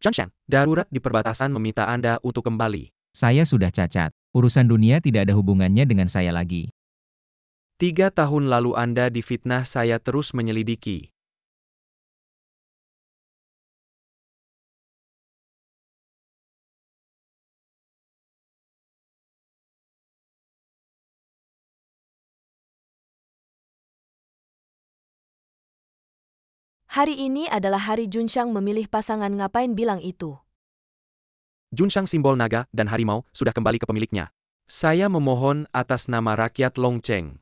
Chanshan, darurat di perbatasan meminta Anda untuk kembali. Saya sudah cacat. Urusan dunia tidak ada hubungannya dengan saya lagi. 3 tahun lalu Anda difitnah, saya terus menyelidiki. Hari ini adalah hari Junshang memilih pasangan, ngapain bilang itu? Junshang simbol naga dan harimau sudah kembali ke pemiliknya. Saya memohon atas nama rakyat Longcheng.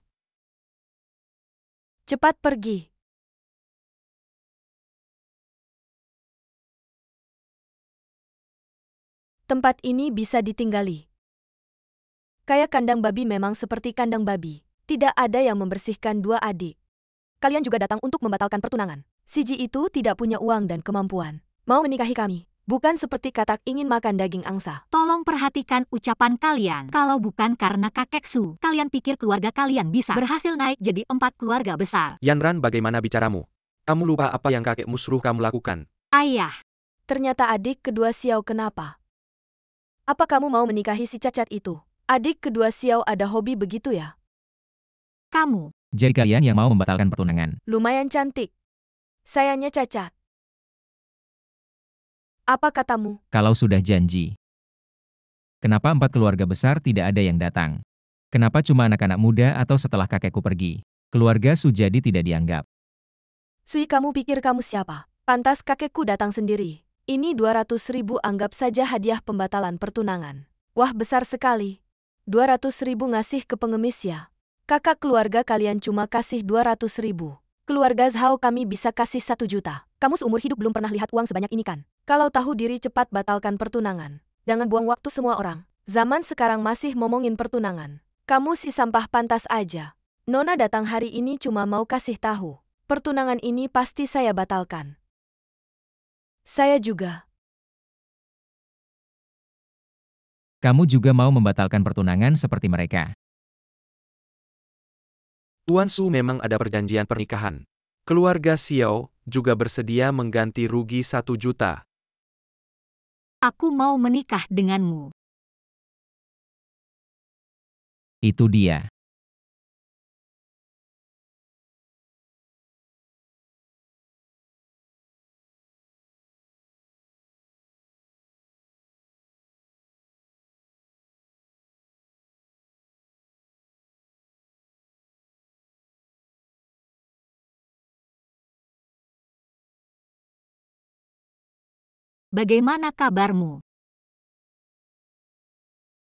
Cepat pergi. Tempat ini bisa ditinggali. Kayak kandang babi, memang seperti kandang babi. Tidak ada yang membersihkan dua adik. Kalian juga datang untuk membatalkan pertunangan. Si Ji itu tidak punya uang dan kemampuan. Mau menikahi kami. Bukan seperti katak ingin makan daging angsa. Tolong perhatikan ucapan kalian. Kalau bukan karena kakek Su, kalian pikir keluarga kalian bisa berhasil naik jadi 4 keluarga besar. Yanran, bagaimana bicaramu? Kamu lupa apa yang kakekmu suruh kamu lakukan? Ayah. Ternyata adik kedua Xiao, kenapa? Apa kamu mau menikahi si cacat itu? Adik kedua Xiao ada hobi begitu ya? Kamu. Jadi kalian yang mau membatalkan pertunangan. Lumayan cantik. Sayangnya cacat. Apa katamu? Kalau sudah janji. Kenapa 4 keluarga besar tidak ada yang datang? Kenapa cuma anak-anak muda atau setelah kakekku pergi? Keluarga Su jadi tidak dianggap. Sui, kamu pikir kamu siapa? Pantas kakekku datang sendiri. Ini 200.000, anggap saja hadiah pembatalan pertunangan. Wah, besar sekali. 200.000 ngasih ke pengemis ya? Kakak keluarga kalian cuma kasih 200.000. Keluarga Zhao kami bisa kasih 1 juta. Kamu seumur hidup belum pernah lihat uang sebanyak ini kan? Kalau tahu diri cepat batalkan pertunangan. Jangan buang waktu semua orang. Zaman sekarang masih ngomongin pertunangan. Kamu si sampah, pantas aja. Nona datang hari ini cuma mau kasih tahu. Pertunangan ini pasti saya batalkan. Saya juga. Kamu juga mau membatalkan pertunangan seperti mereka. Tuan Su, memang ada perjanjian pernikahan. Keluarga Xiao juga bersedia mengganti rugi 1 juta. Aku mau menikah denganmu. Itu dia. Bagaimana kabarmu?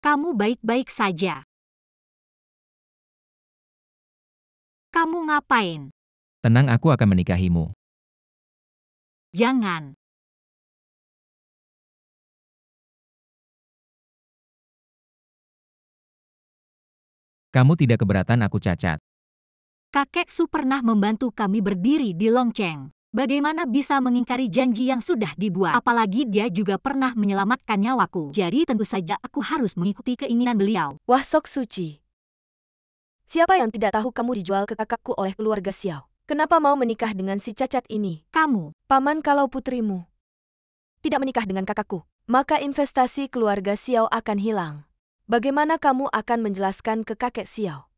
Kamu baik-baik saja. Kamu ngapain? Tenang, aku akan menikahimu. Jangan. Kamu tidak keberatan aku cacat? Kakek Su pernah membantu kami berdiri di Longcheng. Bagaimana bisa mengingkari janji yang sudah dibuat? Apalagi dia juga pernah menyelamatkan nyawaku. Jadi tentu saja aku harus mengikuti keinginan beliau. Wah, sok suci. Siapa yang tidak tahu kamu dijual ke kakakku oleh keluarga Xiao? Kenapa mau menikah dengan si cacat ini? Kamu. Paman, kalau putrimu tidak menikah dengan kakakku, maka investasi keluarga Xiao akan hilang. Bagaimana kamu akan menjelaskan ke kakek Xiao?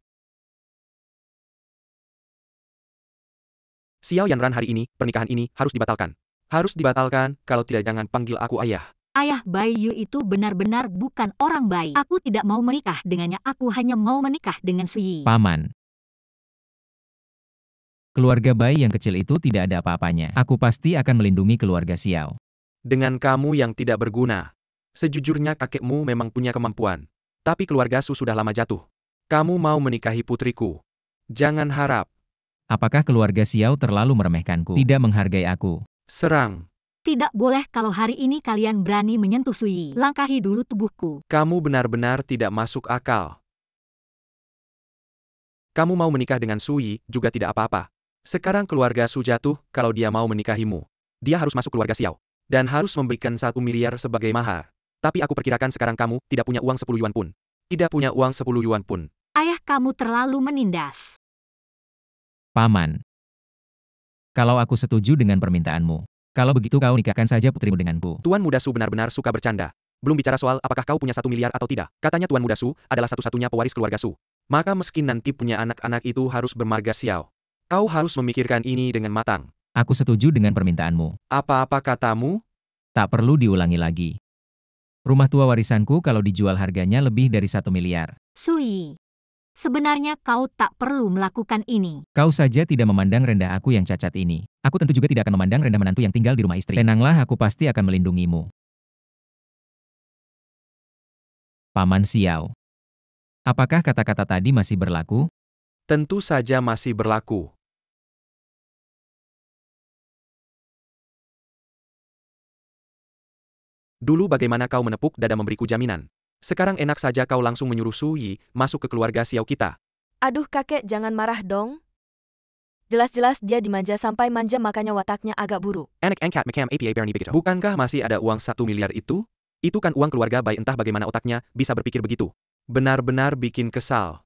Xiao Yanran, hari ini, pernikahan ini harus dibatalkan. Harus dibatalkan, kalau tidak jangan panggil aku ayah. Ayah Bayu itu benar-benar bukan orang baik. Aku tidak mau menikah dengannya, aku hanya mau menikah dengan Sui. Paman. Keluarga bayi yang kecil itu tidak ada apa-apanya. Aku pasti akan melindungi keluarga Xiao. Dengan kamu yang tidak berguna. Sejujurnya kakekmu memang punya kemampuan. Tapi keluarga Su sudah lama jatuh. Kamu mau menikahi putriku. Jangan harap. Apakah keluarga Xiao terlalu meremehkanku? Tidak menghargai aku. Serang. Tidak boleh kalau hari ini kalian berani menyentuh Sui. Langkahi dulu tubuhku. Kamu benar-benar tidak masuk akal. Kamu mau menikah dengan Sui juga tidak apa-apa. Sekarang keluarga Su jatuh, kalau dia mau menikahimu. Dia harus masuk keluarga Xiao. Dan harus memberikan 1 miliar sebagai mahar. Tapi aku perkirakan sekarang kamu tidak punya uang 10 yuan pun. Tidak punya uang 10 yuan pun. Ayah kamu terlalu menindas. Paman. Kalau aku setuju dengan permintaanmu, Kalau begitu kau nikahkan saja putrimu denganku. Tuan Muda Su benar-benar suka bercanda. Belum bicara soal apakah kau punya 1 miliar atau tidak. Katanya Tuan Muda Su adalah satu-satunya pewaris keluarga Su. Maka meski nanti punya anak-anak itu harus bermarga Xiao. Kau harus memikirkan ini dengan matang. Aku setuju dengan permintaanmu. Apa-apa katamu? Tak perlu diulangi lagi. Rumah tua warisanku kalau dijual harganya lebih dari 1 miliar. Sui, sebenarnya kau tak perlu melakukan ini. Kau saja tidak memandang rendah aku yang cacat ini. Aku tentu juga tidak akan memandang rendah menantu yang tinggal di rumah istri. Tenanglah, aku pasti akan melindungimu. Paman Xiao. Apakah kata-kata tadi masih berlaku? Tentu saja masih berlaku. Dulu bagaimana kau menepuk dada memberiku jaminan? Sekarang enak saja kau langsung menyuruh Su Yi masuk ke keluarga Xiao kita. Aduh kakek, jangan marah dong. Jelas-jelas dia dimanja sampai manja, makanya wataknya agak buruk. Anak angkat macam apa berani begitu? Bukankah masih ada uang 1 miliar itu? Itu kan uang keluarga Bai, entah bagaimana otaknya bisa berpikir begitu. Benar-benar bikin kesal.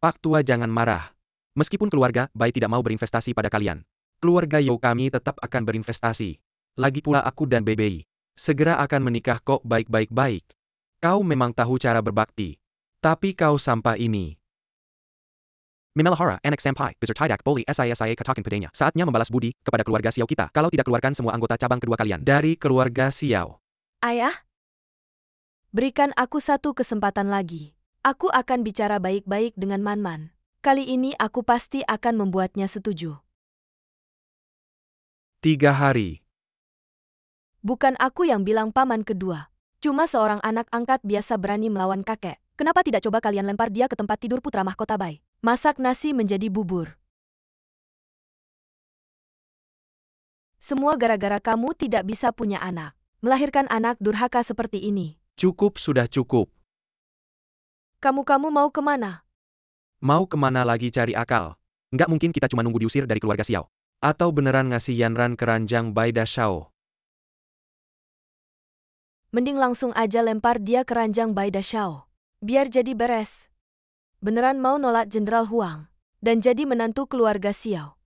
Pak tua jangan marah. Meskipun keluarga Bai tidak mau berinvestasi pada kalian, keluarga Yo kami tetap akan berinvestasi. Lagi pula aku dan Bebei segera akan menikah kok, baik-baik. Kau memang tahu cara berbakti. Tapi kau sampah ini. Mimelahara, anak sampai, besar tidak boleh saya katakan padanya. Saatnya membalas budi kepada keluarga Xiao kita. Kalau tidak, keluarkan semua anggota cabang kedua kalian dari keluarga Xiao. Ayah, berikan aku satu kesempatan lagi. Aku akan bicara baik-baik dengan Man-Man. Kali ini aku pasti akan membuatnya setuju. 3 hari. Bukan aku yang bilang paman kedua. Cuma seorang anak angkat biasa berani melawan kakek. Kenapa tidak coba kalian lempar dia ke tempat tidur putra mahkota Bai? Masak nasi menjadi bubur. Semua gara-gara kamu tidak bisa punya anak. Melahirkan anak durhaka seperti ini. Cukup sudah cukup. Kamu mau kemana? Mau kemana lagi cari akal? Nggak mungkin kita cuma nunggu diusir dari keluarga Xiao. Atau beneran ngasih Yanran keranjang Bai Da Shao? Mending langsung aja lempar dia keranjang Bai Da Shao. Biar jadi beres. Beneran mau nolak Jenderal Huang. Dan jadi menantu keluarga Xiao.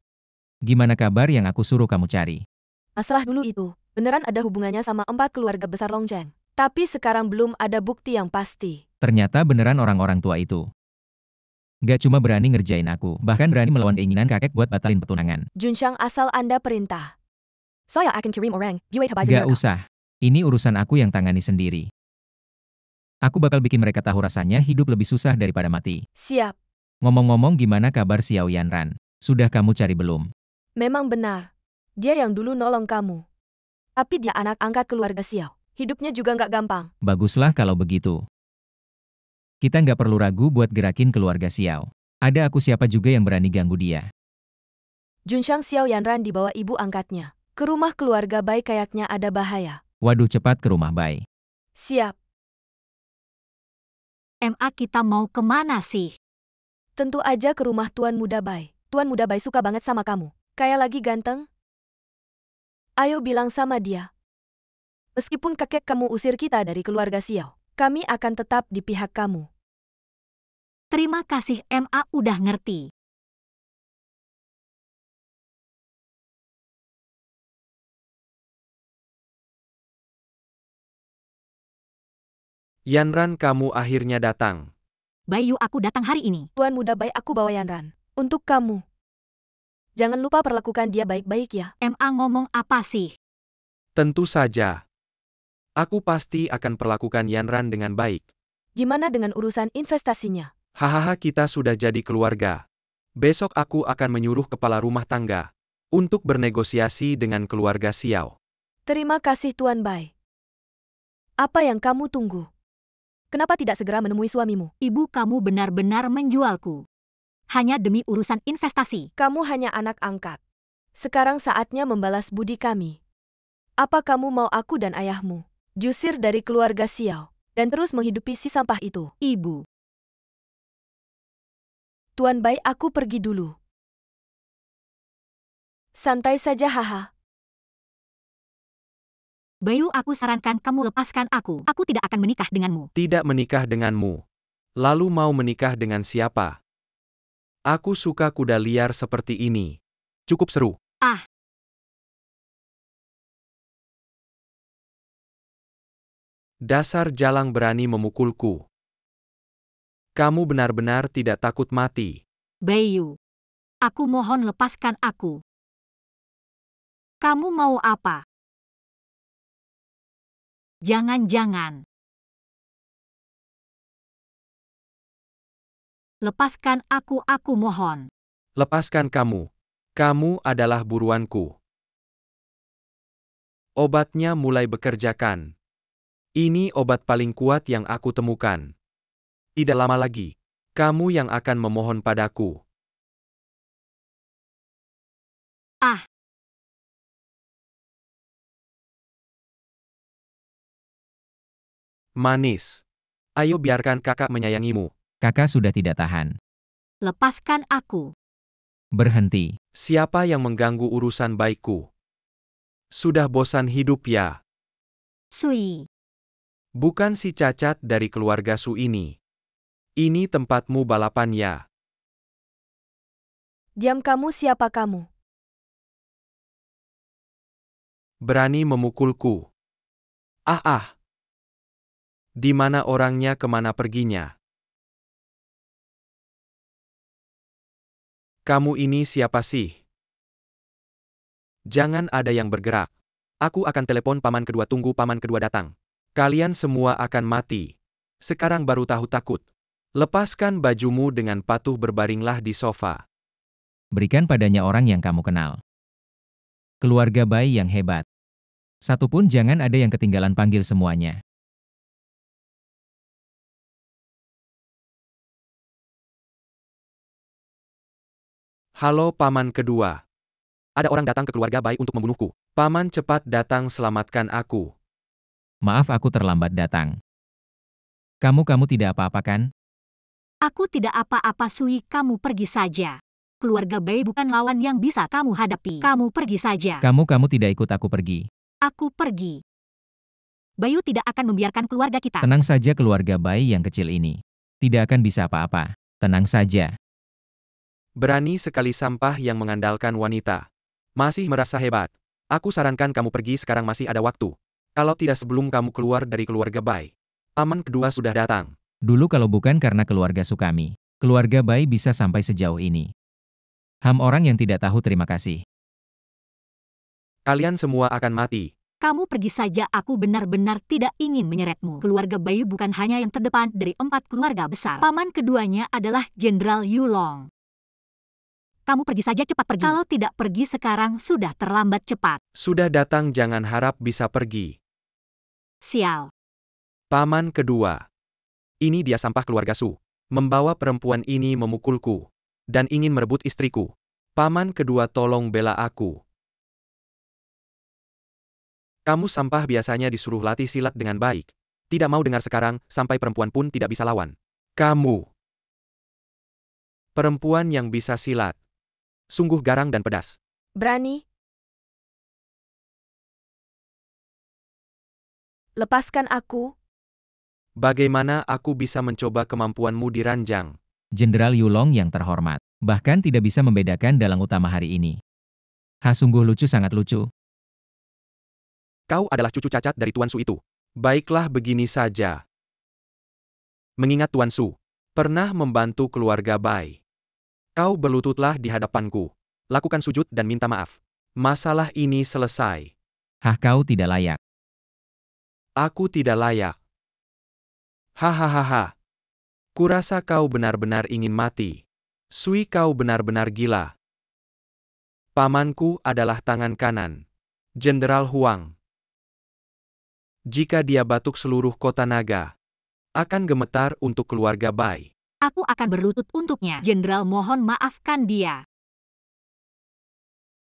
Gimana kabar yang aku suruh kamu cari? Masalah dulu itu, beneran ada hubungannya sama 4 keluarga besar Longcheng. Tapi sekarang belum ada bukti yang pasti. Ternyata beneran orang-orang tua itu. Gak cuma berani ngerjain aku, bahkan berani melawan keinginan kakek buat batalin pertunangan. Junshang, asal Anda perintah. Saya akan kirim orang, buat habis Gak mereka. usah. Ini urusan aku yang tangani sendiri. Aku bakal bikin mereka tahu rasanya hidup lebih susah daripada mati. Siap. Ngomong-ngomong, gimana kabar Xiao Yanran? Sudah kamu cari belum? Memang benar. Dia yang dulu nolong kamu. Tapi dia anak angkat keluarga Xiao. Hidupnya juga nggak gampang. Baguslah kalau begitu. Kita nggak perlu ragu buat gerakin keluarga Xiao. Ada aku siapa juga yang berani ganggu dia. Junshang, Xiao Yanran dibawa ibu angkatnya. Ke rumah keluarga Bai, kayaknya ada bahaya. Waduh, cepat ke rumah Bai. Siap. MA, kita mau kemana sih? Tentu aja ke rumah Tuan Muda Bai. Tuan Muda Bai suka banget sama kamu. Kayak lagi ganteng. Ayo bilang sama dia. Meskipun kakek kamu usir kita dari keluarga Xiao, kami akan tetap di pihak kamu. Terima kasih, MA, udah ngerti. Yanran, kamu akhirnya datang. Bayu, aku datang hari ini. Tuan Muda Bai, aku bawa Yanran. Untuk kamu. Jangan lupa perlakukan dia baik-baik ya. MA ngomong apa sih? Tentu saja. Aku pasti akan perlakukan Yanran dengan baik. Gimana dengan urusan investasinya? Hahaha, kita sudah jadi keluarga. Besok aku akan menyuruh kepala rumah tangga untuk bernegosiasi dengan keluarga Xiao. Terima kasih Tuan Bai. Apa yang kamu tunggu? Kenapa tidak segera menemui suamimu? Ibu kamu benar-benar menjualku. Hanya demi urusan investasi. Kamu hanya anak angkat. Sekarang saatnya membalas budi kami. Apa kamu mau aku dan ayahmu diusir dari keluarga Xiao dan terus menghidupi si sampah itu? Ibu. Tuan Bai, aku pergi dulu. Santai saja, haha. Bayu, aku sarankan kamu lepaskan aku. Aku tidak akan menikah denganmu. Tidak menikah denganmu. Lalu mau menikah dengan siapa? Aku suka kuda liar seperti ini. Cukup seru. Ah. Dasar jalang berani memukulku. Kamu benar-benar tidak takut mati. Bayu, aku mohon lepaskan aku. Kamu mau apa? Jangan-jangan. Lepaskan aku mohon. Lepaskan kamu. Kamu adalah buruanku. Obatnya mulai bekerja kan? Ini obat paling kuat yang aku temukan. Tidak lama lagi, kamu yang akan memohon padaku. Ah, Manis. Ayo biarkan kakak menyayangimu. Kakak sudah tidak tahan. lepaskan aku. Berhenti. Siapa yang mengganggu urusan baikku? Sudah bosan hidup ya? Sui, Bukan si cacat dari keluarga Su ini. Ini tempatmu balapan ya. Diam kamu, siapa kamu? Berani memukulku. Ah. Di mana orangnya, kemana perginya? Kamu ini siapa sih? Jangan ada yang bergerak. Aku akan telepon paman kedua, tunggu paman kedua datang. Kalian semua akan mati. Sekarang baru tahu takut. Lepaskan bajumu dengan patuh, berbaringlah di sofa. Berikan padanya orang yang kamu kenal. Keluarga Bai yang hebat. Satupun jangan ada yang ketinggalan, panggil semuanya. Halo paman kedua. Ada orang datang ke keluarga Bai untuk membunuhku. Paman cepat datang selamatkan aku. Maaf aku terlambat datang. Kamu tidak apa-apa kan? aku tidak apa-apa Sui, kamu pergi saja. Keluarga Bai bukan lawan yang bisa kamu hadapi. Kamu pergi saja. Kamu tidak ikut aku pergi. Aku pergi. Bayu tidak akan membiarkan keluarga kita. Tenang saja, keluarga Bai yang kecil ini. Tidak akan bisa apa-apa. Tenang saja. Berani sekali sampah yang mengandalkan wanita. Masih merasa hebat. Aku sarankan kamu pergi sekarang, masih ada waktu. Kalau tidak sebelum kamu keluar dari keluarga Bai. Paman kedua sudah datang. Dulu kalau bukan karena keluarga Sukami, keluarga Bai bisa sampai sejauh ini. Orang yang tidak tahu terima kasih. Kalian semua akan mati. Kamu pergi saja, aku benar-benar tidak ingin menyeretmu. Keluarga Bayu bukan hanya yang terdepan dari 4 keluarga besar. Paman keduanya adalah Jenderal Yulong. Kamu pergi saja, cepat pergi. Kalau tidak pergi sekarang sudah terlambat, cepat. Sudah datang, jangan harap bisa pergi. Sial. Paman kedua. Ini dia sampah keluarga Su. Membawa perempuan ini memukulku. Dan ingin merebut istriku. Paman kedua, tolong bela aku. Kamu sampah biasanya disuruh latih silat dengan baik. Tidak mau dengar sekarang, sampai perempuan pun tidak bisa lawan. Kamu. Perempuan yang bisa silat. Sungguh garang dan pedas. Berani? Lepaskan aku. Bagaimana aku bisa mencoba kemampuanmu di ranjang? Jenderal Yulong yang terhormat, bahkan tidak bisa membedakan dalang utama hari ini. Sungguh lucu, sangat lucu. Kau adalah cucu cacat dari Tuan Su itu. Baiklah, begini saja. Mengingat Tuan Su pernah membantu keluarga Bai. Kau berlututlah di hadapanku. Lakukan sujud dan minta maaf. Masalah ini selesai. Kau tidak layak. Aku tidak layak. Hahaha. Kurasa kau benar-benar ingin mati. Sui, kau benar-benar gila. Pamanku adalah tangan kanan Jenderal Huang. Jika dia batuk, seluruh kota naga akan gemetar untuk keluarga Bai. Aku akan berlutut untuknya. Jenderal, mohon maafkan dia.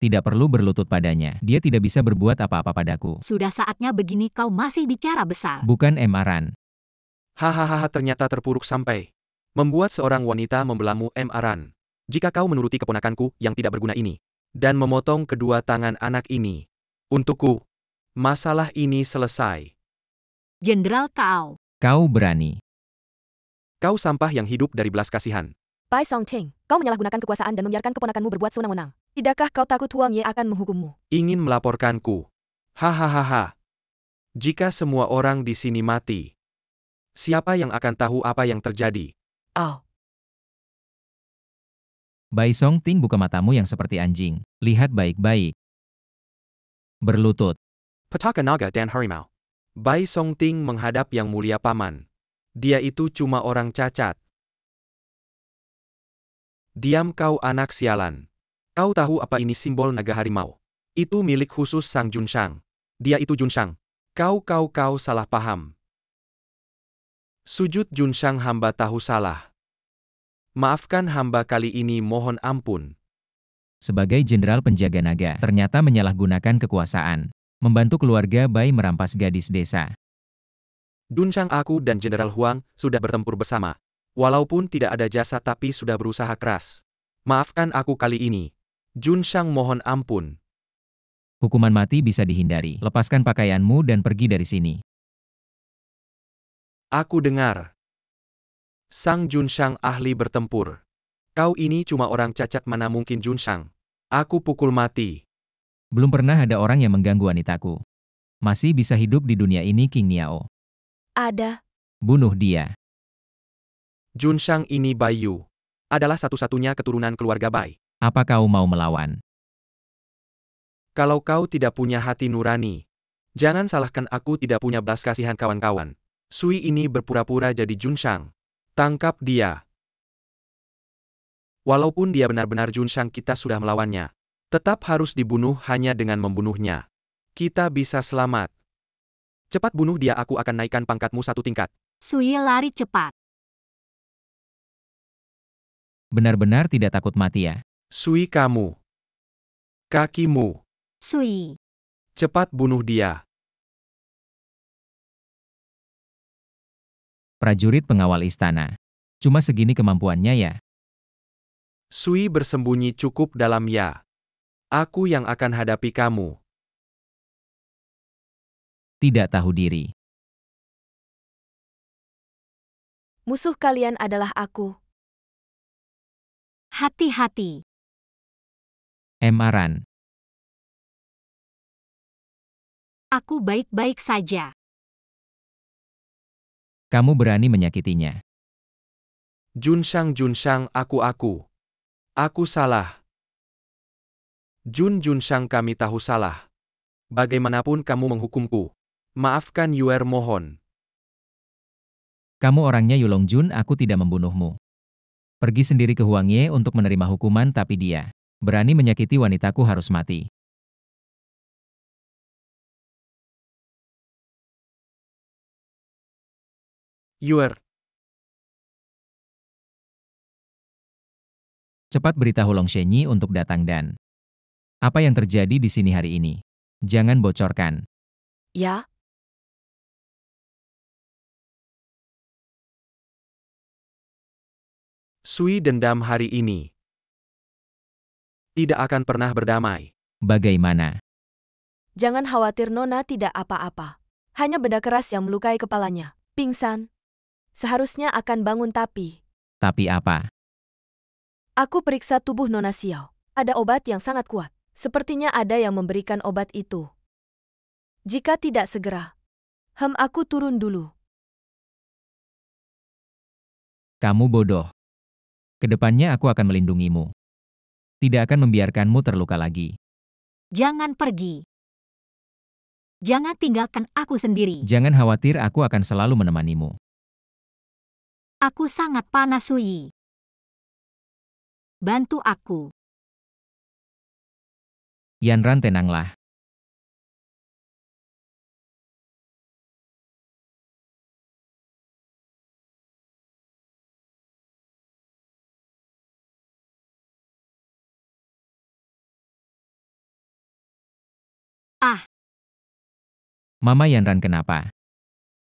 Tidak perlu berlutut padanya. Dia tidak bisa berbuat apa-apa padaku. Sudah saatnya begini kau masih bicara besar. Bukan Aran. Hahaha, ternyata terpuruk sampai membuat seorang wanita membelamu, Aran. Jika kau menuruti keponakanku yang tidak berguna ini, dan memotong kedua tangan anak ini, untukku, masalah ini selesai. Jenderal, Kau berani. Kau sampah yang hidup dari belas kasihan. Pai Songqing, kau menyalahgunakan kekuasaan dan membiarkan keponakanmu berbuat sewenang-wenang. Tidakkah kau takut Huang Ye akan menghukummu? Ingin melaporkanku. Hahaha. Jika semua orang di sini mati, siapa yang akan tahu apa yang terjadi? Oh, Bai Songting, buka matamu yang seperti anjing. Lihat baik-baik. Berlutut. Petaka naga dan harimau. Bai Songting menghadap Yang Mulia Paman. Dia itu cuma orang cacat. Diam kau anak sialan. Kau tahu apa ini simbol naga harimau? Itu milik khusus Sang Junshang. Dia itu Junshang. Kau salah paham. Sujud Junshang, hamba tahu salah. Maafkan hamba kali ini, mohon ampun. Sebagai jenderal penjaga naga, ternyata menyalahgunakan kekuasaan. Membantu keluarga Bai merampas gadis desa. Junshang, aku dan Jenderal Huang sudah bertempur bersama. Walaupun tidak ada jasa tapi sudah berusaha keras. Maafkan aku kali ini. Junshang mohon ampun. Hukuman mati bisa dihindari. Lepaskan pakaianmu dan pergi dari sini. Aku dengar. Sang Junshang ahli bertempur. Kau ini cuma orang cacat, mana mungkin Junshang. Aku pukul mati. Belum pernah ada orang yang mengganggu wanitaku. Masih bisa hidup di dunia ini, King Niao. ada. Bunuh dia. Junshang ini Bai Yu. Adalah satu-satunya keturunan keluarga Bai. Apa kau mau melawan? Kalau kau tidak punya hati nurani, jangan salahkan aku tidak punya belas kasihan kawan-kawan. Sui ini berpura-pura jadi Junshang. Tangkap dia. Walaupun dia benar-benar Junshang, kita sudah melawannya. Tetap harus dibunuh hanya dengan membunuhnya. Kita bisa selamat. Cepat bunuh dia, aku akan naikkan pangkatmu 1 tingkat. Sui lari cepat. Benar-benar tidak takut mati ya? Sui, kamu. Kakimu. Sui. Cepat bunuh dia. Prajurit pengawal istana. Cuma segini kemampuannya ya? Sui bersembunyi cukup dalam ya. Aku yang akan hadapi kamu. Tidak tahu diri. Musuh kalian adalah aku. Hati-hati. Emaran. Aku baik-baik saja. Kamu berani menyakitinya. Junshang, aku. Aku salah. Junshang, kami tahu salah. Bagaimanapun kamu menghukumku. Maafkan Yuer, mohon. Kamu orangnya Yulong Jun, aku tidak membunuhmu. Pergi sendiri ke Huangye untuk menerima hukuman, tapi dia berani menyakiti wanitaku harus mati. Yuer. Cepat beritahu Long Shenyi untuk datang dan apa yang terjadi di sini hari ini. Jangan bocorkan. Ya, Sui dendam hari ini. Tidak akan pernah berdamai. Bagaimana? jangan khawatir, Nona tidak apa-apa. Hanya benda keras yang melukai kepalanya. Pingsan. Seharusnya akan bangun tapi. Tapi apa? Aku periksa tubuh Nona Xiao. Ada obat yang sangat kuat. Sepertinya ada yang memberikan obat itu. Jika tidak segera. Aku turun dulu. Kamu bodoh. Kedepannya aku akan melindungimu. Tidak akan membiarkanmu terluka lagi. Jangan pergi. Jangan tinggalkan aku sendiri. Jangan khawatir, aku akan selalu menemanimu. Aku sangat panas, Sui. Bantu aku. Yanran, tenanglah. Ah, Mama Yanran, kenapa?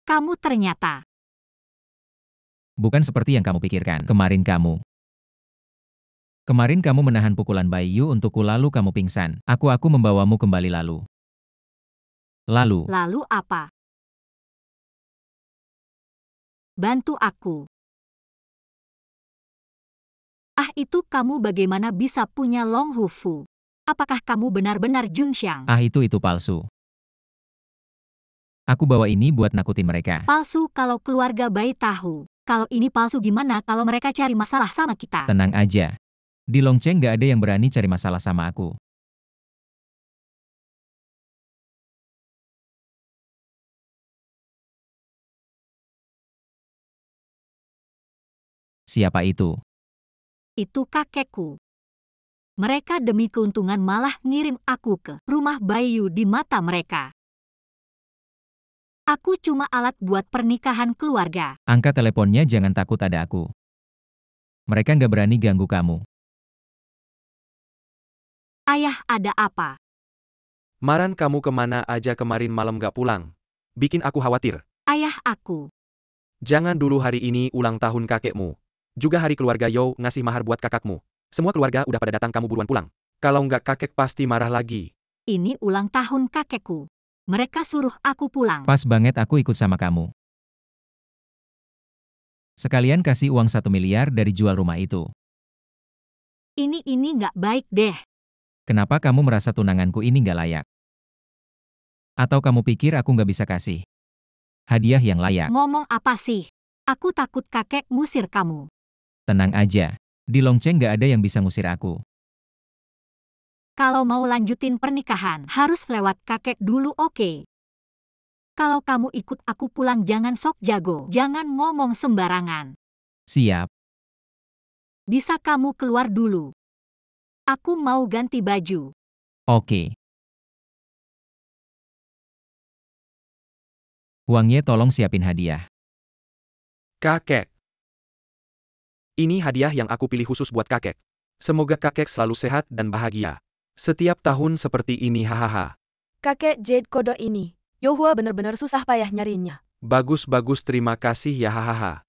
kamu ternyata. Bukan seperti yang kamu pikirkan. Kemarin kamu menahan pukulan Bayu untukku lalu kamu pingsan. Aku membawamu kembali lalu. Lalu apa? Bantu aku. Ah, itu kamu bagaimana bisa punya Long Hufu? Apakah kamu benar-benar Junshang? Ah, itu palsu. Aku bawa ini buat nakutin mereka. Palsu kalau keluarga Bai tahu. Kalau ini palsu gimana kalau mereka cari masalah sama kita? Tenang aja. Di Longcheng gak ada yang berani cari masalah sama aku. Siapa itu? Itu kakekku. Mereka demi keuntungan malah ngirim aku ke rumah Bayu di mata mereka. Aku cuma alat buat pernikahan keluarga. Angkat teleponnya, jangan takut ada aku. Mereka nggak berani ganggu kamu. Ayah, ada apa? Maran, kamu kemana aja kemarin malam gak pulang? Bikin aku khawatir. Ayah, aku. Jangan dulu, hari ini ulang tahun kakekmu. Juga hari keluarga Yo ngasih mahar buat kakakmu. Semua keluarga udah pada datang, kamu buruan pulang. Kalau nggak kakek pasti marah lagi. Ini ulang tahun kakekku. Mereka suruh aku pulang. Pas banget aku ikut sama kamu. Sekalian kasih uang 1 miliar dari jual rumah itu. Ini nggak baik deh. Kenapa kamu merasa tunanganku ini nggak layak? Atau kamu pikir aku nggak bisa kasih hadiah yang layak? Ngomong apa sih? Aku takut kakek ngusir kamu. Tenang aja. Di Longcheng nggak ada yang bisa ngusir aku. Kalau mau lanjutin pernikahan, harus lewat kakek dulu, oke? Kalau kamu ikut aku pulang, jangan sok jago. Jangan ngomong sembarangan. Siap. Bisa kamu keluar dulu. Aku mau ganti baju. Oke. Huangye, tolong siapin hadiah. Kakek. Ini hadiah yang aku pilih khusus buat kakek. Semoga kakek selalu sehat dan bahagia. Setiap tahun seperti ini, hahaha. Kakek Jade kodok ini. Yohua bener-bener susah payah nyarinya. Bagus-bagus, terima kasih ya, hahaha.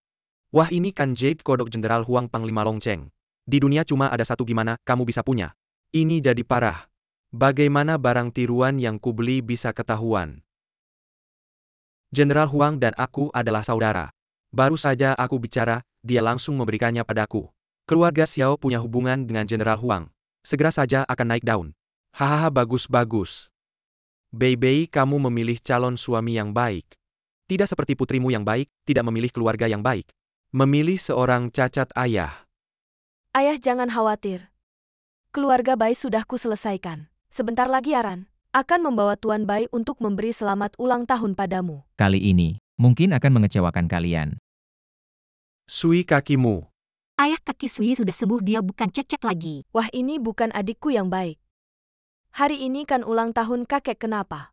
Wah, ini kan Jade kodok Jenderal Huang Panglima Longcheng. Di dunia cuma ada satu, gimana kamu bisa punya? Ini jadi parah. Bagaimana barang tiruan yang kubeli bisa ketahuan? Jenderal Huang dan aku adalah saudara. Baru saja aku bicara, dia langsung memberikannya padaku. Keluarga Xiao punya hubungan dengan Jenderal Huang. Segera saja akan naik daun. Hahaha, bagus-bagus. Bei, kamu memilih calon suami yang baik. Tidak seperti putrimu yang baik, tidak memilih keluarga yang baik. Memilih seorang cacat ayah. Ayah, jangan khawatir. Keluarga Bai sudah kuselesaikan. Sebentar lagi Aran akan membawa Tuan Bai untuk memberi selamat ulang tahun padamu. Kali ini, mungkin akan mengecewakan kalian. Sui, kakimu. Ayah, kaki Sui sudah sembuh, dia bukan cacat lagi. Wah, ini bukan adikku yang baik. Hari ini kan ulang tahun kakek, kenapa?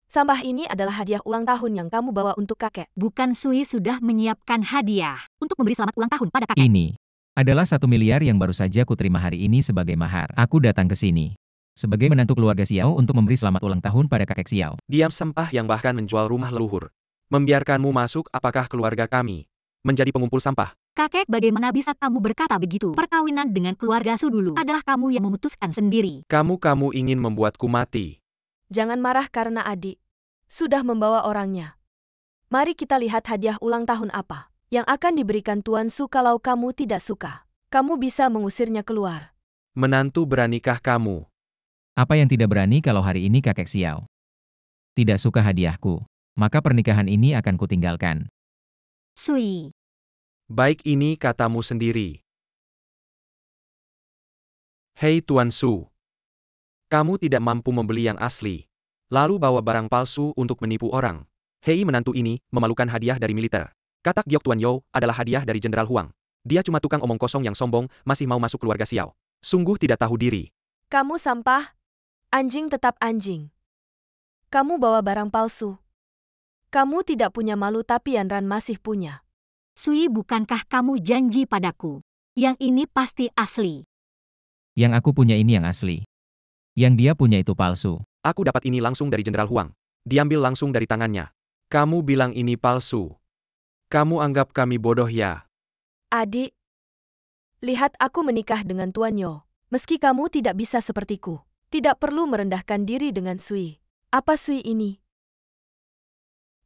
Sampah ini adalah hadiah ulang tahun yang kamu bawa untuk kakek. Bukan Sui sudah menyiapkan hadiah untuk memberi selamat ulang tahun pada kakek. Ini adalah 1 miliar yang baru saja kuterima hari ini sebagai mahar. Aku datang ke sini sebagai menantu keluarga Xiao untuk memberi selamat ulang tahun pada kakek Xiao. Diam, sampah yang bahkan menjual rumah leluhur. Membiarkanmu masuk, apakah keluarga kami menjadi pengumpul sampah? Kakek, bagaimana bisa kamu berkata begitu? Perkawinan dengan keluarga Su dulu adalah kamu yang memutuskan sendiri. Kamu ingin membuatku mati. Jangan marah karena adik sudah membawa orangnya. Mari kita lihat hadiah ulang tahun apa yang akan diberikan Tuan Su. Kalau kamu tidak suka, kamu bisa mengusirnya keluar. Menantu, beranikah kamu? Apa yang tidak berani kalau hari ini kakek Xiao tidak suka hadiahku? Maka pernikahan ini akan kutinggalkan. Sui. Baik, ini katamu sendiri. Hei Tuan Su. Kamu tidak mampu membeli yang asli, lalu bawa barang palsu untuk menipu orang. Hei menantu, ini memalukan hadiah dari militer. Katak Giok Tuan Yo adalah hadiah dari Jenderal Huang. Dia cuma tukang omong kosong yang sombong, masih mau masuk keluarga Xiao. Sungguh tidak tahu diri. Kamu sampah. Anjing tetap anjing. Kamu bawa barang palsu. Kamu tidak punya malu, tapi Yanran masih punya. Sui, bukankah kamu janji padaku? Yang ini pasti asli. Yang aku punya ini yang asli. Yang dia punya itu palsu. Aku dapat ini langsung dari Jenderal Huang. Diambil langsung dari tangannya. Kamu bilang ini palsu. Kamu anggap kami bodoh ya? Adik, lihat aku menikah dengan Tuan Yo. Meski kamu tidak bisa sepertiku, tidak perlu merendahkan diri dengan Sui. Apa Sui ini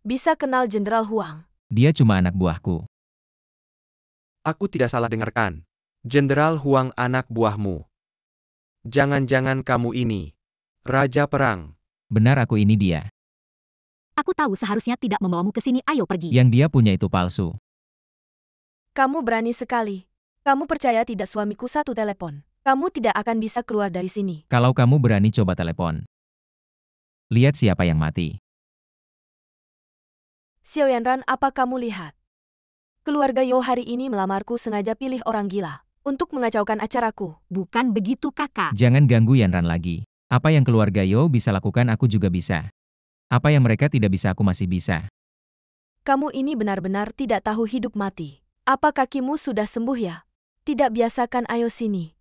bisa kenal Jenderal Huang? Dia cuma anak buahku. Aku tidak salah dengarkan. Jenderal Huang anak buahmu. Jangan-jangan kamu ini Raja Perang. Benar, aku ini dia. Aku tahu seharusnya tidak membawamu ke sini, ayo pergi. Yang dia punya itu palsu. Kamu berani sekali. Kamu percaya tidak suamiku satu telepon? Kamu tidak akan bisa keluar dari sini. Kalau kamu berani coba telepon. Lihat siapa yang mati. Xiao Yanran, apa kamu lihat? Keluarga Yo hari ini melamarku sengaja pilih orang gila untuk mengacaukan acaraku. Bukan begitu, kakak. Jangan ganggu Yanran lagi. Apa yang keluarga Yo bisa lakukan aku juga bisa. Apa yang mereka tidak bisa aku masih bisa. Kamu ini benar-benar tidak tahu hidup mati. Apa kakimu sudah sembuh ya? Tidak biasakan, ayo sini.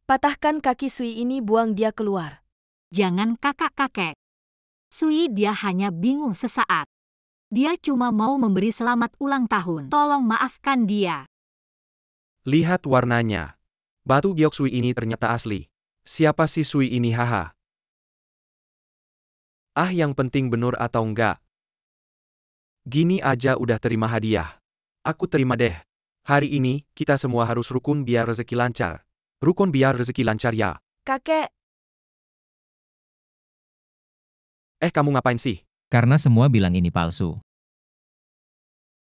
Patahkan kaki Sui ini, buang dia keluar. Jangan, kakak-kakek. Sui dia hanya bingung sesaat. Dia cuma mau memberi selamat ulang tahun. Tolong maafkan dia. Lihat warnanya. Batu giok Sui ini ternyata asli. Siapa sih Sui ini, haha? Ah, yang penting bener atau enggak. Gini aja udah terima hadiah. Aku terima deh. Hari ini, kita semua harus rukun biar rezeki lancar. Rukun biar rezeki lancar ya. Kakek, Kamu ngapain sih? Karena semua bilang ini palsu.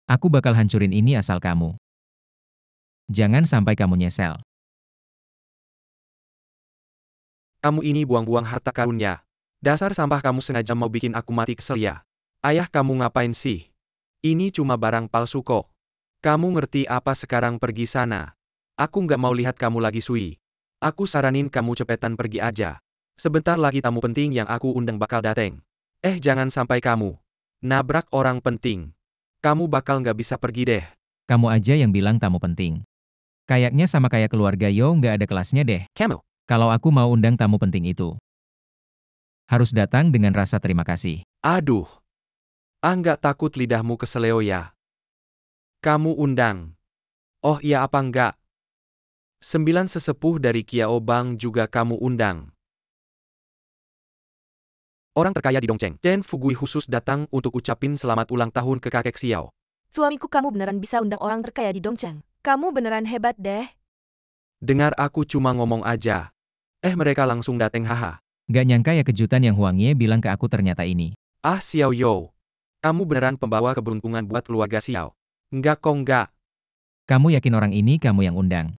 Aku bakal hancurin ini asal kamu. Jangan sampai kamu nyesel. Kamu ini buang-buang harta karunnya. Dasar sampah, kamu sengaja mau bikin aku mati kesel ya. Ayah, kamu ngapain sih? Ini cuma barang palsu kok. Kamu ngerti apa, sekarang pergi sana. Aku nggak mau lihat kamu lagi, Sui. Aku saranin kamu cepetan pergi aja. Sebentar lagi tamu penting yang aku undang bakal dateng. Jangan sampai kamu nabrak orang penting. Kamu bakal nggak bisa pergi deh. Kamu aja yang bilang tamu penting. Kayaknya sama kayak keluarga Yo nggak ada kelasnya deh. Kamu. Kalau aku mau undang tamu penting itu, harus datang dengan rasa terima kasih. Aduh. Nggak takut lidahmu keseleo ya? Kamu undang. Oh iya, apa enggak? 9 sesepuh dari Kiao Bang juga kamu undang. Orang terkaya di Dongcheng, Chen Fugui khusus datang untuk ucapin selamat ulang tahun ke kakek Xiao. suamiku, kamu beneran bisa undang orang terkaya di Dongcheng. Kamu beneran hebat deh. Dengar, aku cuma ngomong aja. Mereka langsung dateng, haha. Gak nyangka ya kejutan yang Huang Ye bilang ke aku ternyata ini. Ah, Xiao Yo. Kamu beneran pembawa keberuntungan buat keluarga Xiao. Enggak kok, enggak. Kamu yakin orang ini kamu yang undang?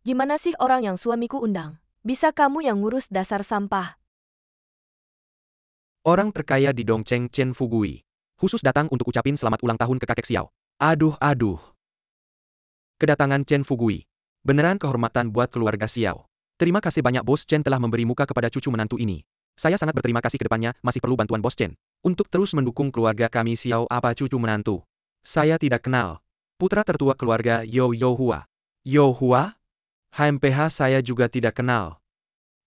Gimana sih orang yang suamiku undang? Bisa kamu yang ngurus, dasar sampah. Orang terkaya di Dongcheng, Chen Fugui khusus datang untuk ucapin selamat ulang tahun ke kakek Xiao. Aduh. Kedatangan Chen Fugui beneran kehormatan buat keluarga Xiao. Terima kasih banyak Bos Chen telah memberi muka kepada cucu menantu ini. Saya sangat berterima kasih, ke depannya masih perlu bantuan Bos Chen untuk terus mendukung keluarga kami Xiao. Apa cucu menantu? Saya tidak kenal. Putra tertua keluarga Yo Hua. Yo Hua? HMPH saya juga tidak kenal.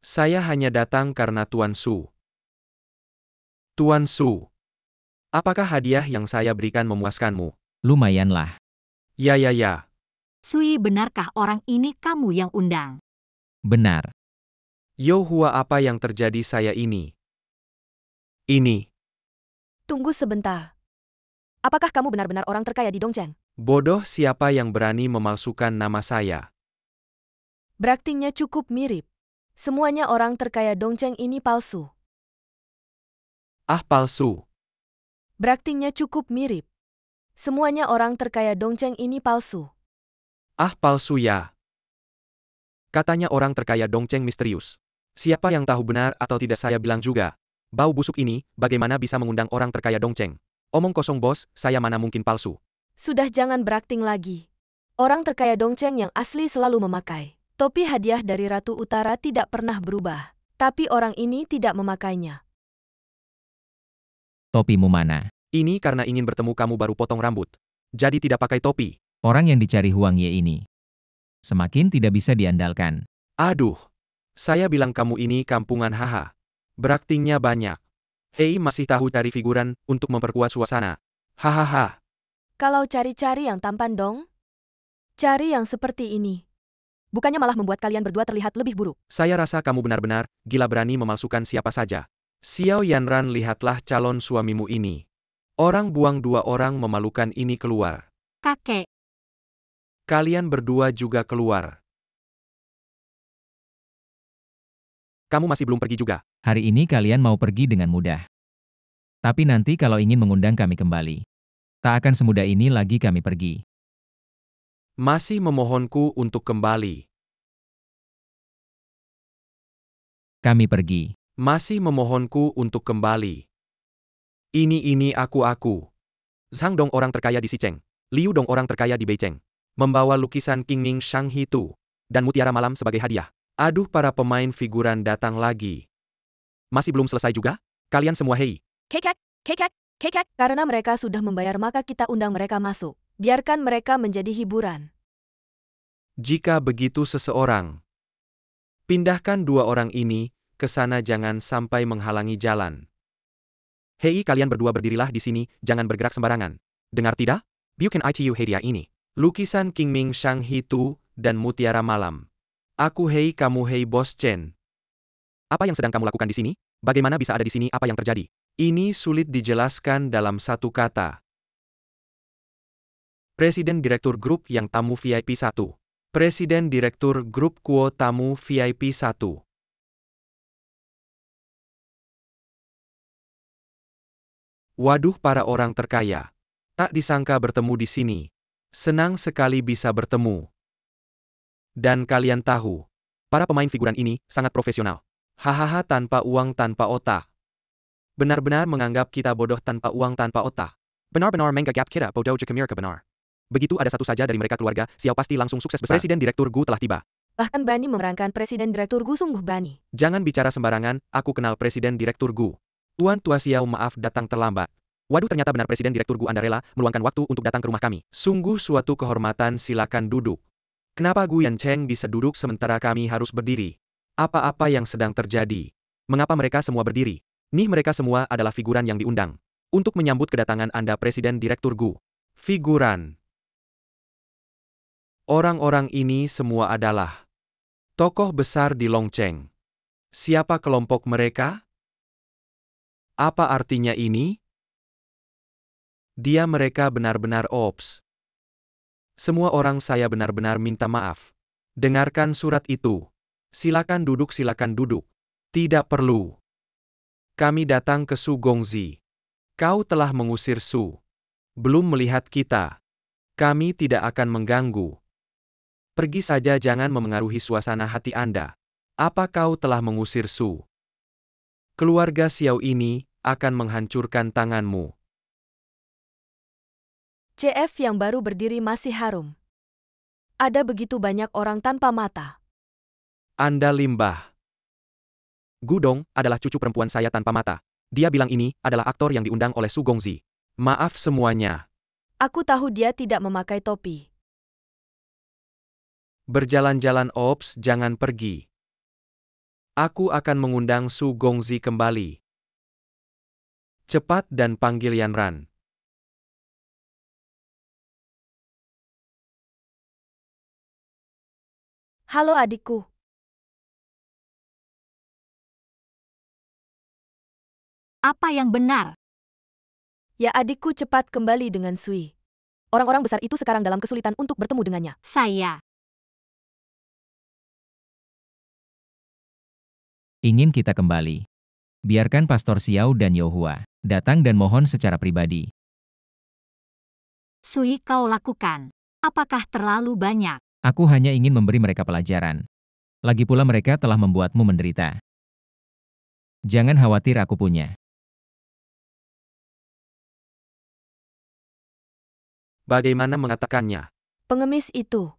Saya hanya datang karena Tuan Su. Tuan Su. Apakah hadiah yang saya berikan memuaskanmu? Lumayanlah. Ya. Sui, benarkah orang ini kamu yang undang? Benar. Yo Hua, apa yang terjadi saya ini? Ini. Tunggu sebentar. Apakah kamu benar-benar orang terkaya di Dongcheng? Bodoh, siapa yang berani memalsukan nama saya? Beraktingnya cukup mirip. Semuanya orang terkaya Dongcheng ini palsu. Ah, palsu. Beraktingnya cukup mirip. Semuanya orang terkaya Dongcheng ini palsu. Ah, palsu ya. Katanya orang terkaya Dongcheng misterius. Siapa yang tahu benar atau tidak, saya bilang juga. Bau busuk ini, bagaimana bisa mengundang orang terkaya Dongcheng? Omong kosong Bos, saya mana mungkin palsu. Sudah, jangan berakting lagi. Orang terkaya Dongcheng yang asli selalu memakai topi hadiah dari Ratu Utara, tidak pernah berubah. Tapi orang ini tidak memakainya. Topimu mana? Ini karena ingin bertemu kamu baru potong rambut. Jadi tidak pakai topi. Orang yang dicari Huang Ye ini semakin tidak bisa diandalkan. Aduh. Saya bilang kamu ini kampungan, haha. Beraktingnya banyak. Hei, masih tahu cari figuran untuk memperkuat suasana. Hahaha. Kalau cari-cari yang tampan dong. Cari yang seperti ini. Bukannya malah membuat kalian berdua terlihat lebih buruk. Saya rasa kamu benar-benar gila, berani memalsukan siapa saja. Xiao Yanran, lihatlah calon suamimu ini. Orang buang 2 orang memalukan ini keluar. Kakek. Kalian berdua juga keluar. Kamu masih belum pergi juga. Hari ini kalian mau pergi dengan mudah. Tapi nanti kalau ingin mengundang kami kembali, tak akan semudah ini lagi kami pergi. Masih memohonku untuk kembali. Kami pergi. Masih memohonku untuk kembali. Ini aku. Zhang Dong orang terkaya di Xicheng. Liu Dong orang terkaya di Beijing. Membawa lukisan Qingming Shanghi Tu. Dan mutiara malam sebagai hadiah. Aduh, para pemain figuran datang lagi. Masih belum selesai juga? Kalian semua hei. Kekek, kekek, kekek. Karena mereka sudah membayar maka kita undang mereka masuk. Biarkan mereka menjadi hiburan. Jika begitu seseorang. Pindahkan dua orang ini ke sana, jangan sampai menghalangi jalan. Hei, kalian berdua berdirilah di sini, jangan bergerak sembarangan. Dengar tidak? Bukan itu hadiah ini. Lukisan Qingming Shanghi Tu dan mutiara malam. Aku hei, kamu hei Bos Chen. Apa yang sedang kamu lakukan di sini? Bagaimana bisa ada di sini? Apa yang terjadi? Ini sulit dijelaskan dalam satu kata. Presiden Direktur Grup yang tamu VIP 1. Presiden Direktur Grup Kuo tamu VIP 1. Waduh, para orang terkaya. Tak disangka bertemu di sini. Senang sekali bisa bertemu. Dan kalian tahu, para pemain figuran ini sangat profesional. Hahaha, tanpa uang, tanpa otak. Benar-benar menganggap kita bodoh tanpa uang, tanpa otak. Benar-benar menganggap kita bodoh jika mereka benar. Begitu ada satu saja dari mereka keluarga, Xiao pasti langsung sukses besar. Presiden Direktur Gu telah tiba. Bahkan berani memerankan Presiden Direktur Gu, sungguh berani. Jangan bicara sembarangan, aku kenal Presiden Direktur Gu. Tuan Tua Xiao, maaf datang terlambat. Waduh, ternyata benar Presiden Direktur Gu Anda rela meluangkan waktu untuk datang ke rumah kami. Sungguh suatu kehormatan, silakan duduk. Kenapa Gu Yancheng bisa duduk sementara kami harus berdiri? Apa-apa yang sedang terjadi? Mengapa mereka semua berdiri? Nih, mereka semua adalah figuran yang diundang untuk menyambut kedatangan Anda Presiden Direktur Gu. Figuran. Orang-orang ini semua adalah tokoh besar di Longcheng. Siapa kelompok mereka? Apa artinya ini? Mereka benar-benar ops. Semua orang, saya benar-benar minta maaf. Dengarkan surat itu. Silakan duduk, silakan duduk. Tidak perlu. Kami datang ke Su Gongzi. Kau telah mengusir Su. Belum melihat kita. Kami tidak akan mengganggu. Pergi saja, jangan memengaruhi suasana hati Anda. Apa kau telah mengusir Su? Keluarga Xiao ini akan menghancurkan tanganmu. CF yang baru berdiri masih harum. Ada begitu banyak orang tanpa mata. Anda limbah. Gudong adalah cucu perempuan saya tanpa mata. Dia bilang ini adalah aktor yang diundang oleh Su Gongzi. Maaf semuanya. Aku tahu dia tidak memakai topi. Berjalan-jalan, ops, jangan pergi. Aku akan mengundang Su Gongzi kembali. Cepat dan panggil Yan Ran. Halo adikku. Apa yang benar? Ya adikku, cepat kembali dengan Sui. Orang-orang besar itu sekarang dalam kesulitan untuk bertemu dengannya. Saya. Ingin kita kembali. Biarkan Pastor Xiao dan Yohua datang dan mohon secara pribadi. Sui, kau lakukan. Apakah terlalu banyak? Aku hanya ingin memberi mereka pelajaran. Lagi pula mereka telah membuatmu menderita. Jangan khawatir, aku punya. Bagaimana mengatakannya? Pengemis itu.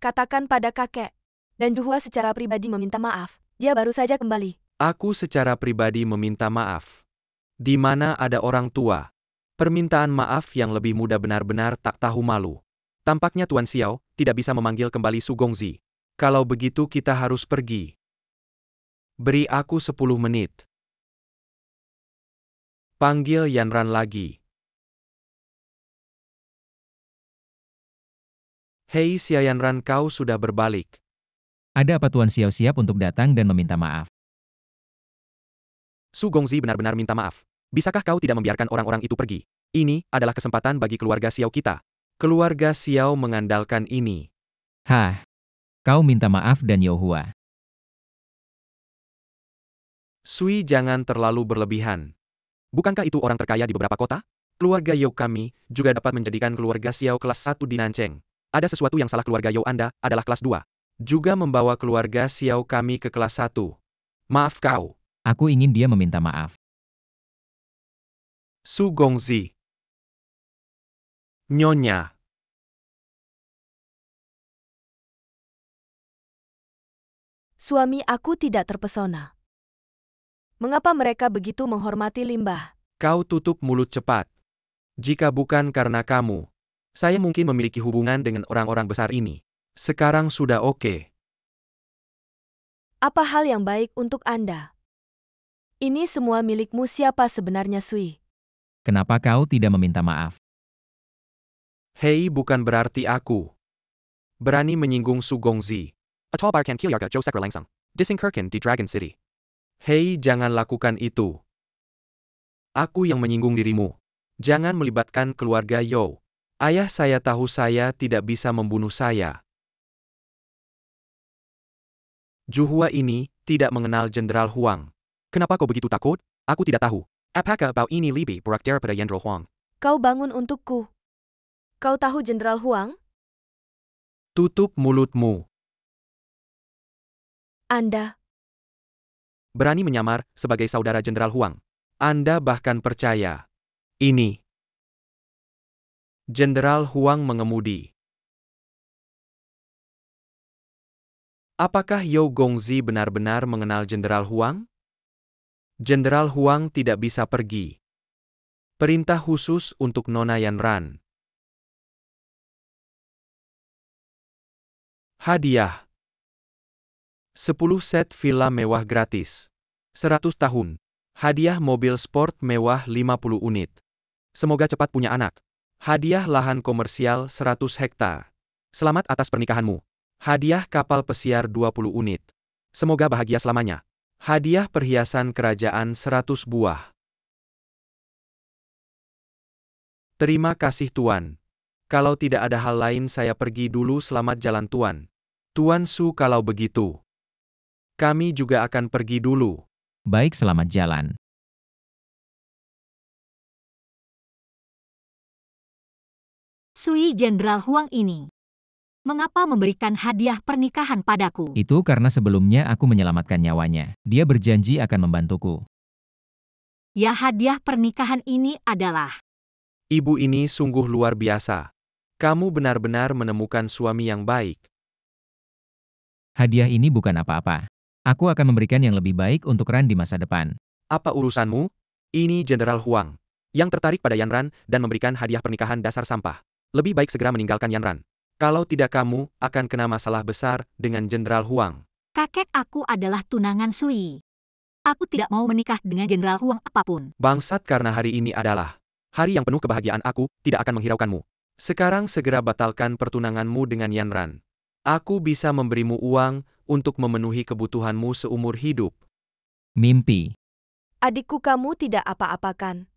Katakan pada kakek. Dan Juhua secara pribadi meminta maaf. Dia baru saja kembali. Aku secara pribadi meminta maaf. Di mana ada orang tua? Permintaan maaf yang lebih mudah, benar-benar tak tahu malu. Tampaknya Tuan Xiao tidak bisa memanggil kembali Su Gongzi. Kalau begitu kita harus pergi. Beri aku 10 menit. Panggil Yan Ran lagi. Hei Yan Ran, kau sudah berbalik. Ada apa Tuan Xiao siap untuk datang dan meminta maaf? Su Gongzi benar-benar minta maaf. Bisakah kau tidak membiarkan orang-orang itu pergi? Ini adalah kesempatan bagi keluarga Xiao kita. Keluarga Xiao mengandalkan ini. Hah, kau minta maaf dan Yohua. Sui, jangan terlalu berlebihan. Bukankah itu orang terkaya di beberapa kota? Keluarga Yao kami juga dapat menjadikan keluarga Xiao kelas 1 di Nancheng. Ada sesuatu yang salah, keluarga Yao Anda adalah kelas 2. Juga membawa keluarga Xiao kami ke kelas 1. Maaf kau. Aku ingin dia meminta maaf. Su Gongzi. Nyonya. Suami aku tidak terpesona. Mengapa mereka begitu menghormati limbah? Kau tutup mulut cepat. Jika bukan karena kamu, saya mungkin memiliki hubungan dengan orang-orang besar ini. Sekarang sudah oke. Apa hal yang baik untuk Anda? Ini semua milikmu. Siapa sebenarnya Sui? Kenapa kau tidak meminta maaf? Hei, bukan berarti aku berani menyinggung Su Gongzi. A tall bar can kill Yarga Joe Sekra Langsung. Disingkirkan di Dragon City. Hei, jangan lakukan itu. Aku yang menyinggung dirimu. Jangan melibatkan keluarga Yao. Ayah saya tahu saya tidak bisa membunuh saya. Juhua ini tidak mengenal Jenderal Huang. Kenapa kau begitu takut? Aku tidak tahu. Apakah bau ini lebih buruk daripada Jenderal Huang? Kau bangun untukku. Kau tahu Jenderal Huang? Tutup mulutmu. Anda. Berani menyamar sebagai saudara Jenderal Huang. Anda bahkan percaya. Ini. Jenderal Huang mengemudi. Apakah Yao Gongzi benar-benar mengenal Jenderal Huang? Jenderal Huang tidak bisa pergi. Perintah khusus untuk Nona Yanran. Hadiah. 10 set villa mewah gratis. 100 tahun. Hadiah mobil sport mewah 50 unit. Semoga cepat punya anak. Hadiah lahan komersial 100 hektar. Selamat atas pernikahanmu. Hadiah kapal pesiar 20 unit. Semoga bahagia selamanya. Hadiah perhiasan kerajaan 100 buah. Terima kasih Tuan. Kalau tidak ada hal lain saya pergi dulu, selamat jalan Tuan. Tuan Su, kalau begitu. Kami juga akan pergi dulu. Baik, selamat jalan. Sui Jenderal Huang ini. Mengapa memberikan hadiah pernikahan padaku? Itu karena sebelumnya aku menyelamatkan nyawanya. Dia berjanji akan membantuku. Ya, hadiah pernikahan ini adalah... Ibu ini sungguh luar biasa. Kamu benar-benar menemukan suami yang baik. Hadiah ini bukan apa-apa. Aku akan memberikan yang lebih baik untuk Ran di masa depan. Apa urusanmu? Ini Jenderal Huang, yang tertarik pada Yanran dan memberikan hadiah pernikahan dasar sampah. Lebih baik segera meninggalkan Yanran. Kalau tidak kamu akan kena masalah besar dengan Jenderal Huang. Kakek aku adalah tunangan Sui. Aku tidak mau menikah dengan Jenderal Huang apapun. Bangsat, karena hari ini adalah hari yang penuh kebahagiaan, aku tidak akan menghiraukanmu. Sekarang segera batalkan pertunanganmu dengan Yanran. Aku bisa memberimu uang untuk memenuhi kebutuhanmu seumur hidup. Mimpi. Adikku, kamu tidak apa-apakan.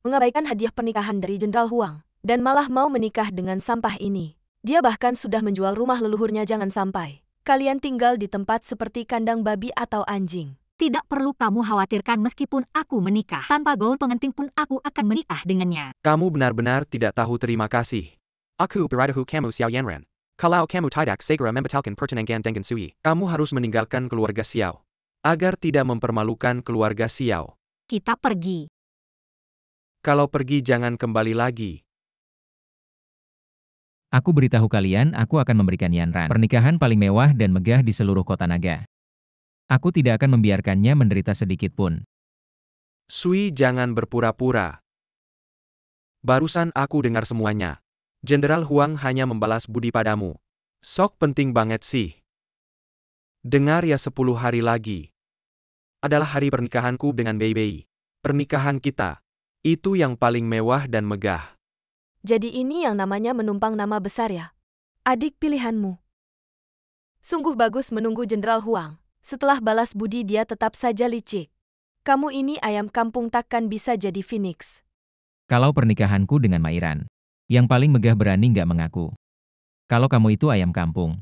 Mengabaikan hadiah pernikahan dari Jenderal Huang, dan malah mau menikah dengan sampah ini. Dia bahkan sudah menjual rumah leluhurnya. Jangan sampai kalian tinggal di tempat seperti kandang babi atau anjing. Tidak perlu kamu khawatirkan, meskipun aku menikah. Tanpa gaun pengantin pun aku akan menikah dengannya. Kamu benar-benar tidak tahu terima kasih. Aku beradahu kamu Xiao Yanran. Kalau kamu tidak segera membatalkan pertunangan dengan Sui, kamu harus meninggalkan keluarga Xiao. Agar tidak mempermalukan keluarga Xiao. Kita pergi. Kalau pergi jangan kembali lagi. Aku beritahu kalian, aku akan memberikan Yanran pernikahan paling mewah dan megah di seluruh kota naga. Aku tidak akan membiarkannya menderita sedikit pun. Sui, jangan berpura-pura. Barusan aku dengar semuanya. Jenderal Huang hanya membalas budi padamu. Sok penting banget sih. Dengar ya, 10 hari lagi adalah hari pernikahanku dengan Bei Bei. Pernikahan kita. Itu yang paling mewah dan megah. Jadi ini yang namanya menumpang nama besar ya? Adik pilihanmu. Sungguh bagus menunggu Jenderal Huang. Setelah balas budi dia tetap saja licik. Kamu ini ayam kampung, takkan bisa jadi Phoenix. Kalau pernikahanku dengan Mairan, yang paling megah berani nggak mengaku. Kalau kamu itu ayam kampung.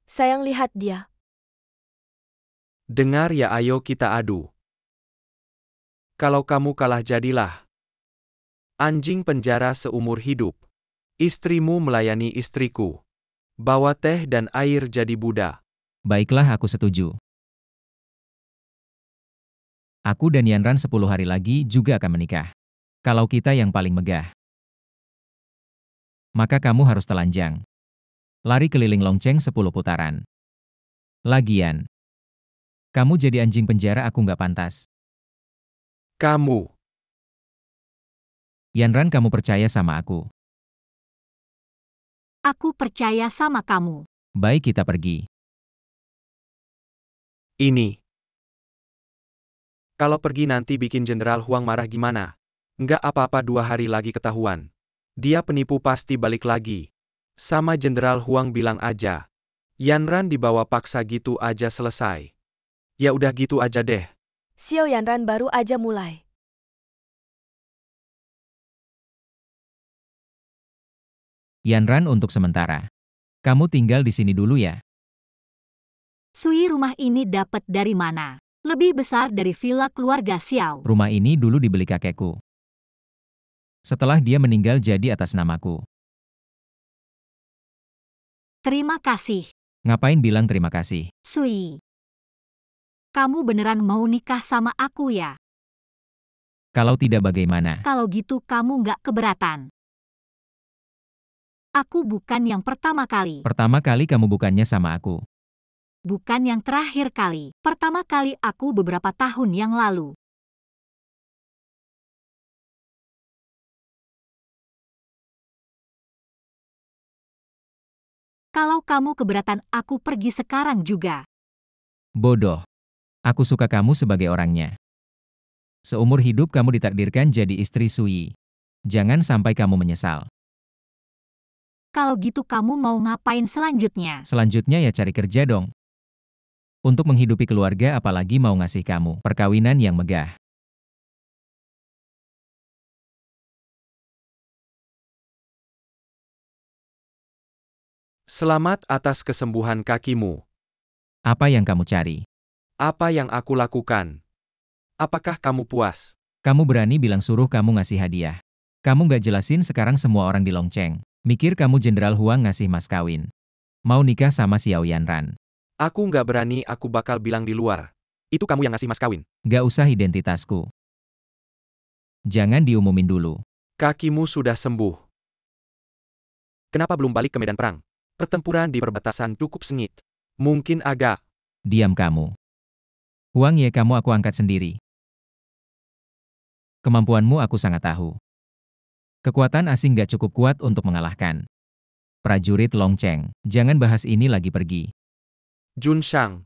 Sayang, lihat dia. Dengar ya, ayo kita adu. Kalau kamu kalah jadilah anjing penjara seumur hidup. Istrimu melayani istriku. Bawa teh dan air jadi budak. Baiklah, aku setuju. Aku dan Yanran 10 hari lagi juga akan menikah. Kalau kita yang paling megah, maka kamu harus telanjang. Lari keliling Longcheng 10 putaran. Lagian, kamu jadi anjing penjara aku nggak pantas. Kamu. Yanran, kamu percaya sama aku. Aku percaya sama kamu. Baik, kita pergi. Ini. Kalau pergi nanti bikin Jenderal Huang marah gimana? Nggak apa-apa, 2 hari lagi ketahuan. Dia penipu pasti balik lagi. Sama Jenderal Huang bilang aja. Yanran dibawa paksa gitu aja selesai. Ya udah gitu aja deh. Xiao Yanran baru aja mulai. Yanran, untuk sementara, kamu tinggal di sini dulu ya. Sui, rumah ini dapat dari mana? Lebih besar dari villa keluarga Xiao. Rumah ini dulu dibeli kakekku. Setelah dia meninggal jadi atas namaku. Terima kasih, Ngapain bilang terima kasih? Sui. Kamu beneran mau nikah sama aku ya? Kalau tidak bagaimana? Kalau gitu kamu nggak keberatan. Aku bukan yang pertama kali. Pertama kali kamu bukannya sama aku. Bukan yang terakhir kali. Pertama kali aku beberapa tahun yang lalu. Kalau kamu keberatan, aku pergi sekarang juga. Bodoh. Aku suka kamu sebagai orangnya. Seumur hidup kamu ditakdirkan jadi istri Sui. Jangan sampai kamu menyesal. Kalau gitu kamu mau ngapain selanjutnya? Selanjutnya ya cari kerja dong. Untuk menghidupi keluarga, apalagi mau ngasih kamu perkawinan yang megah. Selamat atas kesembuhan kakimu. Apa yang kamu cari? Apa yang aku lakukan? Apakah kamu puas? Kamu berani bilang suruh kamu ngasih hadiah. Kamu nggak jelasin sekarang semua orang di Longcheng mikir kamu Jenderal Huang ngasih mas kawin. Mau nikah sama Xiao Yanran. Aku nggak berani, aku bakal bilang di luar. Itu kamu yang ngasih mas kawin. Nggak usah identitasku. Jangan diumumin dulu. Kakimu sudah sembuh. Kenapa belum balik ke medan perang? Pertempuran di perbatasan cukup sengit. Mungkin agak. Diam kamu. Huang Ye, kamu aku angkat sendiri. Kemampuanmu aku sangat tahu. Kekuatan asing gak cukup kuat untuk mengalahkan prajurit Longcheng. Jangan bahas ini lagi, pergi. Jun Shang.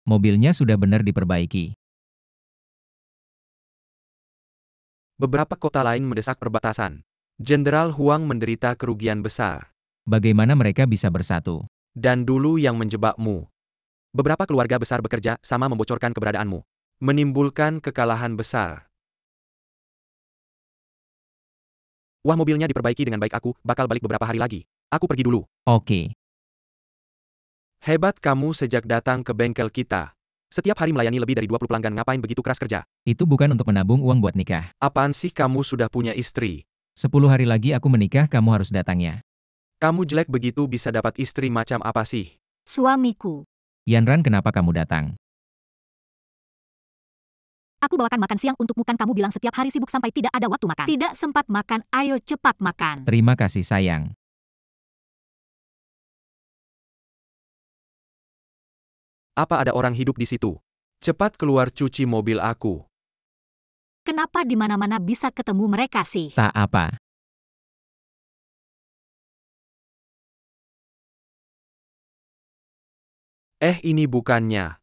Mobilnya sudah benar diperbaiki. Beberapa kota lain mendesak perbatasan. Jenderal Huang menderita kerugian besar. Bagaimana mereka bisa bersatu? Dan dulu yang menjebakmu. Beberapa keluarga besar bekerja sama membocorkan keberadaanmu. Menimbulkan kekalahan besar. Wah, mobilnya diperbaiki dengan baik, aku bakal balik beberapa hari lagi. Aku pergi dulu. Oke. Hebat kamu sejak datang ke bengkel kita. Setiap hari melayani lebih dari 20 pelanggan, ngapain begitu keras kerja? Itu bukan untuk menabung uang buat nikah. Apaan sih, kamu sudah punya istri? 10 hari lagi aku menikah, kamu harus datang ya. Kamu jelek begitu bisa dapat istri macam apa sih? Suamiku. Yanran, kenapa kamu datang? Aku bawakan makan siang untukmu, kan kamu bilang setiap hari sibuk sampai tidak ada waktu makan. Tidak sempat makan, ayo cepat makan. Terima kasih sayang. Apa ada orang hidup di situ? Cepat keluar cuci mobil aku. Kenapa di mana-mana bisa ketemu mereka sih? Tak apa. Ini bukannya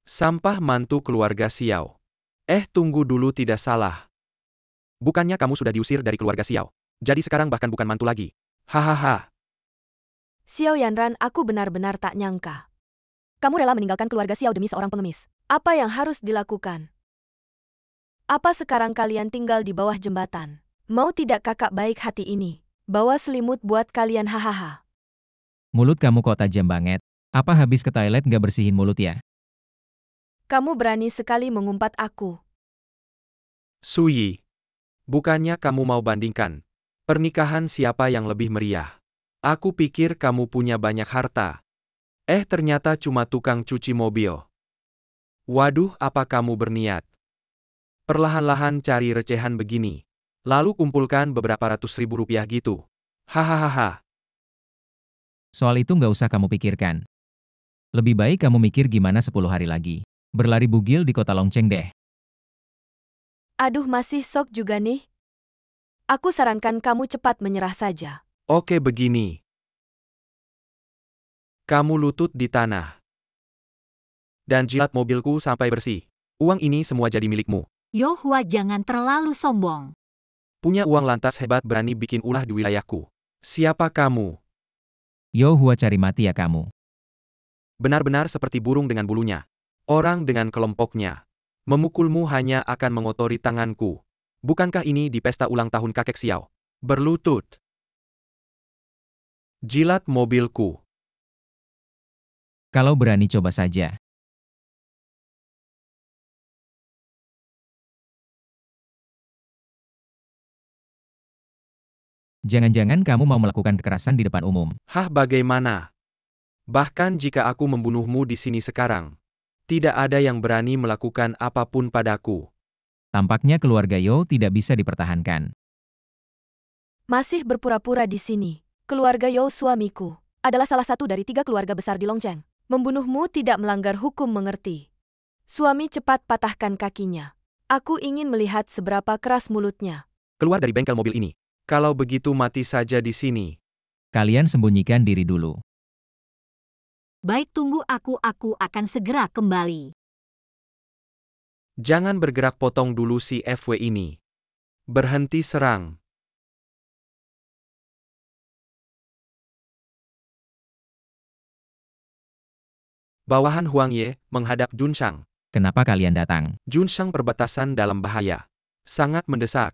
sampah mantu keluarga Xiao. Tunggu dulu, tidak salah. Bukannya kamu sudah diusir dari keluarga Xiao? Jadi sekarang bahkan bukan mantu lagi. Hahaha. Xiao Yanran, aku benar-benar tak nyangka. Kamu rela meninggalkan keluarga Xiao demi seorang pengemis. Apa yang harus dilakukan? Apa sekarang kalian tinggal di bawah jembatan? Mau tidak kakak baik hati ini? Bawa selimut buat kalian hahaha. Mulut kamu kok tajam banget. Apa habis ke toilet nggak bersihin mulut ya? Kamu berani sekali mengumpat aku. Suyi, bukannya kamu mau bandingkan pernikahan siapa yang lebih meriah? Aku pikir kamu punya banyak harta. Ternyata cuma tukang cuci mobil. Waduh, apa kamu berniat? Perlahan-lahan cari recehan begini. Lalu kumpulkan beberapa ratus ribu rupiah gitu. Hahaha. Soal itu nggak usah kamu pikirkan. Lebih baik kamu mikir gimana 10 hari lagi. Berlari bugil di kota Longcheng deh. Aduh, masih sok juga nih. Aku sarankan kamu cepat menyerah saja. Oke, begini. Kamu lutut di tanah. Dan jilat mobilku sampai bersih. Uang ini semua jadi milikmu. Yohua jangan terlalu sombong. Punya uang lantas hebat berani bikin ulah di wilayahku. Siapa kamu? Yohua cari mati ya kamu. Benar-benar seperti burung dengan bulunya. Orang dengan kelompoknya. Memukulmu hanya akan mengotori tanganku. Bukankah ini di pesta ulang tahun kakek Xiao? Berlutut. Jilat mobilku. Kalau berani coba saja. Jangan-jangan kamu mau melakukan kekerasan di depan umum. Hah, bagaimana? Bahkan jika aku membunuhmu di sini sekarang, tidak ada yang berani melakukan apapun padaku. Tampaknya keluarga Yo tidak bisa dipertahankan. Masih berpura-pura di sini. Keluarga Yo, suamiku, adalah salah satu dari 3 keluarga besar di Longcheng. Membunuhmu tidak melanggar hukum, mengerti? Suami, cepat patahkan kakinya. Aku ingin melihat seberapa keras mulutnya. Keluar dari bengkel mobil ini. Kalau begitu mati saja di sini. Kalian sembunyikan diri dulu. Baik, tunggu aku akan segera kembali. Jangan bergerak, potong dulu si FW ini. Berhenti serang. Bawahan Huang Ye menghadap Junshang. Kenapa kalian datang? Junshang, perbatasan dalam bahaya. Sangat mendesak.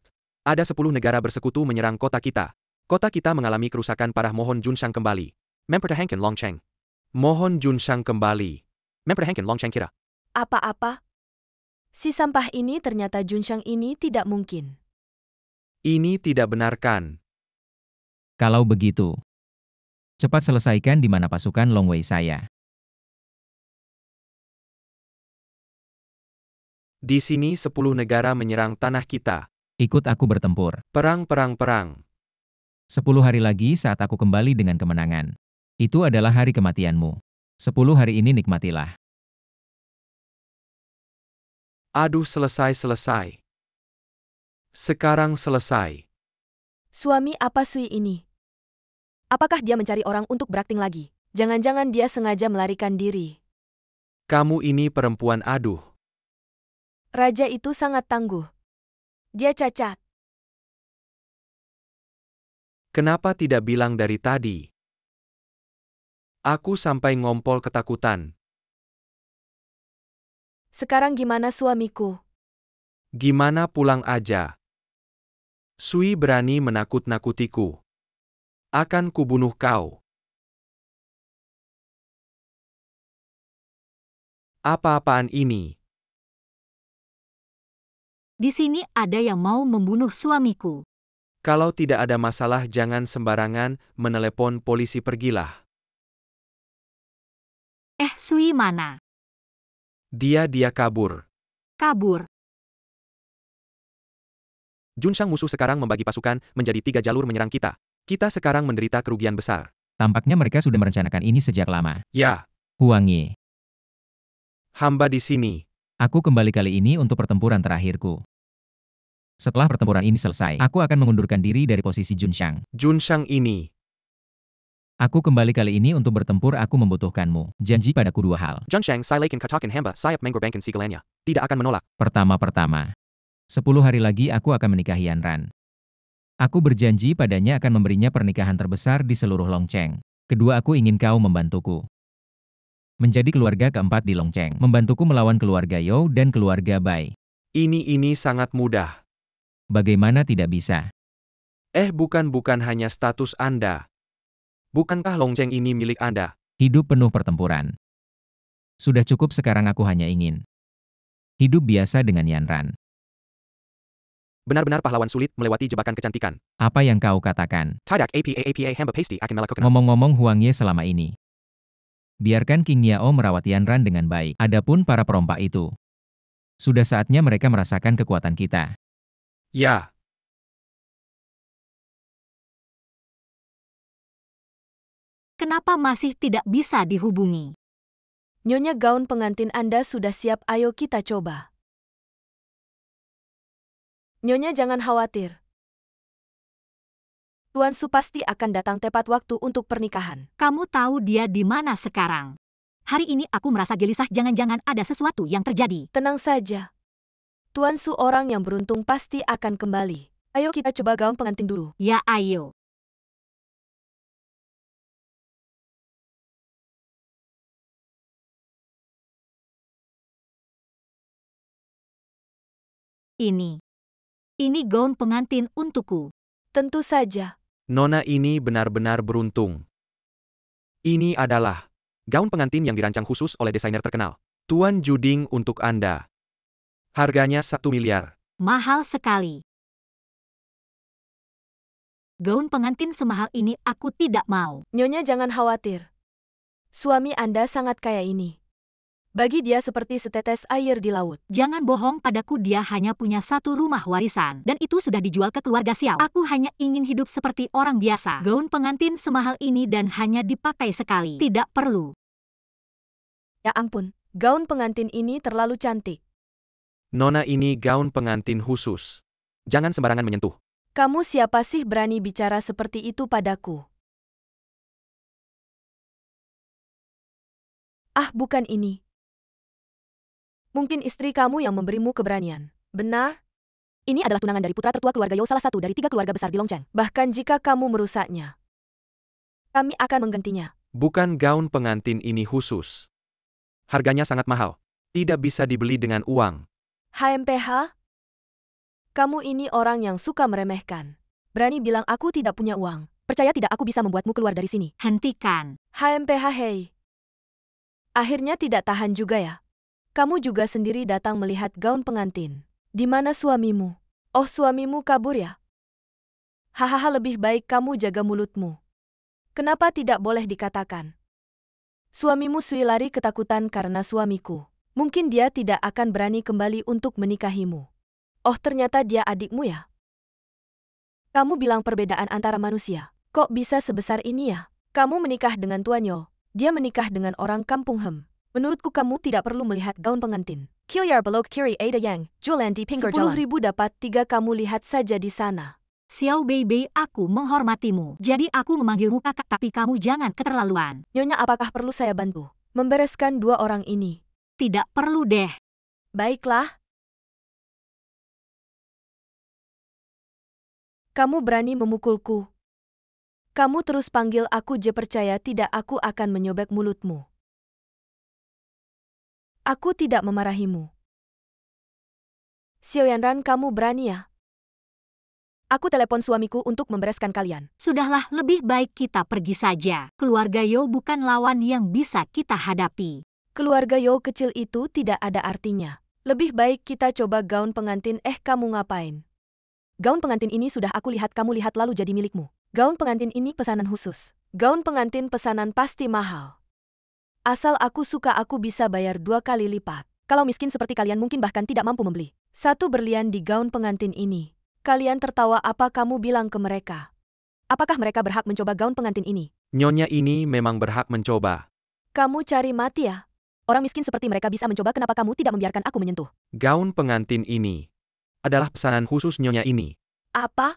Ada 10 negara bersekutu menyerang kota kita. Kota kita mengalami kerusakan parah, mohon Junshang kembali. Mempertahankan Longcheng. Mohon Junshang kembali. Mempertahankan Longcheng kira. Apa-apa? Si sampah ini, ternyata Junshang ini tidak mungkin. Ini tidak benar kan? Kalau begitu, cepat selesaikan di mana pasukan Long Wei saya. Di sini 10 negara menyerang tanah kita. Ikut aku bertempur. Perang, perang, perang. 10 hari lagi saat aku kembali dengan kemenangan. Itu adalah hari kematianmu. 10 hari ini nikmatilah. Aduh, selesai. Sekarang selesai. Suami apa Sui ini? Apakah dia mencari orang untuk berakting lagi? Jangan-jangan dia sengaja melarikan diri. Kamu ini perempuan, aduh. Raja itu sangat tangguh. Dia cacat. Kenapa tidak bilang dari tadi? Aku sampai ngompol ketakutan. Sekarang gimana suamiku? Gimana, pulang aja? Sui berani menakut-nakutiku. Akan kubunuh kau. Apa-apaan ini? Di sini ada yang mau membunuh suamiku. Kalau tidak ada masalah jangan sembarangan menelepon polisi, pergilah. Sui mana? Dia kabur. Kabur. Junshang musuh sekarang membagi pasukan menjadi 3 jalur menyerang kita. Kita sekarang menderita kerugian besar. Tampaknya mereka sudah merencanakan ini sejak lama. Ya, Huang Ye, hamba di sini. aku kembali kali ini untuk pertempuran terakhirku. Setelah pertempuran ini selesai, aku akan mengundurkan diri dari posisi Junshang. Junshang ini. Aku kembali kali ini untuk bertempur, aku membutuhkanmu. Janji padaku 2 hal. Junshang, saya akan katakan hamba, sayap mengorbankan segalanya. Tidak akan menolak. Pertama, 10 hari lagi aku akan menikahi Yanran. Aku berjanji padanya akan memberinya pernikahan terbesar di seluruh Longcheng. Kedua, aku ingin kau membantuku menjadi keluarga keempat di Longcheng. Membantuku melawan keluarga Yo dan keluarga Bai. Ini sangat mudah. Bagaimana tidak bisa? Bukan hanya status Anda. Bukankah lonceng ini milik Anda? Hidup penuh pertempuran. Sudah cukup sekarang aku hanya ingin hidup biasa dengan Yanran. Benar-benar pahlawan sulit melewati jebakan kecantikan. Apa yang kau katakan? Tidak apa hamba pasti akan melakukan. Ngomong-ngomong Huang Ye selama ini. Biarkan King Yao merawat Yanran dengan baik. Adapun para perompak itu. Sudah saatnya mereka merasakan kekuatan kita. Ya. Kenapa masih tidak bisa dihubungi? Nyonya, gaun pengantin Anda sudah siap, ayo kita coba. Nyonya jangan khawatir. Tuan Su pasti akan datang tepat waktu untuk pernikahan. Kamu tahu dia di mana sekarang? Hari ini aku merasa gelisah, jangan-jangan ada sesuatu yang terjadi. Tenang saja. Tuan Su orang yang beruntung pasti akan kembali. Ayo kita coba gaun pengantin dulu. Ya ayo. Ini gaun pengantin untukku. Tentu saja. Nona ini benar-benar beruntung. Ini adalah gaun pengantin yang dirancang khusus oleh desainer terkenal. Tuan Juding untuk Anda. Harganya 1 miliar. Mahal sekali. Gaun pengantin semahal ini aku tidak mau. Nyonya jangan khawatir. Suami Anda sangat kaya ini. Bagi dia seperti setetes air di laut. Jangan bohong padaku, dia hanya punya satu rumah warisan. Dan itu sudah dijual ke keluarga Xiao. Aku hanya ingin hidup seperti orang biasa. Gaun pengantin semahal ini dan hanya dipakai sekali. Tidak perlu. Ya ampun, gaun pengantin ini terlalu cantik. Nona ini gaun pengantin khusus. Jangan sembarangan menyentuh. Kamu siapa sih berani bicara seperti itu padaku? Bukan ini. Mungkin istri kamu yang memberimu keberanian. Benar? Ini adalah tunangan dari putra tertua keluarga Yao, salah satu dari 3 keluarga besar di Longcheng. Bahkan jika kamu merusaknya, kami akan menggantinya. Bukan, gaun pengantin ini khusus. Harganya sangat mahal. Tidak bisa dibeli dengan uang. HMPH? Kamu ini orang yang suka meremehkan. Berani bilang aku tidak punya uang. Percaya tidak, aku bisa membuatmu keluar dari sini. Hentikan. HMPH, hei. Akhirnya tidak tahan juga ya. Kamu juga sendiri datang melihat gaun pengantin. Di mana suamimu? Oh, suamimu kabur ya? Hahaha, lebih baik kamu jaga mulutmu. Kenapa tidak boleh dikatakan? Suamimu Sui lari ketakutan karena suamiku. Mungkin dia tidak akan berani kembali untuk menikahimu. Oh, ternyata dia adikmu ya? Kamu bilang perbedaan antara manusia. Kok bisa sebesar ini ya? Kamu menikah dengan Tuan Yo. Dia menikah dengan orang kampung Hem. Menurutku kamu tidak perlu melihat gaun pengantin. Kilyar belok kiri Ada Yang, jualan di pinggir jalan. 10.000 dapat 3, kamu lihat saja di sana. Xiao Beibei, aku menghormatimu. Jadi aku memanggilmu kakak, tapi kamu jangan keterlaluan. Nyonya, apakah perlu saya bantu membereskan 2 orang ini? Tidak perlu deh. Baiklah. Kamu berani memukulku. Kamu terus panggil aku Je, percaya tidak aku akan menyobek mulutmu. Aku tidak memarahimu. Xiao Yanran, kamu berani ya? Aku telepon suamiku untuk membereskan kalian. Sudahlah, lebih baik kita pergi saja. Keluarga Yo bukan lawan yang bisa kita hadapi. Keluarga Yo kecil itu tidak ada artinya. Lebih baik kita coba gaun pengantin. Kamu ngapain? Gaun pengantin ini sudah aku lihat, kamu lihat lalu jadi milikmu. Gaun pengantin ini pesanan khusus. Gaun pengantin pesanan pasti mahal. Asal aku suka, aku bisa bayar 2 kali lipat. Kalau miskin seperti kalian mungkin bahkan tidak mampu membeli 1 berlian di gaun pengantin ini. Kalian tertawa, apa kamu bilang ke mereka? Apakah mereka berhak mencoba gaun pengantin ini? Nyonya ini memang berhak mencoba. Kamu cari mati ya? Orang miskin seperti mereka bisa mencoba, kenapa kamu tidak membiarkan aku menyentuh? Gaun pengantin ini adalah pesanan khusus nyonya ini. Apa?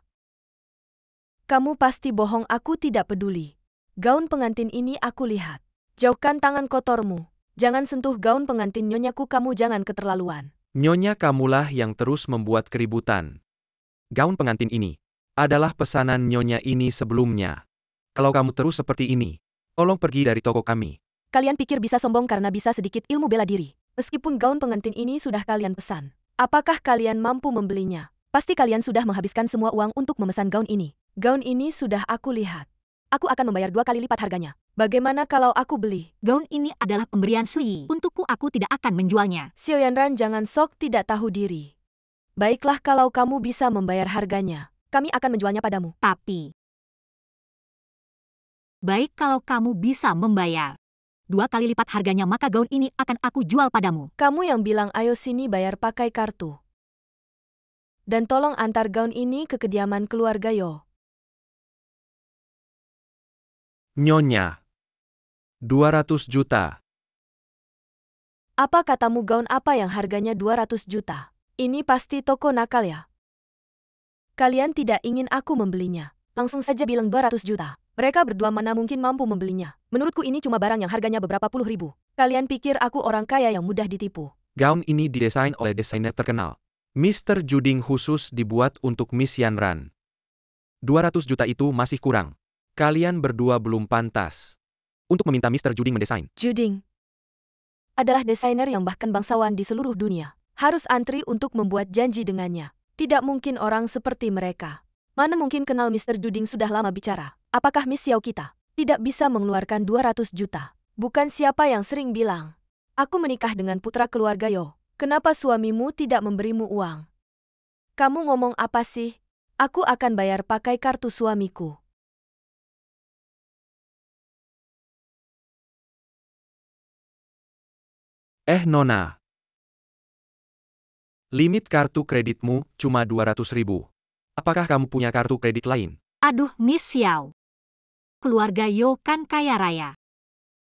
Kamu pasti bohong, aku tidak peduli. Gaun pengantin ini aku lihat. Jauhkan tangan kotormu. Jangan sentuh gaun pengantin nyonyaku, kamu jangan keterlaluan. Nyonya, kamulah yang terus membuat keributan. Gaun pengantin ini adalah pesanan nyonya ini sebelumnya. Kalau kamu terus seperti ini, tolong pergi dari toko kami. Kalian pikir bisa sombong karena bisa sedikit ilmu bela diri? Meskipun gaun pengantin ini sudah kalian pesan, apakah kalian mampu membelinya? Pasti kalian sudah menghabiskan semua uang untuk memesan gaun ini. Gaun ini sudah aku lihat. Aku akan membayar 2 kali lipat harganya. Bagaimana kalau aku beli? Gaun ini adalah pemberian Sui. Untukku aku tidak akan menjualnya. Xiao Yanran jangan sok tidak tahu diri. Baiklah kalau kamu bisa membayar harganya. Kami akan menjualnya padamu. Tapi, baik kalau kamu bisa membayar 2 kali lipat harganya maka gaun ini akan aku jual padamu. Kamu yang bilang ayo sini bayar pakai kartu. Dan tolong antar gaun ini ke kediaman keluarga Yo. Nyonya. 200 juta. Apa katamu gaun apa yang harganya 200 juta? Ini pasti toko nakal ya? Kalian tidak ingin aku membelinya. Langsung saja bilang 200 juta. Mereka berdua mana mungkin mampu membelinya. Menurutku ini cuma barang yang harganya beberapa puluh ribu. Kalian pikir aku orang kaya yang mudah ditipu. Gaun ini didesain oleh desainer terkenal. Mr. Juding khusus dibuat untuk Miss Yanran. 200 juta itu masih kurang. Kalian berdua belum pantas untuk meminta Mr. Juding mendesain. Juding adalah desainer yang bahkan bangsawan di seluruh dunia. Harus antri untuk membuat janji dengannya. Tidak mungkin orang seperti mereka. Mana mungkin kenal Mr. Juding sudah lama bicara. Apakah Miss Xiao kita tidak bisa mengeluarkan 200 juta? Bukan siapa yang sering bilang, aku menikah dengan putra keluarga Yo. Kenapa suamimu tidak memberimu uang? Kamu ngomong apa sih? Aku akan bayar pakai kartu suamiku. Nona. Limit kartu kreditmu cuma 200 ribu. Apakah kamu punya kartu kredit lain? Aduh Miss Xiao. Keluarga Yo kan kaya raya.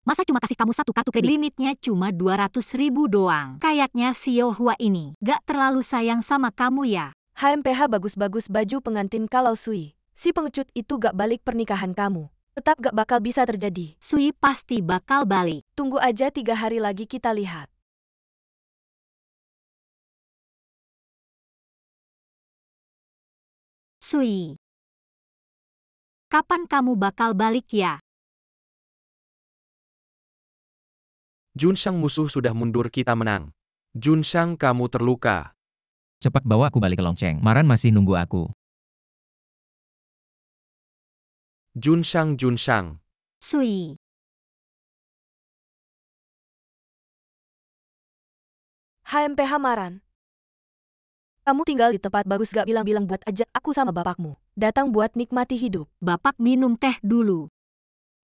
Masa cuma kasih kamu satu kartu kredit? Limitnya cuma 200 ribu doang. Kayaknya Xiao Hua ini gak terlalu sayang sama kamu ya. HMPH bagus-bagus baju pengantin kalau Sui. Si pengecut itu gak balik pernikahan kamu. Tetap gak bakal bisa terjadi. Sui pasti bakal balik. Tunggu aja 3 hari lagi kita lihat. Sui. Kapan kamu bakal balik ya? Junshang musuh sudah mundur kita menang. Junshang kamu terluka. Cepat bawa aku balik ke Longcheng. Maran masih nunggu aku. Junshang. Sui. HMPH Maran. Kamu tinggal di tempat bagus gak bilang-bilang buat ajak aku sama bapakmu. Datang buat nikmati hidup. Bapak minum teh dulu.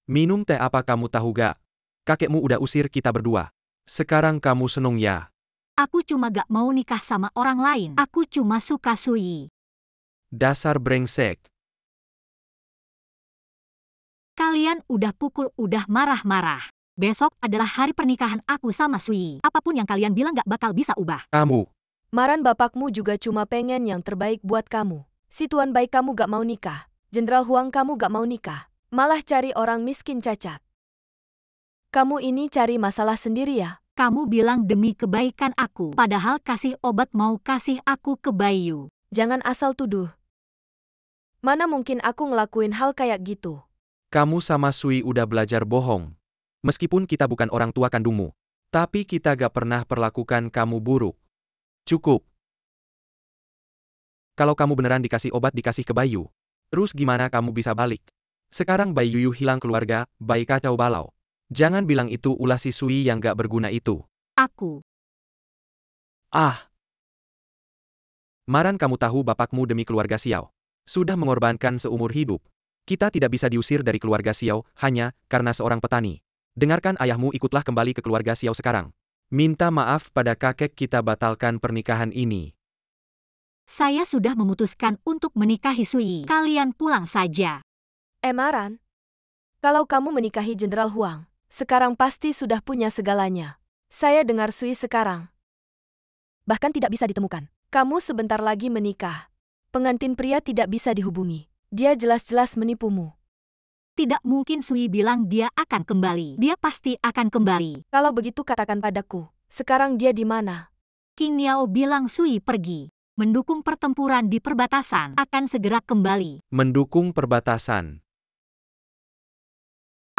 Minum teh apa kamu tahu gak? Kakekmu udah usir kita berdua. Sekarang kamu seneng ya? Aku cuma gak mau nikah sama orang lain. Aku cuma suka Sui. Dasar brengsek. Kalian udah pukul, udah marah-marah. Besok adalah hari pernikahan aku sama Sui. Apapun yang kalian bilang gak bakal bisa ubah. Kamu. Maran bapakmu juga cuma pengen yang terbaik buat kamu. Si tuan baik kamu gak mau nikah. Jenderal Huang kamu gak mau nikah. Malah cari orang miskin cacat. Kamu ini cari masalah sendiri ya? Kamu bilang demi kebaikan aku. Padahal kasih obat mau kasih aku ke Bayu. Jangan asal tuduh. Mana mungkin aku ngelakuin hal kayak gitu? Kamu sama Sui udah belajar bohong. Meskipun kita bukan orang tua kandungmu. Tapi kita gak pernah perlakukan kamu buruk. Cukup. Kalau kamu beneran dikasih obat dikasih ke Bayu. Terus gimana kamu bisa balik? Sekarang Bayu Yu hilang keluarga, bayi kacau balau. Jangan bilang itu ulah si Sui yang gak berguna itu. Aku. Ah. Maran kamu tahu bapakmu demi keluarga Xiao. Sudah mengorbankan seumur hidup. Kita tidak bisa diusir dari keluarga Xiao, hanya karena seorang petani. Dengarkan ayahmu ikutlah kembali ke keluarga Xiao sekarang. Minta maaf pada kakek kita batalkan pernikahan ini. Saya sudah memutuskan untuk menikahi Sui. Kalian pulang saja. Maran. Kalau kamu menikahi Jenderal Huang, sekarang pasti sudah punya segalanya. Saya dengar Sui sekarang bahkan tidak bisa ditemukan. Kamu sebentar lagi menikah. Pengantin pria tidak bisa dihubungi. Dia jelas-jelas menipumu. Tidak mungkin Sui bilang dia akan kembali. Dia pasti akan kembali. Kalau begitu katakan padaku, sekarang dia di mana? King Niao bilang Sui pergi. Mendukung pertempuran di perbatasan. Akan segera kembali. Mendukung perbatasan.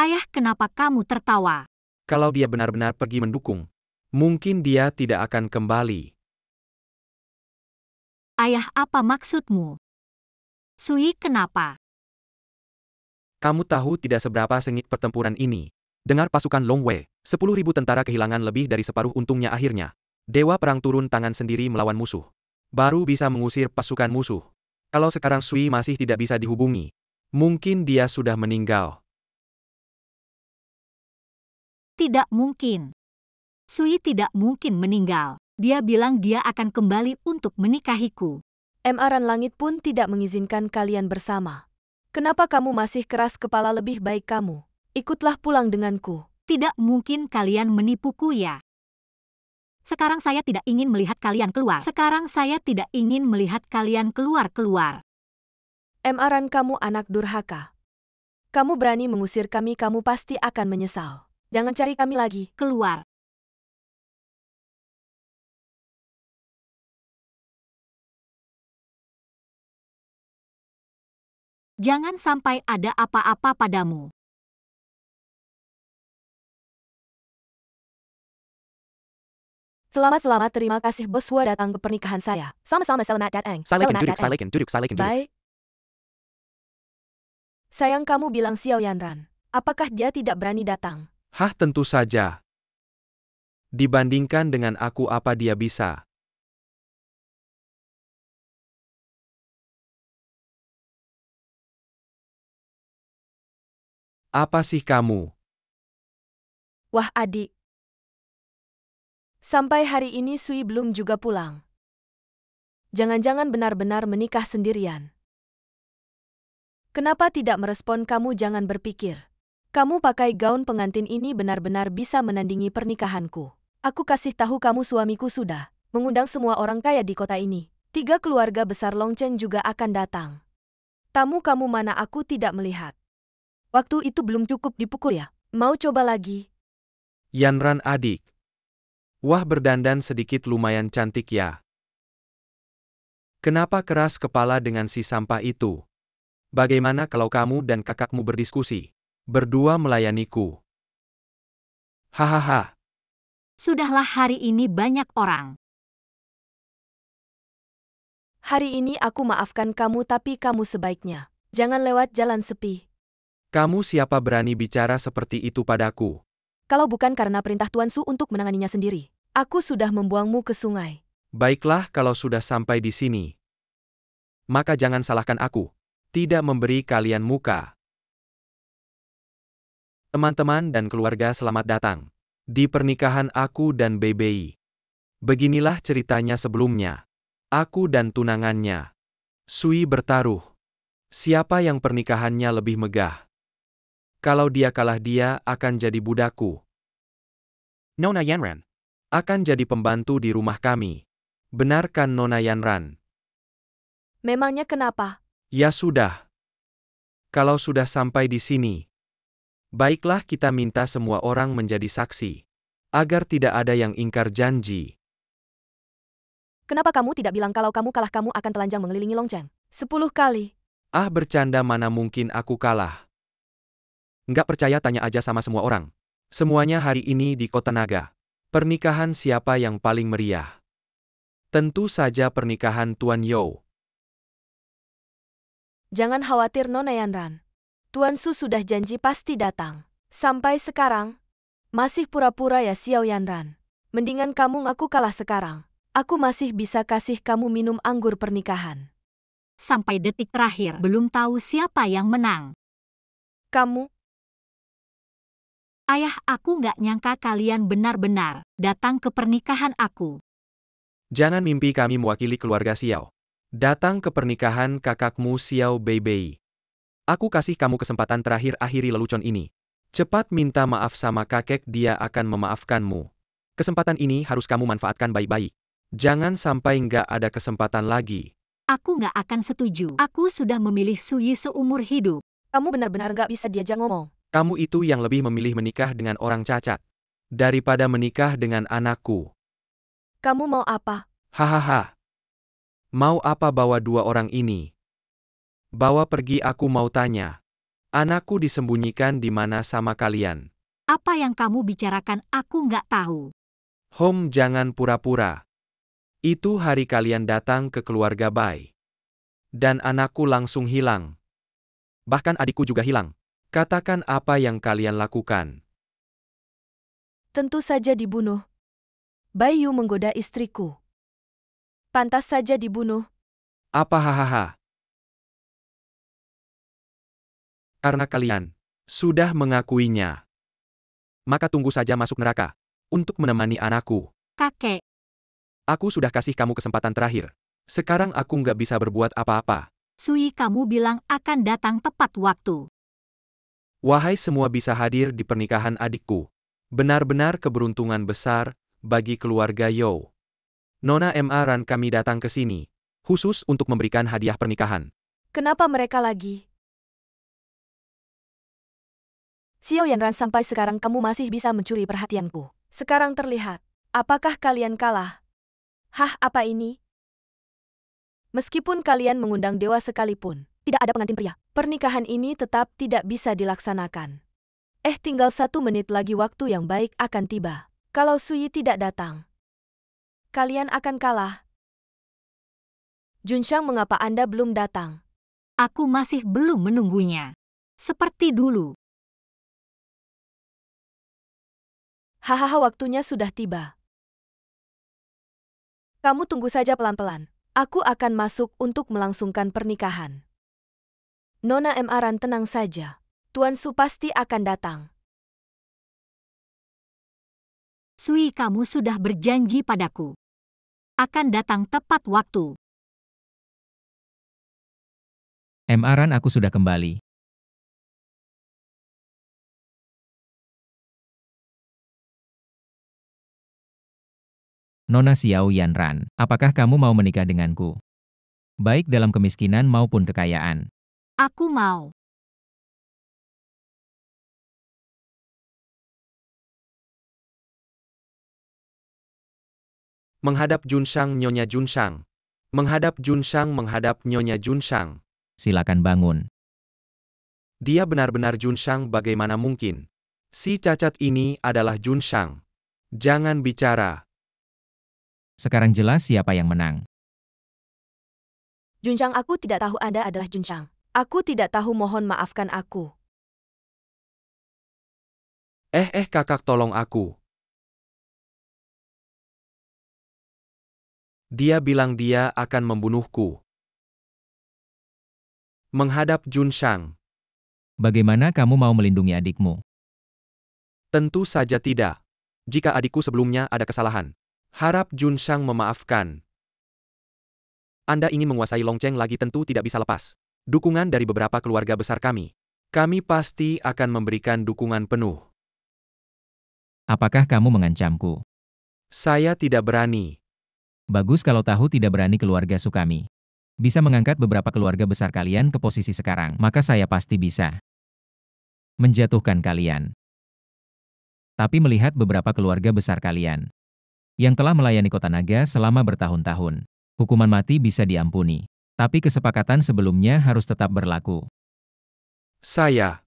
Ayah, kenapa kamu tertawa? Kalau dia benar-benar pergi mendukung, mungkin dia tidak akan kembali. Ayah, apa maksudmu? Sui kenapa? Kamu tahu tidak seberapa sengit pertempuran ini. Dengar pasukan Long Wei, 10.000 tentara kehilangan lebih dari separuh untungnya akhirnya. Dewa perang turun tangan sendiri melawan musuh. Baru bisa mengusir pasukan musuh. Kalau sekarang Sui masih tidak bisa dihubungi, mungkin dia sudah meninggal. Tidak mungkin. Sui tidak mungkin meninggal. Dia bilang dia akan kembali untuk menikahiku. Emaran langit pun tidak mengizinkan kalian bersama. Kenapa kamu masih keras kepala? Lebih baik kamu ikutlah pulang denganku. Tidak mungkin kalian menipuku ya. Sekarang saya tidak ingin melihat kalian keluar. Sekarang saya tidak ingin melihat kalian keluar-keluar. Emaran kamu anak durhaka. Kamu berani mengusir kami, kamu pasti akan menyesal. Jangan cari kami lagi. Keluar. Jangan sampai ada apa-apa padamu. Selamat, terima kasih bos Hua datang ke pernikahan saya. Sama-sama selamat datang. Silakan duduk. Baik. Sayang, kamu bilang Xiao Yanran. Apakah dia tidak berani datang? Hah, tentu saja. Dibandingkan dengan aku, apa dia bisa? Apa sih kamu? Wah adik. Sampai hari ini Sui belum juga pulang. Jangan-jangan benar-benar menikah sendirian. Kenapa tidak merespon? Kamu jangan berpikir. Kamu pakai gaun pengantin ini benar-benar bisa menandingi pernikahanku. Aku kasih tahu kamu, suamiku sudah mengundang semua orang kaya di kota ini. 3 keluarga besar Longcheng juga akan datang. Tamu kamu mana aku tidak melihat. Waktu itu belum cukup dipukul ya? Mau coba lagi? Yanran adik. Wah, berdandan sedikit lumayan cantik ya. Kenapa keras kepala dengan si sampah itu? Bagaimana kalau kamu dan kakakmu berdiskusi? Berdua melayaniku. Hahaha. Sudahlah, hari ini banyak orang. Hari ini aku maafkan kamu, tapi kamu sebaiknya jangan lewat jalan sepi. Kamu siapa berani bicara seperti itu padaku? Kalau bukan karena perintah Tuan Su untuk menanganinya sendiri, aku sudah membuangmu ke sungai. Baiklah, kalau sudah sampai di sini, maka jangan salahkan aku. Tidak memberi kalian muka. Teman-teman dan keluarga, selamat datang di pernikahan aku dan Beibei. Beginilah ceritanya sebelumnya. Aku dan tunangannya Sui bertaruh. Siapa yang pernikahannya lebih megah? Kalau dia kalah, dia akan jadi budakku. Nona Yanran akan jadi pembantu di rumah kami. Benarkan Nona Yanran? Memangnya kenapa? Ya sudah. Kalau sudah sampai di sini, baiklah kita minta semua orang menjadi saksi, agar tidak ada yang ingkar janji. Kenapa kamu tidak bilang kalau kamu kalah kamu akan telanjang mengelilingi Longcheng 10 kali? Ah, bercanda, mana mungkin aku kalah. Nggak percaya, tanya aja sama semua orang. Semuanya hari ini di Kota Naga. Pernikahan siapa yang paling meriah? Tentu saja pernikahan Tuan You. Jangan khawatir Nona Yanran. Tuan Su sudah janji pasti datang. Sampai sekarang, masih pura-pura ya Xiao Yanran. Mendingan kamu ngaku kalah sekarang. Aku masih bisa kasih kamu minum anggur pernikahan. Sampai detik terakhir belum tahu siapa yang menang. Kamu? Ayah, aku nggak nyangka kalian benar-benar datang ke pernikahan aku. Jangan mimpi kami mewakili keluarga Xiao. Datang ke pernikahan kakakmu Xiao Beibei. Aku kasih kamu kesempatan terakhir, akhiri lelucon ini. Cepat minta maaf sama kakek, dia akan memaafkanmu. Kesempatan ini harus kamu manfaatkan baik-baik. Jangan sampai nggak ada kesempatan lagi. Aku nggak akan setuju. Aku sudah memilih Sui seumur hidup. Kamu benar-benar gak bisa diajak ngomong. Kamu itu yang lebih memilih menikah dengan orang cacat daripada menikah dengan anakku. Kamu mau apa? Hahaha. Mau apa bawa 2 orang ini? Bawa pergi, aku mau tanya. Anakku disembunyikan di mana sama kalian? Apa yang kamu bicarakan aku nggak tahu. Hom, jangan pura-pura. Itu hari kalian datang ke keluarga Bai. Dan anakku langsung hilang. Bahkan adikku juga hilang. Katakan apa yang kalian lakukan. Tentu saja dibunuh. Bayu menggoda istriku. Pantas saja dibunuh. Apa hahaha? Karena kalian sudah mengakuinya. Maka tunggu saja masuk neraka untuk menemani anakku. Kakek, Aku sudah kasih kamu kesempatan terakhir. Sekarang aku nggak bisa berbuat apa-apa. Sui kamu bilang akan datang tepat waktu. Wahai semua bisa hadir di pernikahan adikku. Benar-benar keberuntungan besar bagi keluarga Yo. Nona Ma Ran kami datang ke sini, khusus untuk memberikan hadiah pernikahan. Kenapa mereka lagi? Xiao Yanran, sampai sekarang kamu masih bisa mencuri perhatianku. Sekarang terlihat. Apakah kalian kalah? Hah, apa ini? Meskipun kalian mengundang dewa sekalipun, tidak ada pengantin pria. Pernikahan ini tetap tidak bisa dilaksanakan. Tinggal 1 menit lagi waktu yang baik akan tiba. Kalau Sui tidak datang, kalian akan kalah. Junshang, mengapa Anda belum datang? Aku masih belum menunggunya. Seperti dulu. Hahaha, waktunya sudah tiba. Kamu tunggu saja pelan-pelan. Aku akan masuk untuk melangsungkan pernikahan. Nona Ma Ran, tenang saja. Tuan Su pasti akan datang. Sui kamu sudah berjanji padaku. Akan datang tepat waktu. Ma Ran, aku sudah kembali. Nona Xiao Yanran, apakah kamu mau menikah denganku? Baik dalam kemiskinan maupun kekayaan. Aku mau. Menghadap Junshang, Nyonya Junshang. Menghadap Junshang, menghadap Nyonya Junshang. Silakan bangun. Dia benar-benar Junshang, bagaimana mungkin? Si cacat ini adalah Junshang. Jangan bicara. Sekarang jelas siapa yang menang. Junshang, aku tidak tahu Anda adalah Junshang. Aku tidak tahu, mohon maafkan aku. Kakak, tolong aku. Dia bilang dia akan membunuhku. Menghadap Junshang. Bagaimana kamu mau melindungi adikmu? Tentu saja tidak. Jika adikku sebelumnya ada kesalahan, harap Junshang memaafkan. Anda ingin menguasai Longcheng lagi, tentu tidak bisa lepas dukungan dari beberapa keluarga besar kami. Kami pasti akan memberikan dukungan penuh. Apakah kamu mengancamku? Saya tidak berani. Bagus kalau tahu tidak berani keluarga Sukami. Bisa mengangkat beberapa keluarga besar kalian ke posisi sekarang, maka saya pasti bisa menjatuhkan kalian. Tapi melihat beberapa keluarga besar kalian yang telah melayani Kota Naga selama bertahun-tahun, hukuman mati bisa diampuni. Tapi kesepakatan sebelumnya harus tetap berlaku. Saya.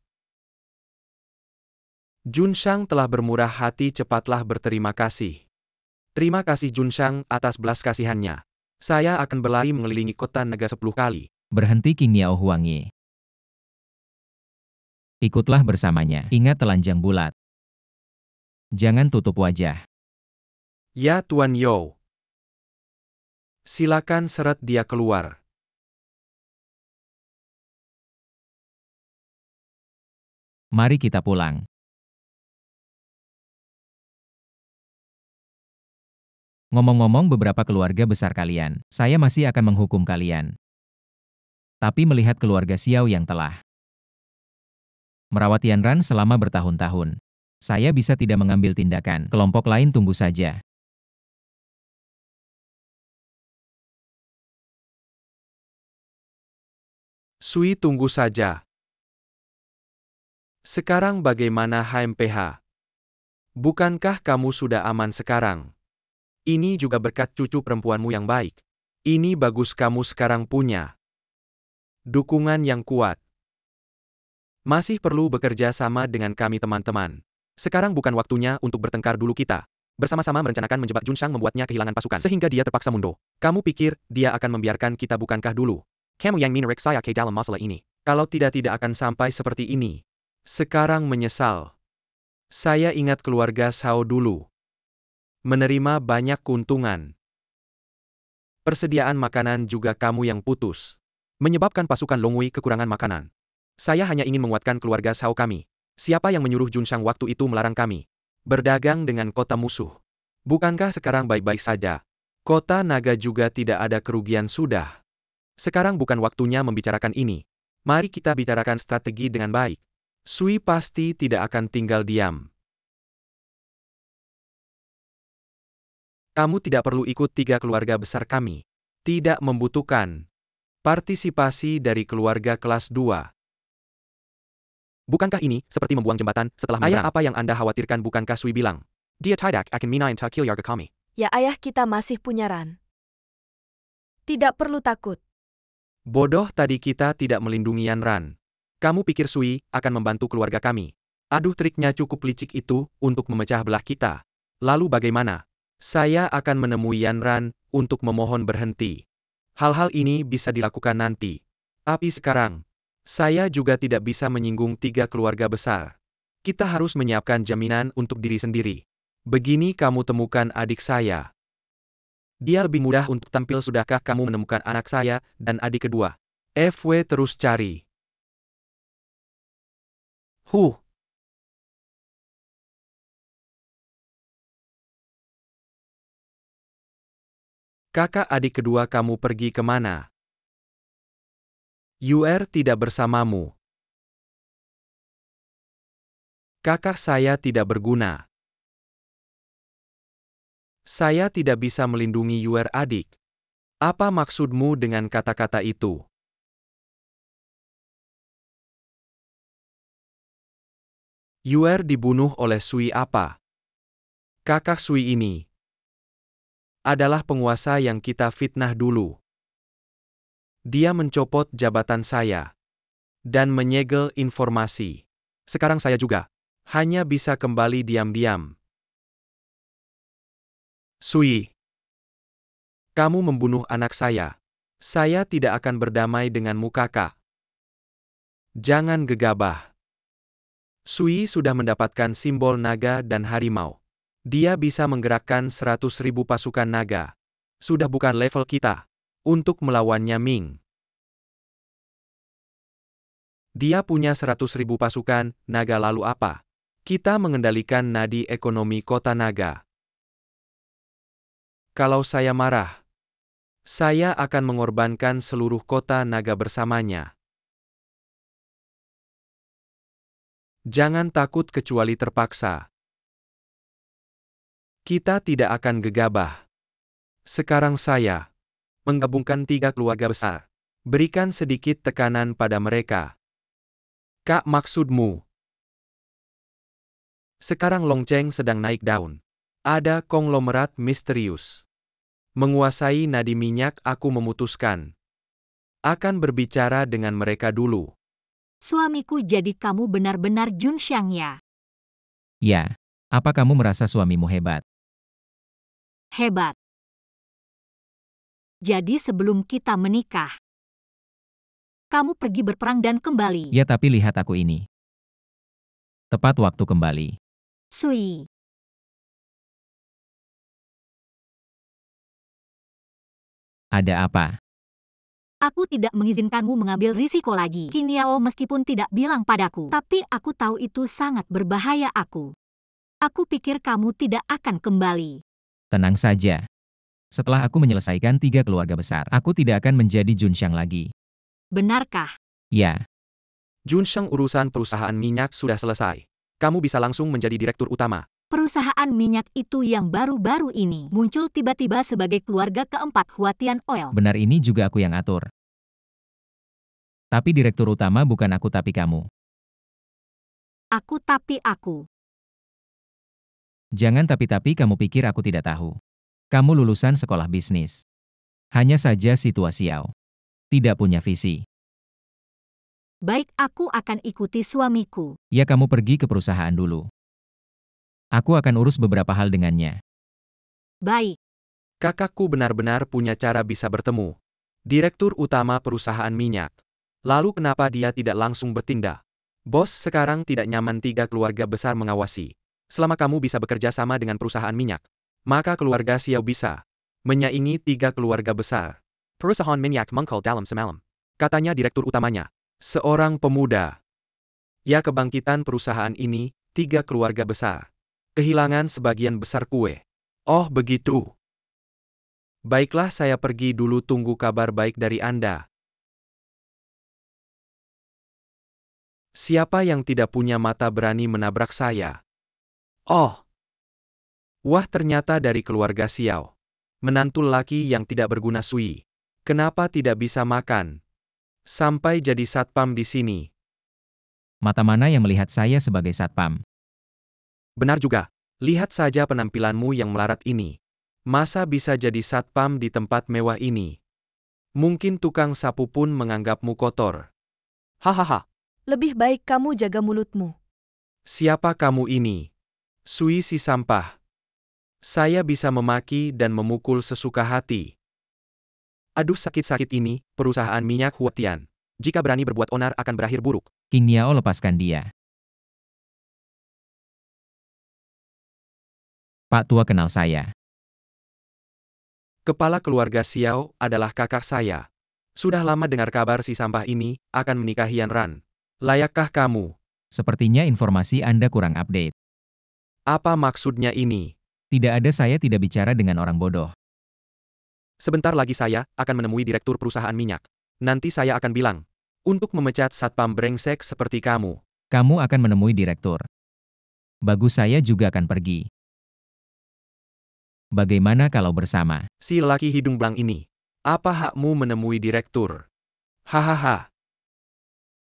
Junshang telah bermurah hati, cepatlah berterima kasih. Terima kasih Junshang atas belas kasihannya. Saya akan berlari mengelilingi Kota Naga 10 kali. Berhenti King Niao Huangye. Ikutlah bersamanya. Ingat telanjang bulat. Jangan tutup wajah. Ya Tuan Yo. Silakan seret dia keluar. Mari kita pulang. Ngomong-ngomong beberapa keluarga besar kalian, saya masih akan menghukum kalian. Tapi melihat keluarga Xiao yang telah merawat Yanran selama bertahun-tahun, saya bisa tidak mengambil tindakan. Kelompok lain tunggu saja. Sui, tunggu saja. Sekarang bagaimana HMPH? Bukankah kamu sudah aman sekarang? Ini juga berkat cucu perempuanmu yang baik. Ini bagus kamu sekarang punya dukungan yang kuat. Masih perlu bekerja sama dengan kami teman-teman. Sekarang bukan waktunya untuk bertengkar dulu, kita bersama-sama merencanakan menjebak Junshang, membuatnya kehilangan pasukan sehingga dia terpaksa mundur. Kamu pikir dia akan membiarkan kita, bukankah dulu kamu yang menarik saya ke dalam masalah ini? Kalau tidak akan sampai seperti ini. Sekarang menyesal. Saya ingat keluarga Sao dulu. Menerima banyak keuntungan. Persediaan makanan juga kamu yang putus. Menyebabkan pasukan Longwei kekurangan makanan. Saya hanya ingin menguatkan keluarga Sao kami. Siapa yang menyuruh Junshang waktu itu melarang kami berdagang dengan kota musuh? Bukankah sekarang baik-baik saja? Kota naga juga tidak ada kerugian sudah. Sekarang bukan waktunya membicarakan ini. Mari kita bicarakan strategi dengan baik. Sui pasti tidak akan tinggal diam. Kamu tidak perlu ikut 3 keluarga besar kami. Tidak membutuhkan partisipasi dari keluarga kelas 2. Bukankah ini seperti membuang jembatan setelah menyeberang? Ayah, apa yang Anda khawatirkan? Bukankah Sui bilang, dia tidak akan minain tak kilyarga kami? Ya, ayah kita masih punya Ran. Tidak perlu takut. Bodoh, tadi kita tidak melindungi Yan Ran. Kamu pikir Sui akan membantu keluarga kami? Aduh, triknya cukup licik itu untuk memecah belah kita. Lalu bagaimana? Saya akan menemui Yan Ran untuk memohon berhenti. Hal-hal ini bisa dilakukan nanti. Tapi sekarang, saya juga tidak bisa menyinggung 3 keluarga besar. Kita harus menyiapkan jaminan untuk diri sendiri. Begini kamu temukan adik saya. Dia lebih mudah untuk tampil. Sudahkah kamu menemukan anak saya dan adik kedua? FW terus cari. Kakak adik kedua kamu pergi kemana? Yuer tidak bersamamu. Kakak saya tidak berguna. Saya tidak bisa melindungi Yuer adik. Apa maksudmu dengan kata-kata itu? Yuer dibunuh oleh Sui apa? Kakak Sui ini adalah penguasa yang kita fitnah dulu. Dia mencopot jabatan saya dan menyegel informasi. Sekarang saya juga hanya bisa kembali diam-diam. Sui, kamu membunuh anak saya. Saya tidak akan berdamai denganmu, kakak. Jangan gegabah. Sui sudah mendapatkan simbol naga dan harimau. Dia bisa menggerakkan 100.000 pasukan naga. Sudah bukan level kita untuk melawannya, Ming. Dia punya 100.000 pasukan naga, lalu apa? Kita mengendalikan nadi ekonomi kota naga. Kalau saya marah, saya akan mengorbankan seluruh kota naga bersamanya. Jangan takut kecuali terpaksa. Kita tidak akan gegabah. Sekarang saya menggabungkan 3 keluarga besar. Berikan sedikit tekanan pada mereka. Kak, maksudmu? Sekarang Longcheng sedang naik daun. Ada konglomerat misterius menguasai nadi minyak. Aku memutuskan akan berbicara dengan mereka dulu. Suamiku, jadi kamu benar-benar Junshang ya? Ya, apa kamu merasa suamimu hebat? Hebat. Jadi sebelum kita menikah, kamu pergi berperang dan kembali. Ya, tapi lihat aku ini. Tepat waktu kembali. Sui, Ada apa? aku tidak mengizinkanmu mengambil risiko lagi. Qin Yao meskipun tidak bilang padaku, tapi aku tahu itu sangat berbahaya aku. Aku pikir kamu tidak akan kembali. Tenang saja. Setelah aku menyelesaikan 3 keluarga besar, aku tidak akan menjadi Junshang lagi. Benarkah? Ya, Junsheng, urusan perusahaan minyak sudah selesai. Kamu bisa langsung menjadi direktur utama. Perusahaan minyak itu yang baru-baru ini muncul tiba-tiba sebagai keluarga keempat Huatian Oil. benar, ini juga aku yang atur. Tapi direktur utama bukan aku tapi kamu. Aku. Jangan tapi-tapi kamu pikir aku tidak tahu. Kamu lulusan sekolah bisnis. Hanya saja situasi Xiao. Tidak punya visi. Baik, aku akan ikuti suamiku. Ya, kamu pergi ke perusahaan dulu. Aku akan urus beberapa hal dengannya. Baik, Kakakku benar-benar punya cara bisa bertemu direktur utama perusahaan minyak. Lalu kenapa dia tidak langsung bertindak? Bos sekarang tidak nyaman 3 keluarga besar mengawasi. Selama kamu bisa bekerja sama dengan perusahaan minyak, maka keluarga Xiao bisa menyaingi 3 keluarga besar. Perusahaan minyak mengkol dalam semalam, katanya direktur utamanya. Seorang pemuda. Ya, kebangkitan perusahaan ini, 3 keluarga besar kehilangan sebagian besar kue. Oh begitu. Baiklah, saya pergi dulu, tunggu kabar baik dari Anda. Siapa yang tidak punya mata berani menabrak saya? Oh. Wah, ternyata dari keluarga Xiao. Menantu laki yang tidak berguna Sui. Kenapa tidak bisa makan? Sampai jadi satpam di sini. Mata mana yang melihat saya sebagai satpam? Benar juga. Lihat saja penampilanmu yang melarat ini. Masa bisa jadi satpam di tempat mewah ini? Mungkin tukang sapu pun menganggapmu kotor. Hahaha. Lebih baik kamu jaga mulutmu. Siapa kamu ini? Sui si sampah. Saya bisa memaki dan memukul sesuka hati. Aduh, sakit-sakit ini, perusahaan minyak Huatian. Jika berani berbuat onar akan berakhir buruk. King Niao, lepaskan dia. Pak tua kenal saya. Kepala keluarga Xiao adalah kakak saya. Sudah lama dengar kabar si sampah ini akan menikahi Yan Ran. Layakkah kamu? Sepertinya informasi Anda kurang update. Apa maksudnya ini? Tidak ada, saya tidak bicara dengan orang bodoh. Sebentar lagi saya akan menemui direktur perusahaan minyak. Nanti saya akan bilang, untuk memecat satpam brengsek seperti kamu. Kamu akan menemui direktur. Bagus, saya juga akan pergi. Bagaimana kalau bersama? Si lelaki hidung belang ini. Apa hakmu menemui direktur? Hahaha.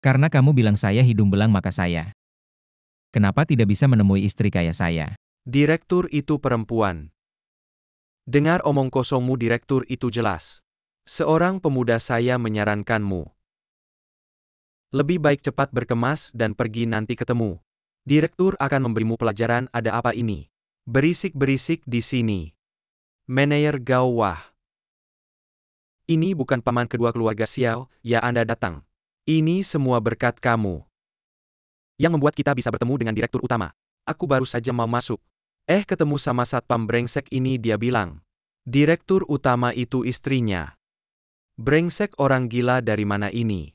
Karena kamu bilang saya hidung belang maka saya. Kenapa tidak bisa menemui istri kaya saya? Direktur itu perempuan. Dengar omong kosongmu, direktur itu jelas. Seorang pemuda, saya menyarankanmu. Lebih baik cepat berkemas dan pergi, nanti ketemu. Direktur akan memberimu pelajaran. Ada apa ini? Berisik-berisik di sini. Manajer Gao Wah. Ini bukan paman kedua keluarga Xiao, ya Anda datang. Ini semua berkat kamu. Yang membuat kita bisa bertemu dengan direktur utama. Aku baru saja mau masuk. Ketemu sama satpam brengsek ini, dia bilang. Direktur utama itu istrinya. Brengsek, orang gila dari mana ini?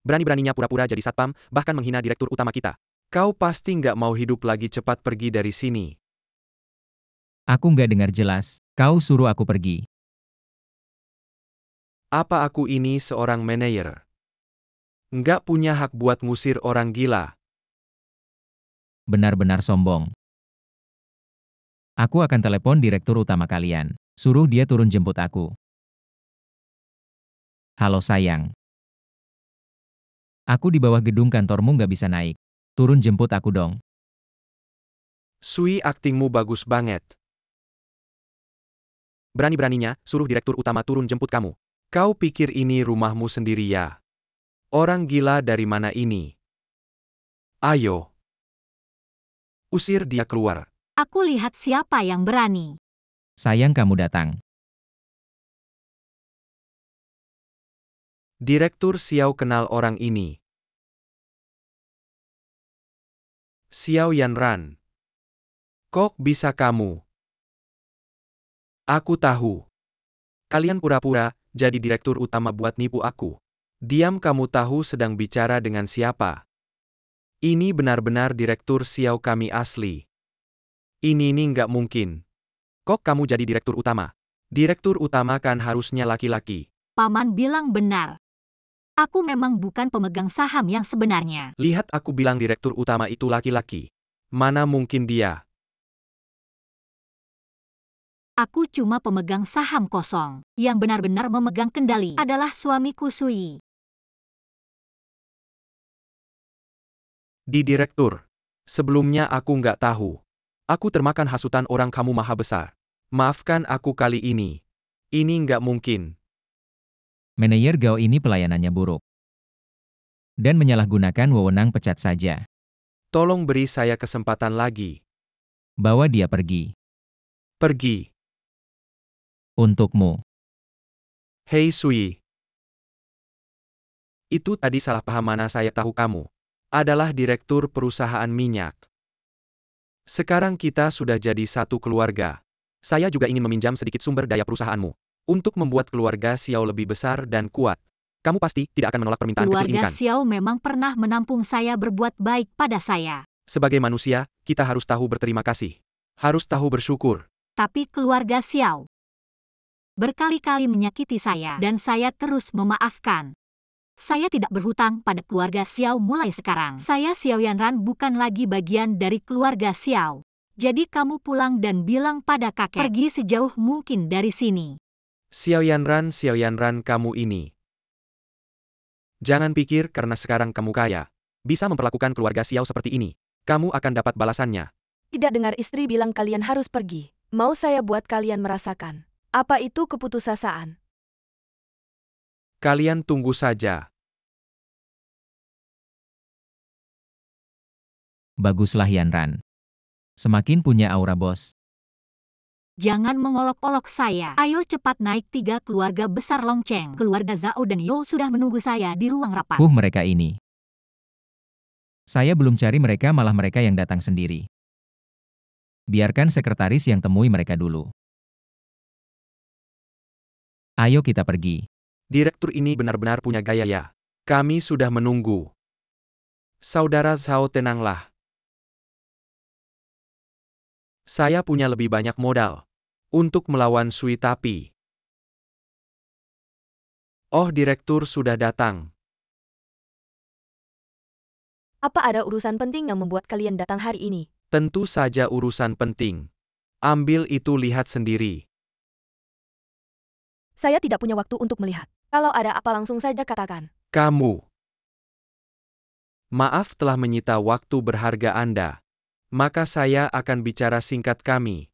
Berani-beraninya pura-pura jadi satpam, bahkan menghina direktur utama kita. Kau pasti nggak mau hidup lagi, cepat pergi dari sini. Aku nggak dengar jelas, kau suruh aku pergi. Apa aku ini seorang manajer? Nggak punya hak buat ngusir orang gila. Benar-benar sombong. Aku akan telepon direktur utama kalian. Suruh dia turun jemput aku. Halo sayang. Aku di bawah gedung kantormu, nggak bisa naik. Turun jemput aku dong. Sui, aktingmu bagus banget. Berani-beraninya, suruh direktur utama turun jemput kamu. Kau pikir ini rumahmu sendiri ya? Orang gila dari mana ini? Ayo. Usir dia keluar. Aku lihat siapa yang berani. Sayang kamu datang. Direktur Xiao kenal orang ini. Xiao Yan Ran. Kok bisa kamu? Aku tahu. Kalian pura-pura jadi direktur utama buat nipu aku. Diam, kamu tahu sedang bicara dengan siapa? Ini benar-benar direktur Xiao kami asli. Ini nggak mungkin. Kok kamu jadi direktur utama? Direktur utama kan harusnya laki-laki. Paman bilang benar. Aku memang bukan pemegang saham yang sebenarnya. Lihat, aku bilang direktur utama itu laki-laki. Mana mungkin dia? Aku cuma pemegang saham kosong. Yang benar-benar memegang kendali adalah suamiku Sui. Di direktur. Sebelumnya aku nggak tahu. Aku termakan hasutan orang kamu maha besar. Maafkan aku kali ini. Ini nggak mungkin. Manajer Gao ini pelayanannya buruk. Dan menyalahgunakan wewenang, pecat saja. Tolong beri saya kesempatan lagi. Bawa dia pergi. Pergi. Untukmu. Hei Sui. Itu tadi salah paham, mana saya tahu kamu. adalah direktur perusahaan minyak. Sekarang kita sudah jadi satu keluarga. Saya juga ingin meminjam sedikit sumber daya perusahaanmu untuk membuat keluarga Xiao lebih besar dan kuat. Kamu pasti tidak akan menolak permintaan kecil ini Keluarga kan? Xiao memang pernah menampung saya berbuat baik pada saya. Sebagai manusia, kita harus tahu berterima kasih. Harus tahu bersyukur. Tapi keluarga Xiao berkali-kali menyakiti saya dan saya terus memaafkan. Saya tidak berhutang pada keluarga Xiao mulai sekarang. Saya Xiao Yanran bukan lagi bagian dari keluarga Xiao. Jadi kamu pulang dan bilang pada kakek, pergi sejauh mungkin dari sini. Xiao Yanran, kamu ini. Jangan pikir karena sekarang kamu kaya, bisa memperlakukan keluarga Xiao seperti ini. Kamu akan dapat balasannya. Tidak dengar istri bilang kalian harus pergi. Mau saya buat kalian merasakan. Apa itu keputusasaan? Kalian tunggu saja. Baguslah Yanran. Semakin punya aura bos. Jangan mengolok-olok saya. Ayo cepat naik 3 keluarga besar Longcheng. Keluarga Zhao dan You sudah menunggu saya di ruang rapat. Mereka ini. Saya belum cari mereka, malah mereka yang datang sendiri. Biarkan sekretaris yang temui mereka dulu. Ayo kita pergi. Direktur ini benar-benar punya gaya ya. Kami sudah menunggu. Saudara Zhao, tenanglah. Saya punya lebih banyak modal untuk melawan Sui tapi. Oh, direktur sudah datang. Apa ada urusan penting yang membuat kalian datang hari ini? Tentu saja urusan penting. Ambil itu, lihat sendiri. Saya tidak punya waktu untuk melihat. Kalau ada apa langsung saja katakan. Kamu. Maaf telah menyita waktu berharga Anda. Maka saya akan bicara singkat. Kami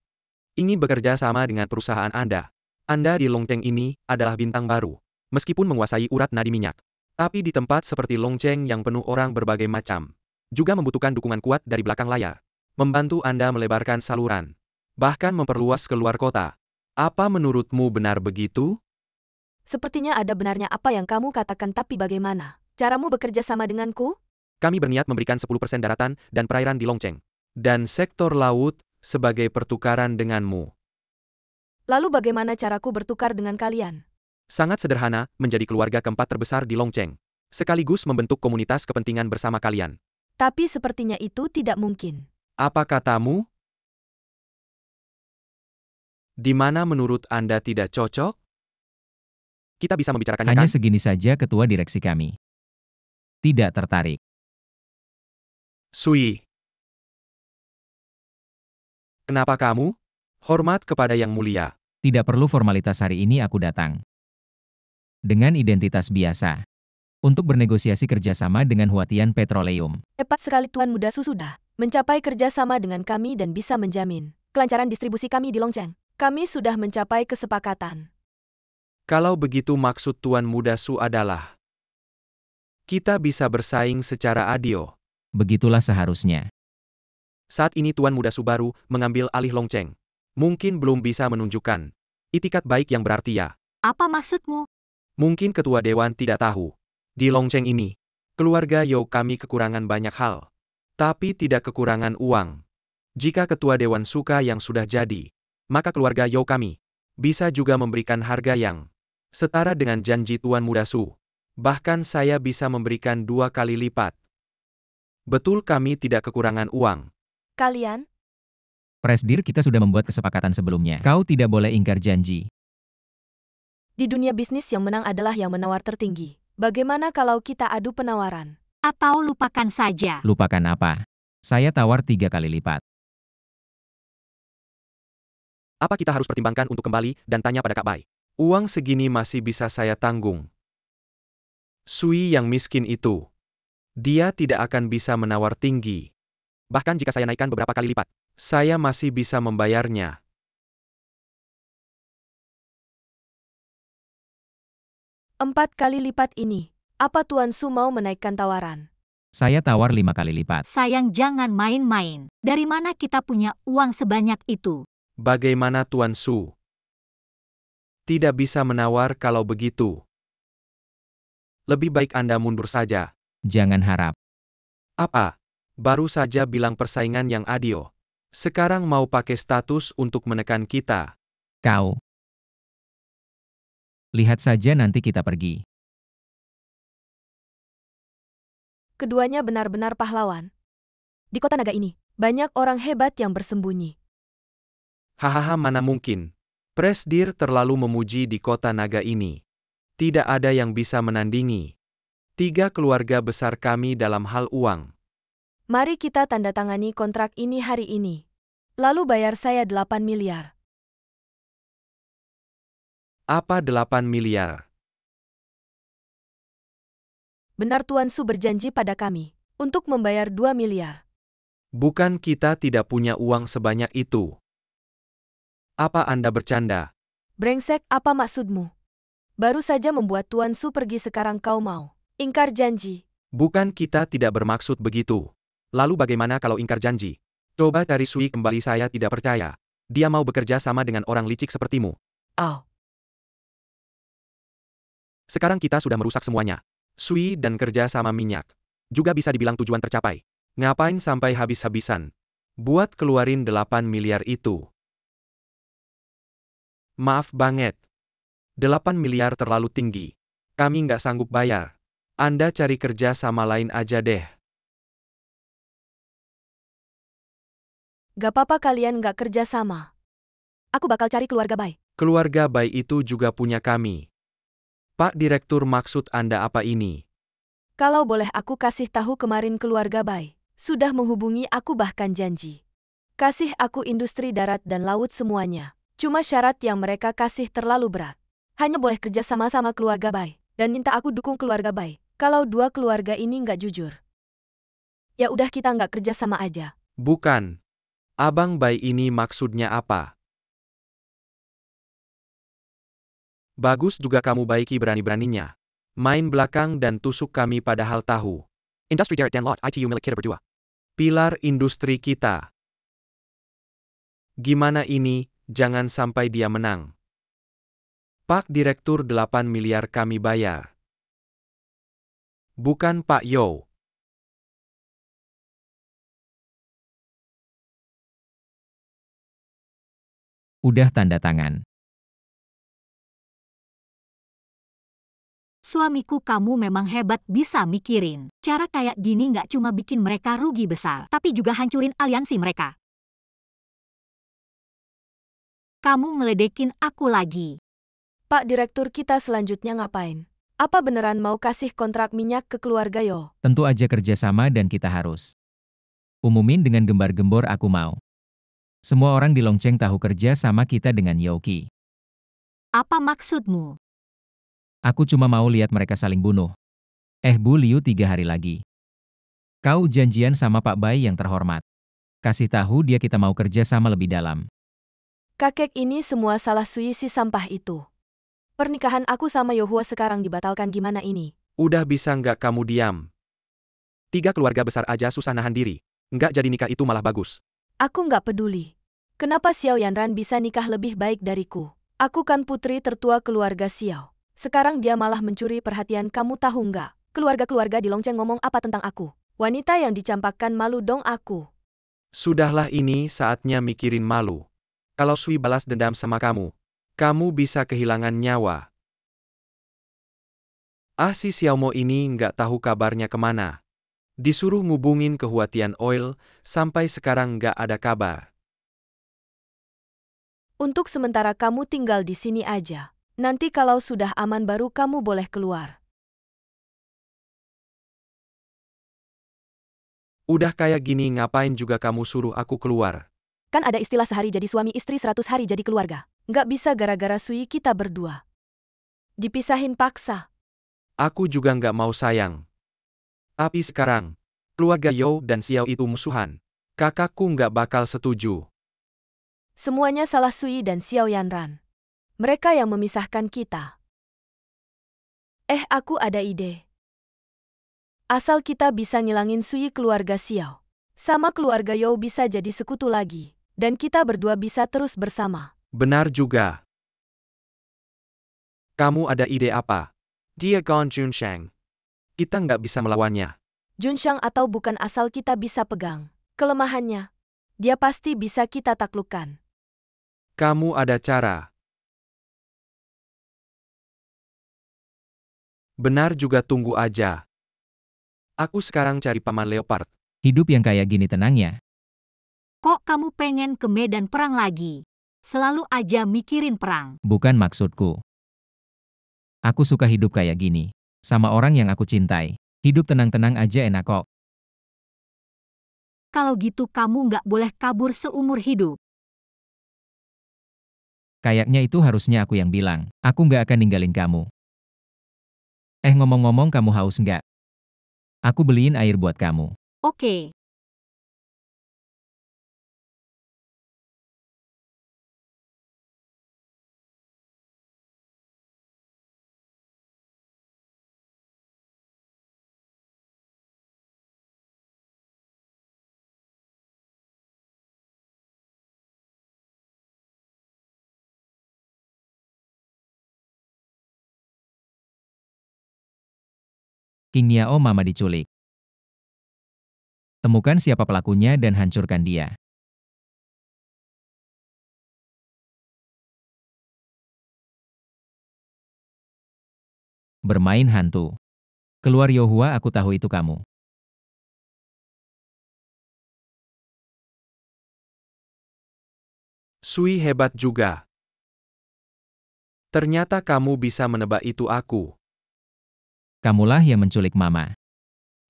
ingin bekerja sama dengan perusahaan Anda. Anda di Longcheng ini adalah bintang baru. Meskipun menguasai urat nadi minyak. Tapi di tempat seperti Longcheng yang penuh orang berbagai macam. Juga membutuhkan dukungan kuat dari belakang layar. Membantu Anda melebarkan saluran. Bahkan memperluas keluar kota. Apa menurutmu benar begitu? Sepertinya ada benarnya apa yang kamu katakan, tapi bagaimana caramu bekerja sama denganku? Kami berniat memberikan 10% daratan dan perairan di Longcheng. Dan sektor laut sebagai pertukaran denganmu. Lalu bagaimana caraku bertukar dengan kalian? Sangat sederhana, menjadi keluarga keempat terbesar di Longcheng. Sekaligus membentuk komunitas kepentingan bersama kalian. Tapi sepertinya itu tidak mungkin. Apa katamu? Di mana menurut Anda tidak cocok? Kita bisa membicarakannya Hanya kan? segini saja ketua direksi kami. Tidak tertarik. Sui. Kenapa kamu? Hormat kepada yang mulia. Tidak perlu formalitas, hari ini aku datang dengan identitas biasa. Untuk bernegosiasi kerjasama dengan Huatian Petroleum. Tepat sekali, Tuan Muda sudah mencapai kerjasama dengan kami dan bisa menjamin kelancaran distribusi kami di Longcheng. Kami sudah mencapai kesepakatan. Kalau begitu maksud Tuan Muda Su adalah kita bisa bersaing secara adil. Begitulah seharusnya. Saat ini Tuan Muda Su baru mengambil alih Longcheng. Mungkin belum bisa menunjukkan itikat baik yang berarti ya. Apa maksudmu? Mungkin ketua dewan tidak tahu. Di Longcheng ini, keluarga You kami kekurangan banyak hal. Tapi tidak kekurangan uang. Jika ketua dewan suka yang sudah jadi, maka keluarga You kami bisa juga memberikan harga yang setara dengan janji Tuan Muda Su. Bahkan saya bisa memberikan 2 kali lipat. Betul, kami tidak kekurangan uang. Kalian? Presdir, kita sudah membuat kesepakatan sebelumnya. Kau tidak boleh ingkar janji. Di dunia bisnis yang menang adalah yang menawar tertinggi. Bagaimana kalau kita adu penawaran? Atau lupakan saja. Lupakan apa? Saya tawar 3 kali lipat. Apa kita harus pertimbangkan untuk kembali dan tanya pada Kak Bai? Uang segini masih bisa saya tanggung. Sui yang miskin itu. Dia tidak akan bisa menawar tinggi. Bahkan jika saya naikkan beberapa kali lipat, saya masih bisa membayarnya. Empat kali lipat ini. Apa Tuan Su mau menaikkan tawaran? Saya tawar 5 kali lipat. Sayang, jangan main-main. Dari mana kita punya uang sebanyak itu? Bagaimana Tuan Su? Tidak bisa menawar kalau begitu. Lebih baik Anda mundur saja. Jangan harap. Apa? Baru saja bilang persaingan yang adil. Sekarang mau pakai status untuk menekan kita. Kau. Lihat saja nanti kita pergi. Keduanya benar-benar pahlawan. Di kota naga ini, banyak orang hebat yang bersembunyi. Hahaha, mana mungkin. Presdir terlalu memuji di kota naga ini. Tidak ada yang bisa menandingi. 3 keluarga besar kami dalam hal uang. Mari kita tanda tangani kontrak ini hari ini. Lalu bayar saya 8 miliar. Apa 8 miliar? Benar Tuan Su berjanji pada kami, untuk membayar 2 miliar. Bukan kita tidak punya uang sebanyak itu. Apa Anda bercanda? Brengsek, apa maksudmu? Baru saja membuat Tuan Su pergi sekarang kau mau ingkar janji. Bukan kita tidak bermaksud begitu. Lalu bagaimana kalau ingkar janji? Coba cari Sui kembali, saya tidak percaya. Dia mau bekerja sama dengan orang licik sepertimu. Oh, Sekarang kita sudah merusak semuanya. Sui dan kerja sama minyak. Juga bisa dibilang tujuan tercapai. Ngapain sampai habis-habisan? Buat keluarin 8 miliar itu. Maaf banget. 8 miliar terlalu tinggi. Kami nggak sanggup bayar. Anda cari kerja sama lain aja deh. gak apa-apa kalian gak kerja sama. Aku bakal cari keluarga baik. Keluarga baik itu juga punya kami. Pak Direktur, maksud Anda apa ini? Kalau boleh aku kasih tahu, kemarin keluarga baik sudah menghubungi aku, bahkan janji kasih aku industri darat dan laut semuanya. Cuma syarat yang mereka kasih terlalu berat. Hanya boleh kerja sama-sama keluarga baik dan minta aku dukung keluarga baik. Kalau 2 keluarga ini nggak jujur, ya udah kita nggak kerja sama aja. Bukan. Abang baik ini maksudnya apa? Bagus juga kamu baiki berani-beraninya. Main belakang dan tusuk kami padahal tahu. Industri darat dan laut ITU milik kita berdua. Pilar industri kita. Gimana ini, jangan sampai dia menang. Pak Direktur, 8 miliar kami bayar. Bukan Pak Yo. Udah tanda tangan. Suamiku, kamu memang hebat bisa mikirin. Cara kayak gini nggak cuma bikin mereka rugi besar, tapi juga hancurin aliansi mereka. Kamu ngeledekin aku lagi. Pak Direktur, kita selanjutnya ngapain? Apa beneran mau kasih kontrak minyak ke keluarga Yo? Tentu aja kerjasama dan kita harus umumin dengan gembar-gembor, aku mau. Semua orang di Longcheng tahu kerja sama kita dengan Yoki. Apa maksudmu? Aku cuma mau lihat mereka saling bunuh. Bu Liu, 3 hari lagi. Kau janjian sama Pak Bai yang terhormat. Kasih tahu dia kita mau kerja sama lebih dalam. Kakek, ini semua salah Sui si sampah itu. Pernikahan aku sama Yohua sekarang dibatalkan, gimana ini? Udah bisa nggak kamu diam? 3 keluarga besar aja susah nahan diri. Nggak jadi nikah itu malah bagus. Aku nggak peduli. Kenapa Xiao Yanran bisa nikah lebih baik dariku? Aku kan putri tertua keluarga Xiao. Sekarang dia malah mencuri perhatian, kamu tahu nggak? Keluarga-keluarga di Longcheng ngomong apa tentang aku? Wanita yang dicampakkan, malu dong aku. Sudahlah, ini saatnya mikirin malu. Kalau Sui balas dendam sama kamu, kamu bisa kehilangan nyawa. Si Xiaomo ini nggak tahu kabarnya kemana. Disuruh ngubungin ke Huatian Oil, sampai sekarang nggak ada kabar. Untuk sementara kamu tinggal di sini aja. Nanti kalau sudah aman baru kamu boleh keluar. Udah kayak gini ngapain juga kamu suruh aku keluar? Kan ada istilah sehari jadi suami istri, 100 hari jadi keluarga. Nggak bisa gara-gara Sui kita berdua dipisahin paksa. Aku juga nggak mau, sayang. Tapi sekarang, keluarga Yo dan Xiao itu musuhan. Kakakku nggak bakal setuju. Semuanya salah Sui dan Xiao Yanran. Mereka yang memisahkan kita. Aku ada ide. Asal kita bisa ngilangin Sui, keluarga Xiao sama keluarga Yo bisa jadi sekutu lagi. Dan kita berdua bisa terus bersama. Benar juga. Kamu ada ide apa? Dia Gong Junsheng. Kita nggak bisa melawannya. Junshang atau bukan asal kita bisa pegang kelemahannya. Dia pasti bisa kita taklukkan. Kamu ada cara. Benar juga, tunggu aja. Aku sekarang cari Paman Leopard. Hidup yang kayak gini tenang ya. Kok kamu pengen ke medan perang lagi? Selalu aja mikirin perang. Bukan maksudku. Aku suka hidup kayak gini. Sama orang yang aku cintai. Hidup tenang-tenang aja enak kok. Kalau gitu kamu nggak boleh kabur seumur hidup. Kayaknya itu harusnya aku yang bilang. Aku nggak akan ninggalin kamu. Ngomong-ngomong, kamu haus nggak? Aku beliin air buat kamu. Oke. King Niao Mama diculik. Temukan siapa pelakunya dan hancurkan dia. Bermain hantu. Keluar Yohua, aku tahu itu kamu. Sui hebat juga. Ternyata kamu bisa menebak itu aku. Kamulah yang menculik Mama.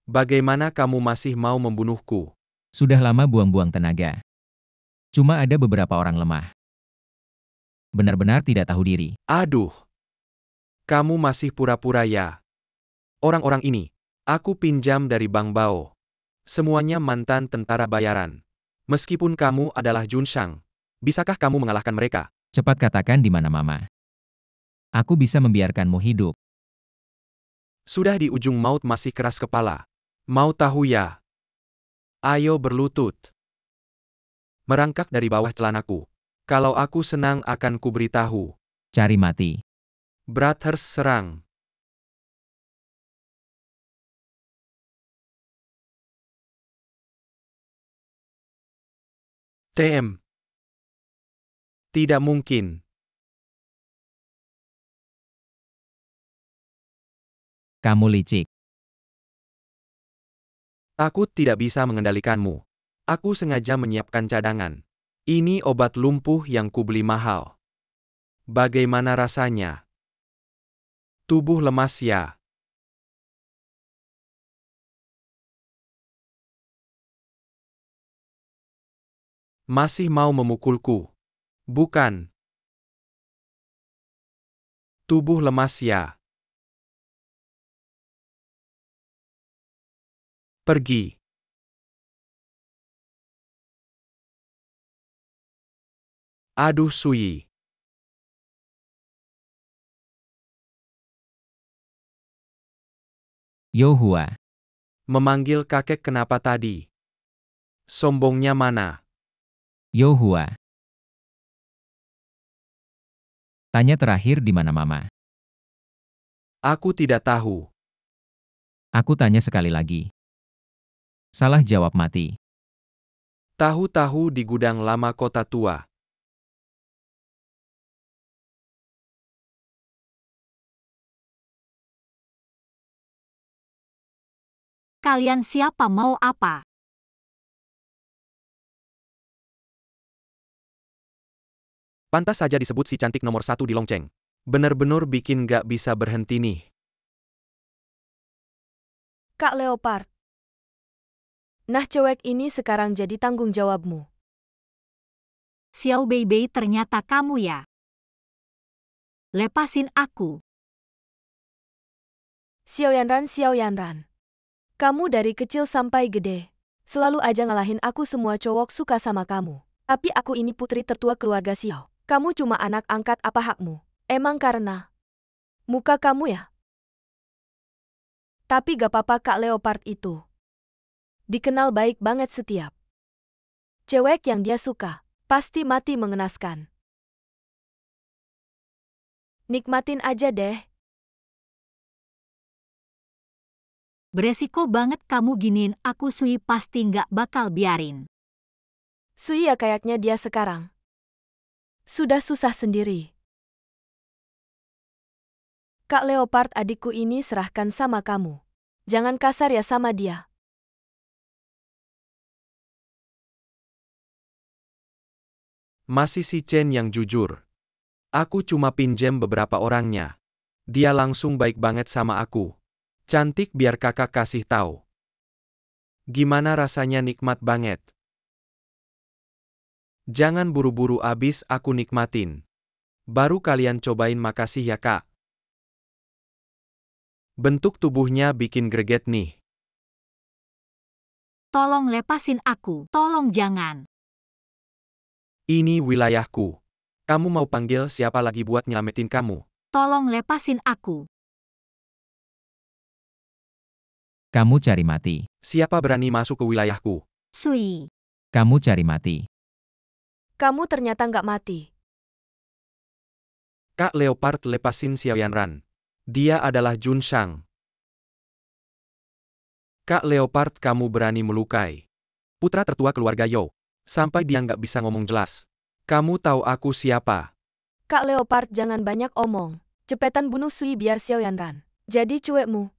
Bagaimana kamu masih mau membunuhku? Sudah lama buang-buang tenaga. Cuma ada beberapa orang lemah. Benar-benar tidak tahu diri. Aduh. Kamu masih pura-pura ya. Orang-orang ini, aku pinjam dari Bang Bao. Semuanya mantan tentara bayaran. Meskipun kamu adalah Junshang, bisakah kamu mengalahkan mereka? Cepat katakan di mana Mama. Aku bisa membiarkanmu hidup. Sudah di ujung maut masih keras kepala. Mau tahu ya? Ayo berlutut. Merangkak dari bawah celanaku. Kalau aku senang akan kuberitahu. Cari mati. Brothers serang. TM. Tidak mungkin. Kamu licik. Aku tidak bisa mengendalikanmu. Aku sengaja menyiapkan cadangan. Ini obat lumpuh yang kubeli mahal. Bagaimana rasanya? Tubuh lemas ya? Masih mau memukulku? Bukan. Tubuh lemas ya? Pergi. Aduh Sui. Yohua. Memanggil kakek kenapa tadi? Sombongnya mana? Yohua. Tanya terakhir di mana Mama. Aku tidak tahu. Aku tanya sekali lagi. Salah jawab mati. Tahu-tahu di gudang lama kota tua. Kalian siapa mau apa? Pantas saja disebut si cantik nomor 1 di Longcheng. Bener-bener bikin gak bisa berhenti nih. Kak Leopard. Nah cewek ini sekarang jadi tanggung jawabmu. Xiao Beibei, ternyata kamu ya. Lepasin aku. Xiao Yanran. Kamu dari kecil sampai gede. Selalu aja ngalahin aku, semua cowok suka sama kamu. Tapi aku ini putri tertua keluarga Xiao. Kamu cuma anak angkat, apa hakmu? Emang karena muka kamu ya? Tapi gak apa-apa, Kak Leopard itu dikenal baik banget, setiap cewek yang dia suka pasti mati mengenaskan. Nikmatin aja deh. Beresiko banget kamu giniin aku, Sui pasti nggak bakal biarin. Sui ya kayaknya dia sekarang. Sudah susah sendiri. Kak Leopard adikku ini serahkan sama kamu. Jangan kasar ya sama dia. Masih si Chen yang jujur. Aku cuma pinjam beberapa orangnya. Dia langsung baik banget sama aku. Cantik biar kakak kasih tahu. Gimana rasanya nikmat banget. Jangan buru-buru abis aku nikmatin. Baru kalian cobain makasih ya kak. Bentuk tubuhnya bikin greget nih. Tolong lepasin aku, tolong jangan. Ini wilayahku. Kamu mau panggil siapa lagi buat nyelamatin kamu? Tolong lepasin aku. Kamu cari mati. Siapa berani masuk ke wilayahku? Sui. Kamu cari mati. Kamu ternyata nggak mati. Kak Leopard lepasin Xiao Yanran. Dia adalah Jun Shang. Kak Leopard kamu berani melukai putra tertua keluarga Yao. Sampai dia nggak bisa ngomong jelas. Kamu tahu aku siapa? Kak Leopard jangan banyak omong. Cepetan bunuh Sui biar Xiao Yanran jadi cuekmu.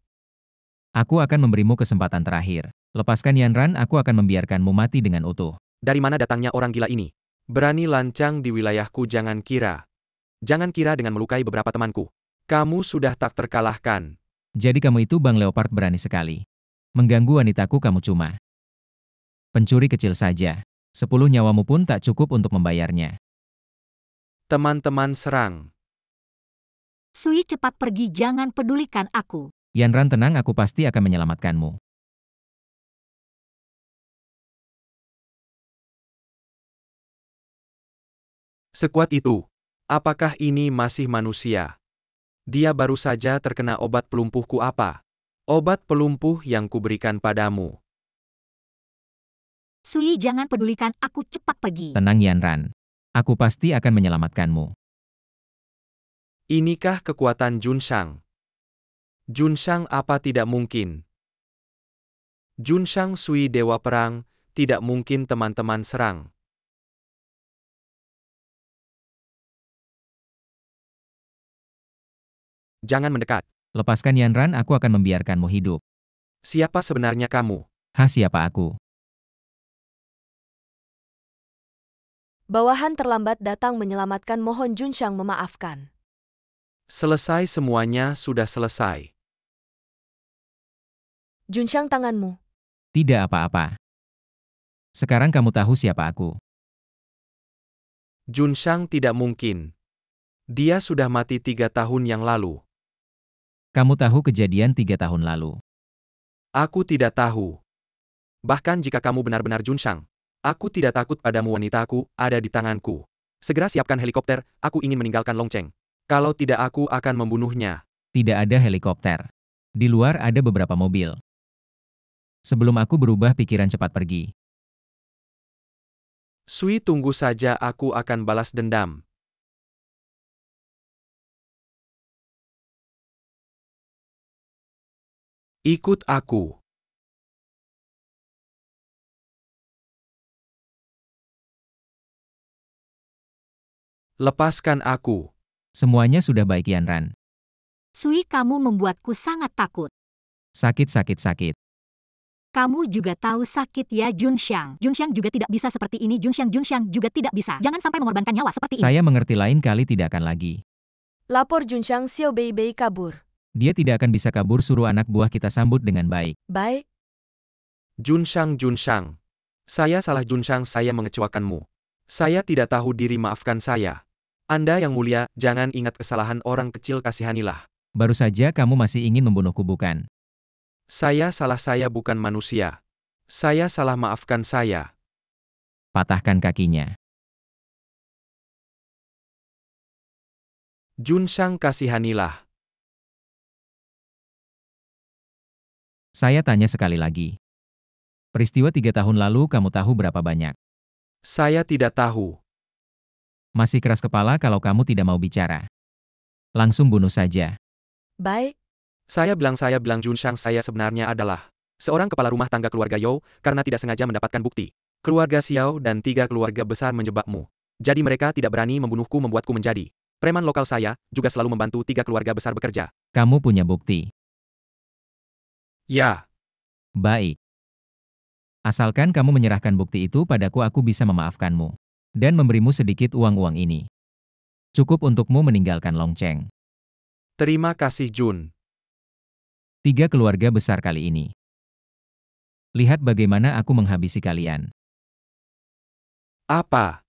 Aku akan memberimu kesempatan terakhir. Lepaskan Yanran, aku akan membiarkanmu mati dengan utuh. Dari mana datangnya orang gila ini? Berani lancang di wilayahku, jangan kira. Jangan kira dengan melukai beberapa temanku. Kamu sudah tak terkalahkan. Jadi kamu itu Bang Leopard berani sekali. Mengganggu wanitaku kamu cuma pencuri kecil saja. 10 nyawamu pun tak cukup untuk membayarnya. Teman-teman serang. Sui cepat pergi, jangan pedulikan aku. Yanran tenang, aku pasti akan menyelamatkanmu. Sekuat itu. Apakah ini masih manusia? Dia baru saja terkena obat pelumpuhku apa? Obat pelumpuh yang kuberikan padamu. Sui jangan pedulikan aku, cepat pergi. Tenang Yanran. Aku pasti akan menyelamatkanmu. Inikah kekuatan Jun Shang? Jun Shang apa tidak mungkin? Jun Shang Sui Dewa Perang, tidak mungkin teman-teman serang. Jangan mendekat. Lepaskan Yanran, aku akan membiarkanmu hidup. Siapa sebenarnya kamu? Siapa aku? Bawahan terlambat datang menyelamatkan, mohon Jun Shang memaafkan. Selesai semuanya, sudah selesai. Jun Shang tanganmu. Tidak apa-apa. Sekarang kamu tahu siapa aku. Jun Shang tidak mungkin. Dia sudah mati 3 tahun yang lalu. Kamu tahu kejadian 3 tahun lalu. Aku tidak tahu. Bahkan jika kamu benar-benar Jun Shang, aku tidak takut padamu, wanitaku ada di tanganku. Segera siapkan helikopter, aku ingin meninggalkan Longcheng. Kalau tidak aku akan membunuhnya. Tidak ada helikopter. Di luar ada beberapa mobil. Sebelum aku berubah pikiran, cepat pergi. Sui tunggu saja, aku akan balas dendam. Ikut aku. Lepaskan aku. Semuanya sudah baik Yanran. Sui, kamu membuatku sangat takut. Sakit. Kamu juga tahu sakit ya Jun Shang. Jun Shang juga tidak bisa seperti ini. Jun Shang juga tidak bisa. Jangan sampai mengorbankan nyawa seperti ini. Saya mengerti, lain kali tidak akan lagi. Lapor Jun Shang, Xiao Bei kabur. Dia tidak akan bisa kabur, suruh anak buah kita sambut dengan baik. Baik. Jun Shang. Saya salah Jun Shang, saya mengecewakanmu. Saya tidak tahu diri, maafkan saya. Anda yang mulia, jangan ingat kesalahan orang kecil, kasihanilah. Baru saja kamu masih ingin membunuhku bukan? Saya salah, saya bukan manusia. Saya salah, maafkan saya. Patahkan kakinya. Jun Shang, kasihanilah. Saya tanya sekali lagi. Peristiwa 3 tahun lalu kamu tahu berapa banyak? Saya tidak tahu. Masih keras kepala kalau kamu tidak mau bicara. Langsung bunuh saja. Baik. Saya bilang Junshang saya sebenarnya adalah seorang kepala rumah tangga keluarga Yao, karena tidak sengaja mendapatkan bukti. Keluarga Xiao dan 3 keluarga besar menjebakmu. Jadi mereka tidak berani membunuhku membuatku menjadi preman lokal. Saya juga selalu membantu 3 keluarga besar bekerja. Kamu punya bukti. Ya, Baik. Asalkan kamu menyerahkan bukti itu padaku, aku bisa memaafkanmu. Dan memberimu sedikit uang-uang ini. Cukup untukmu meninggalkan Longcheng. terima kasih Jun. 3 keluarga besar kali ini. Lihat bagaimana aku menghabisi kalian. Apa?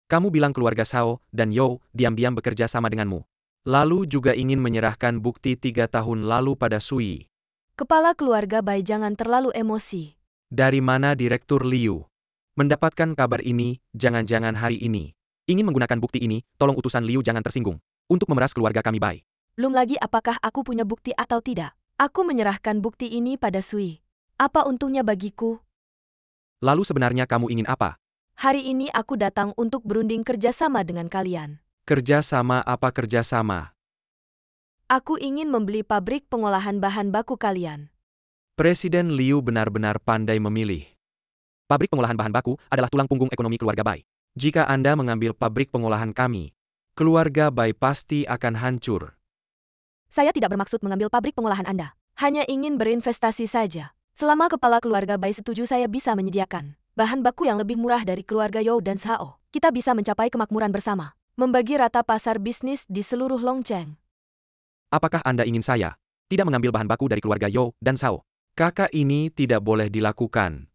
Kamu bilang keluarga Xiao dan Yao diam-diam bekerja sama denganmu. Lalu juga ingin menyerahkan bukti 3 tahun lalu pada Sui. Kepala keluarga Bai jangan terlalu emosi. Dari mana Direktur Liu mendapatkan kabar ini? Jangan-jangan hari ini ingin menggunakan bukti ini. Tolong utusan Liu jangan tersinggung untuk memeras keluarga kami Bai. Belum lagi apakah aku punya bukti atau tidak. Aku menyerahkan bukti ini pada Sui. Apa untungnya bagiku? Lalu sebenarnya kamu ingin apa? Hari ini aku datang untuk berunding kerjasama dengan kalian. Kerjasama apa kerjasama? Aku ingin membeli pabrik pengolahan bahan baku kalian. Presiden Liu benar-benar pandai memilih. Pabrik pengolahan bahan baku adalah tulang punggung ekonomi keluarga Bai. Jika Anda mengambil pabrik pengolahan kami, keluarga Bai pasti akan hancur. Saya tidak bermaksud mengambil pabrik pengolahan Anda. Hanya ingin berinvestasi saja. Selama kepala keluarga Bai setuju, saya bisa menyediakan bahan baku yang lebih murah dari keluarga Yao dan Xiao. Kita bisa mencapai kemakmuran bersama. Membagi rata pasar bisnis di seluruh Longcheng. Apakah Anda ingin saya tidak mengambil bahan baku dari keluarga Yao dan Xiao? Kakak, ini tidak boleh dilakukan.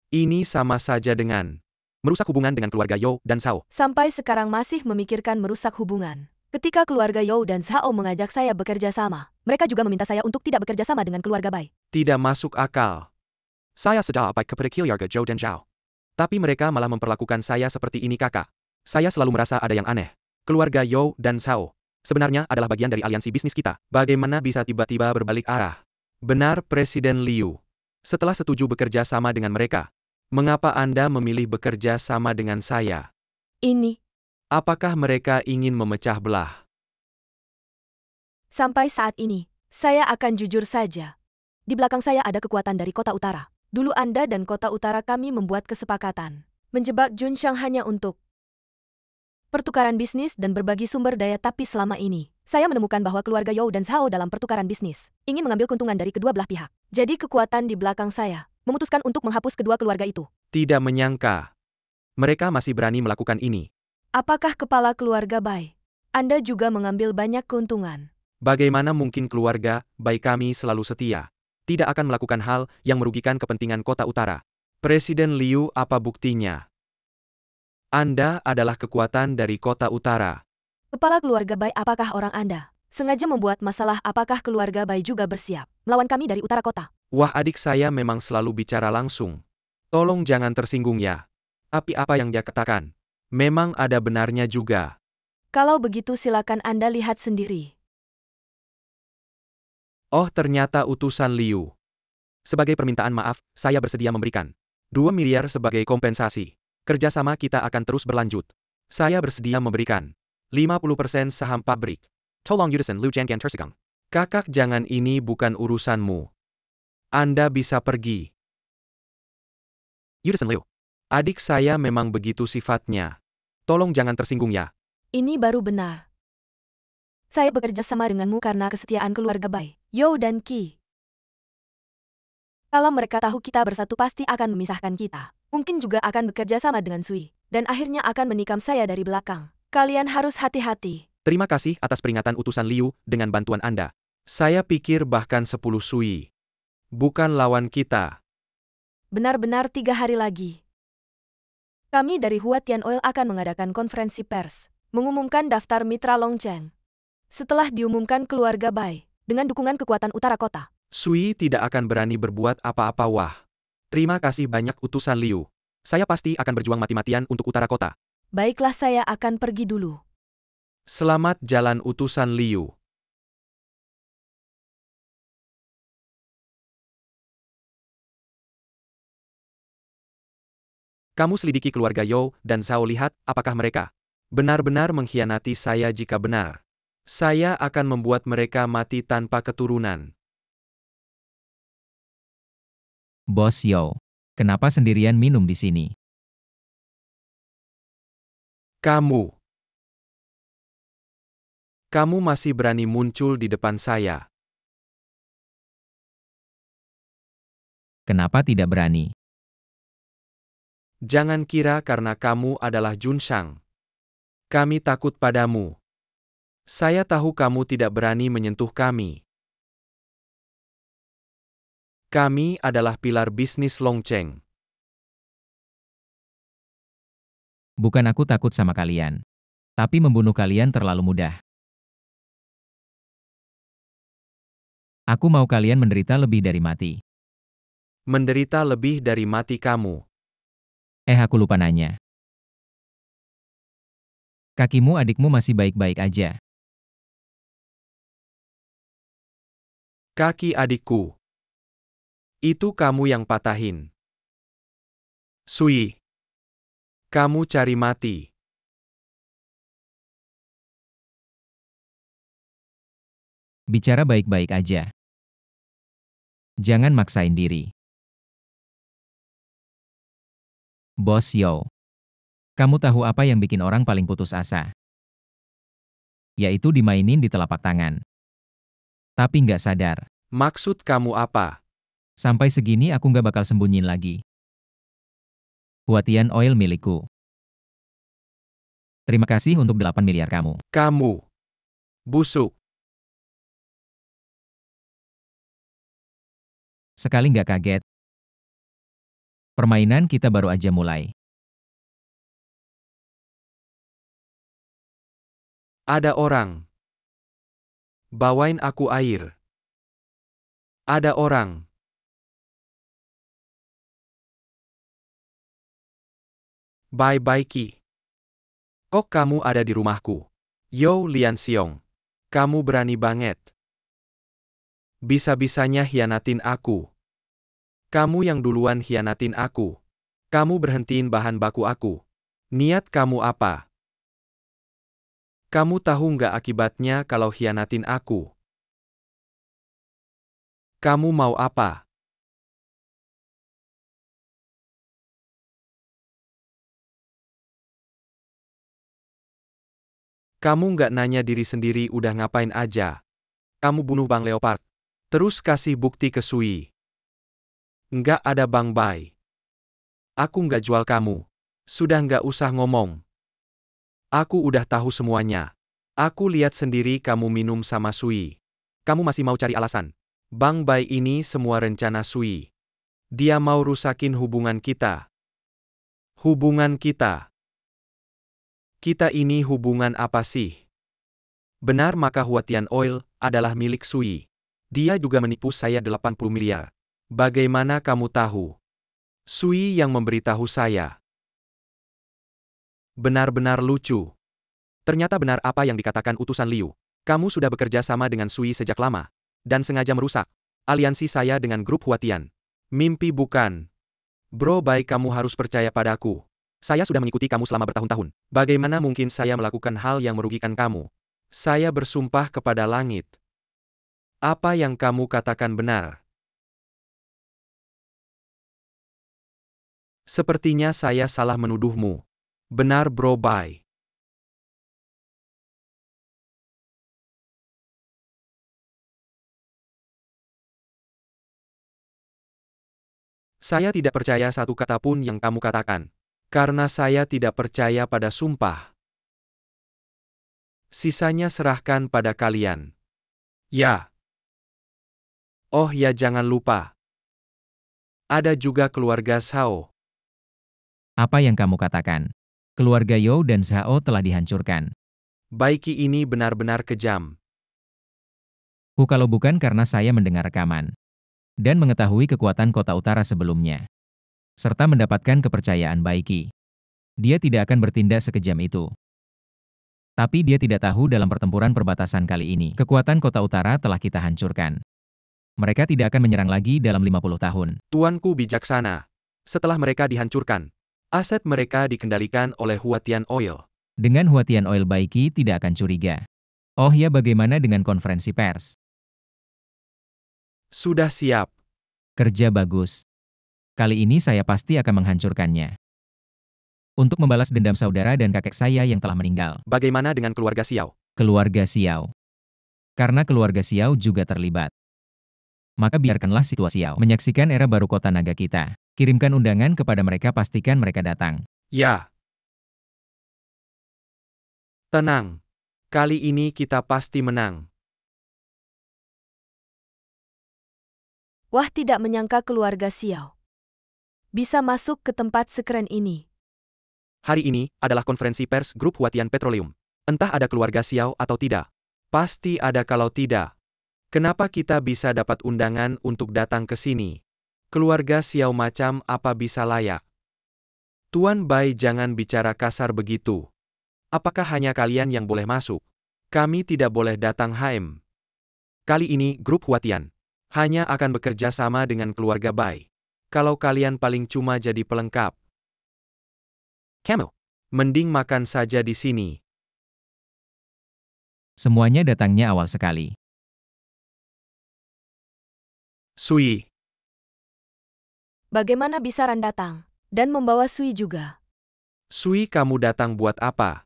Ini sama saja dengan merusak hubungan dengan keluarga Yao dan Xiao. Sampai sekarang masih memikirkan merusak hubungan. Ketika keluarga Yao dan Xiao mengajak saya bekerja sama, mereka juga meminta saya untuk tidak bekerja sama dengan keluarga Bai. Tidak masuk akal. Saya sudah baik kepada keluarga Zhou dan Zhao. Tapi mereka malah memperlakukan saya seperti ini kakak. Saya selalu merasa ada yang aneh. Keluarga Yao dan Xiao sebenarnya adalah bagian dari aliansi bisnis kita. Bagaimana bisa tiba-tiba berbalik arah? Benar Presiden Liu. Setelah setuju bekerja sama dengan mereka, mengapa Anda memilih bekerja sama dengan saya? Ini, Apakah mereka ingin memecah belah? sampai saat ini, saya akan jujur saja. Di belakang saya ada kekuatan dari Kota Utara. Dulu Anda dan Kota Utara kami membuat kesepakatan. Menjebak Junshang hanya untuk pertukaran bisnis dan berbagi sumber daya, tapi selama ini, saya menemukan bahwa keluarga Yao dan Xiao dalam pertukaran bisnis ingin mengambil keuntungan dari kedua belah pihak. Jadi kekuatan di belakang saya memutuskan untuk menghapus kedua keluarga itu. Tidak menyangka. Mereka masih berani melakukan ini. Apakah kepala keluarga Bai? Anda juga mengambil banyak keuntungan. Bagaimana mungkin keluarga Bai kami selalu setia? Tidak akan melakukan hal yang merugikan kepentingan Kota Utara. Presiden Liu, apa buktinya? Anda adalah kekuatan dari Kota Utara. Kepala keluarga Bai, apakah orang Anda sengaja membuat masalah? Apakah keluarga Bai juga bersiap melawan kami dari utara kota? Wah, adik saya memang selalu bicara langsung. Tolong jangan tersinggung ya. Tapi apa yang dia katakan memang ada benarnya juga. Kalau begitu silakan Anda lihat sendiri. Oh, ternyata utusan Liu. Sebagai permintaan maaf, saya bersedia memberikan 2 miliar sebagai kompensasi. Kerjasama kita akan terus berlanjut. Saya bersedia memberikan 50% saham pabrik. Tolong Yudesan Liu Jiangan tersegang. Kakak, jangan, ini bukan urusanmu. Anda bisa pergi. Yudesan Liu. Adik saya memang begitu sifatnya. Tolong jangan tersinggung ya. Ini baru benar. Saya bekerja sama denganmu karena kesetiaan keluarga Bai, Yao dan Qi. Kalau mereka tahu kita bersatu pasti akan memisahkan kita. Mungkin juga akan bekerja sama dengan Sui. Dan akhirnya akan menikam saya dari belakang. Kalian harus hati-hati. Terima kasih atas peringatan utusan Liu dengan bantuan Anda. Saya pikir bahkan 10 Sui bukan lawan kita. Benar-benar 3 hari lagi. Kami dari Huatian Oil akan mengadakan konferensi pers, mengumumkan daftar mitra Longcheng. Setelah diumumkan keluarga Bai, dengan dukungan kekuatan utara kota, Sui tidak akan berani berbuat apa-apa. Wah. Terima kasih banyak utusan Liu. Saya pasti akan berjuang mati-matian untuk utara kota. Baiklah, saya akan pergi dulu. Selamat jalan utusan Liu. Kamu selidiki keluarga Yao dan Xiao, lihat apakah mereka benar-benar mengkhianati saya. Jika benar, Saya akan membuat mereka mati tanpa keturunan. Bos Yao, kenapa sendirian minum di sini? Kamu masih berani muncul di depan saya. Kenapa tidak berani? Jangan kira karena kamu adalah Junshang. Kami takut padamu. Saya tahu kamu tidak berani menyentuh kami. Kami adalah pilar bisnis Longcheng. Bukan aku takut sama kalian. Tapi membunuh kalian terlalu mudah. Aku mau kalian menderita lebih dari mati. Menderita lebih dari mati kamu. Aku lupa nanya. Kakimu adikmu masih baik-baik aja. Kaki adikku. Itu kamu yang patahin. Sui. Kamu cari mati. Bicara baik-baik aja. Jangan maksain diri. Bos Yao. Kamu tahu apa yang bikin orang paling putus asa? Yaitu dimainin di telapak tangan. Tapi nggak sadar. Maksud kamu apa? Sampai segini aku nggak bakal sembunyiin lagi. Huatian Oil milikku. Terima kasih untuk 8 miliar kamu. Kamu. Busuk. Sekali nggak kaget. Permainan kita baru aja mulai. Ada orang. Bawain aku air. Ada orang. Bye-bye Ki. Kok kamu ada di rumahku? Yo Lian Xiong. Kamu berani banget. Bisa-bisanya hianatin aku. Kamu yang duluan hianatin aku. Kamu berhentiin bahan baku aku. Niat kamu apa? Kamu tahu nggak akibatnya kalau hianatin aku? Kamu mau apa? Kamu nggak nanya diri sendiri udah ngapain aja? Kamu bunuh Bang Leopard. Terus kasih bukti ke Sui. Nggak ada Bang Bai. Aku nggak jual kamu. Sudah nggak usah ngomong. Aku udah tahu semuanya. Aku lihat sendiri kamu minum sama Sui. Kamu masih mau cari alasan? Bang Bai ini semua rencana Sui. Dia mau rusakin hubungan kita. Hubungan kita. Kita ini hubungan apa sih? Benar maka Huatian Oil adalah milik Sui. Dia juga menipu saya 80 miliar. Bagaimana kamu tahu? Sui yang memberitahu saya. Benar-benar lucu. Ternyata benar apa yang dikatakan utusan Liu. Kamu sudah bekerja sama dengan Sui sejak lama. Dan sengaja merusak aliansi saya dengan grup Huatian. Mimpi bukan. Bro baik kamu harus percaya padaku. Saya sudah mengikuti kamu selama bertahun-tahun. Bagaimana mungkin saya melakukan hal yang merugikan kamu? Saya bersumpah kepada langit. Apa yang kamu katakan benar. Sepertinya saya salah menuduhmu. Benar Bro Bai. Saya tidak percaya satu kata pun yang kamu katakan. Karena saya tidak percaya pada sumpah. Sisanya serahkan pada kalian. Ya. Oh ya jangan lupa. Ada juga keluarga Shao. Apa yang kamu katakan? Keluarga Yao dan Shao telah dihancurkan. Baiki ini benar-benar kejam. Kalau bukan karena saya mendengar rekaman. Dan mengetahui kekuatan kota utara sebelumnya. Serta mendapatkan kepercayaan Baiki. Dia tidak akan bertindak sekejam itu. Tapi dia tidak tahu dalam pertempuran perbatasan kali ini, kekuatan kota utara telah kita hancurkan. Mereka tidak akan menyerang lagi dalam 50 tahun. Tuanku bijaksana. Setelah mereka dihancurkan, aset mereka dikendalikan oleh Huatian Oil. Dengan Huatian Oil Baiki tidak akan curiga. Oh ya, bagaimana dengan konferensi pers? Sudah siap. Kerja bagus. Kali ini saya pasti akan menghancurkannya. Untuk membalas dendam saudara dan kakek saya yang telah meninggal. Bagaimana dengan keluarga Xiao? Keluarga Xiao. Karena keluarga Xiao juga terlibat. Maka biarkanlah situasi Xiao menyaksikan era baru kota naga kita. Kirimkan undangan kepada mereka, pastikan mereka datang. Ya. Tenang. Kali ini kita pasti menang. Wah, tidak menyangka keluarga Xiao bisa masuk ke tempat sekeren ini. Hari ini adalah konferensi pers grup Huatian Petroleum. Entah ada keluarga Xiao atau tidak. Pasti ada kalau tidak. Kenapa kita bisa dapat undangan untuk datang ke sini? Keluarga Xiao macam apa bisa layak? Tuan Bai, jangan bicara kasar begitu. Apakah hanya kalian yang boleh masuk? Kami tidak boleh datang HM. Kali ini grup Huatian hanya akan bekerja sama dengan keluarga Bai. Kalau kalian paling cuma jadi pelengkap. Camel, mending makan saja di sini. Semuanya datangnya awal sekali. Sui, Bagaimana bisa Ran datang dan membawa Sui juga? Sui, kamu datang buat apa?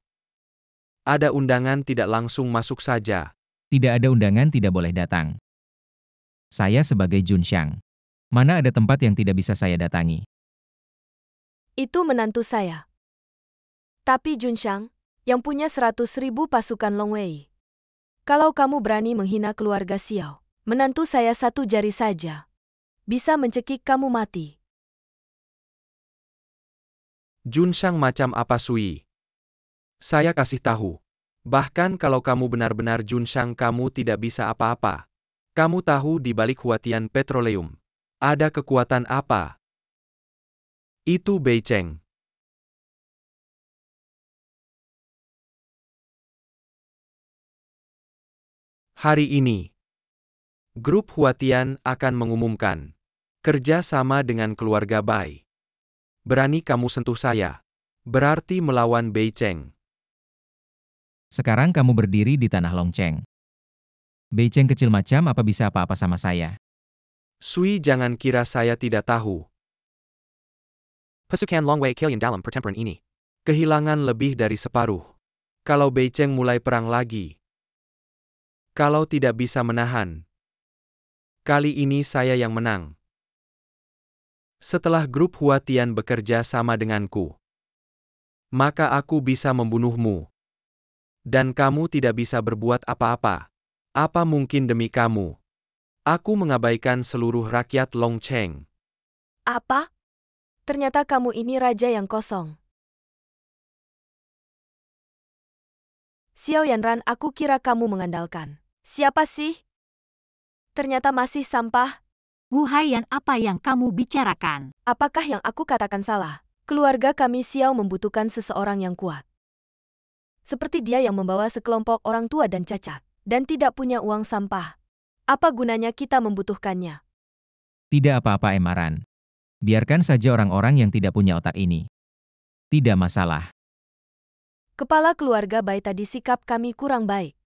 Ada undangan, tidak langsung masuk saja. Tidak ada undangan, tidak boleh datang. Saya sebagai Junxiang. Mana ada tempat yang tidak bisa saya datangi. Itu menantu saya. Tapi Junxiang, yang punya 100.000 pasukan Long Wei. Kalau kamu berani menghina keluarga Xiao, menantu saya satu jari saja bisa mencekik kamu mati. Junxiang macam apa Sui? Saya kasih tahu. Bahkan kalau kamu benar-benar Junxiang, kamu tidak bisa apa-apa. Kamu tahu di balik Huatian Petroleum ada kekuatan apa? Itu Bei Cheng. Hari ini, grup Huatian akan mengumumkan kerja sama dengan keluarga Bai. Berani kamu sentuh saya, berarti melawan Bei Cheng. Sekarang kamu berdiri di tanah Longcheng. Bei Cheng kecil macam apa bisa apa-apa sama saya? Sui, jangan kira saya tidak tahu. Pasukan Long Wei kalian dalam pertempuran ini kehilangan lebih dari separuh. Kalau Bei Cheng mulai perang lagi, kalau tidak bisa menahan, kali ini saya yang menang. Setelah grup Huatian bekerja sama denganku, maka aku bisa membunuhmu. Dan kamu tidak bisa berbuat apa-apa. Apa mungkin demi kamu? Aku mengabaikan seluruh rakyat Longcheng. Apa? Ternyata kamu ini raja yang kosong. Xiao Yanran, aku kira kamu mengandalkan. Siapa sih? Ternyata masih sampah. Wu Haiyan, apa yang kamu bicarakan? Apakah yang aku katakan salah? Keluarga kami Xiao membutuhkan seseorang yang kuat. Seperti dia yang membawa sekelompok orang tua dan cacat, dan tidak punya uang sampah. Apa gunanya kita membutuhkannya? Tidak apa-apa, Emaran. Biarkan saja orang-orang yang tidak punya otak ini. Tidak masalah. Kepala keluarga Bai, tadi sikap kami kurang baik.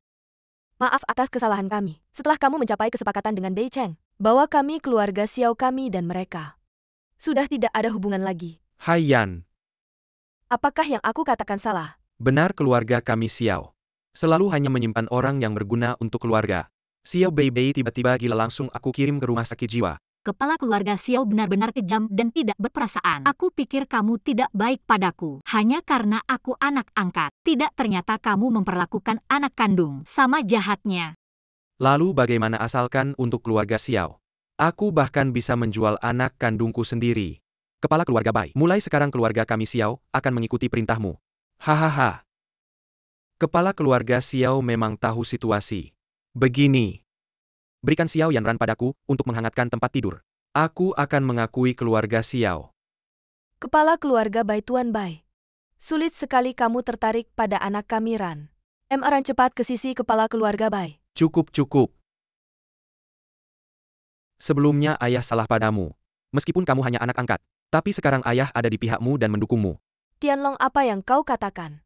Maaf atas kesalahan kami. Setelah kamu mencapai kesepakatan dengan Bei Cheng, bahwa kami keluarga Xiao, kami dan mereka sudah tidak ada hubungan lagi. Haiyan, Apakah yang aku katakan salah? benar, keluarga kami Xiao selalu hanya menyimpan orang yang berguna untuk keluarga. Xiao Bei tiba-tiba gila, langsung aku kirim ke rumah sakit jiwa. Kepala keluarga Xiao benar-benar kejam dan tidak berperasaan. Aku pikir kamu tidak baik padaku, hanya karena aku anak angkat. Tidak, ternyata kamu memperlakukan anak kandung sama jahatnya. Lalu bagaimana asalkan untuk keluarga Xiao? Aku bahkan bisa menjual anak kandungku sendiri. Kepala keluarga Bai, mulai sekarang keluarga kami Xiao akan mengikuti perintahmu. Hahaha. Kepala keluarga Xiao memang tahu situasi. Begini. Berikan Xiao Yanran padaku untuk menghangatkan tempat tidur. Aku akan mengakui keluarga Xiao. Kepala keluarga Bai, Tuan Bai. Sulit sekali kamu tertarik pada anak kami Ran. Ran, cepat ke sisi kepala keluarga Bai. Cukup. Sebelumnya ayah salah padamu. Meskipun kamu hanya anak angkat, tapi sekarang ayah ada di pihakmu dan mendukungmu. Tianlong, apa yang kau katakan?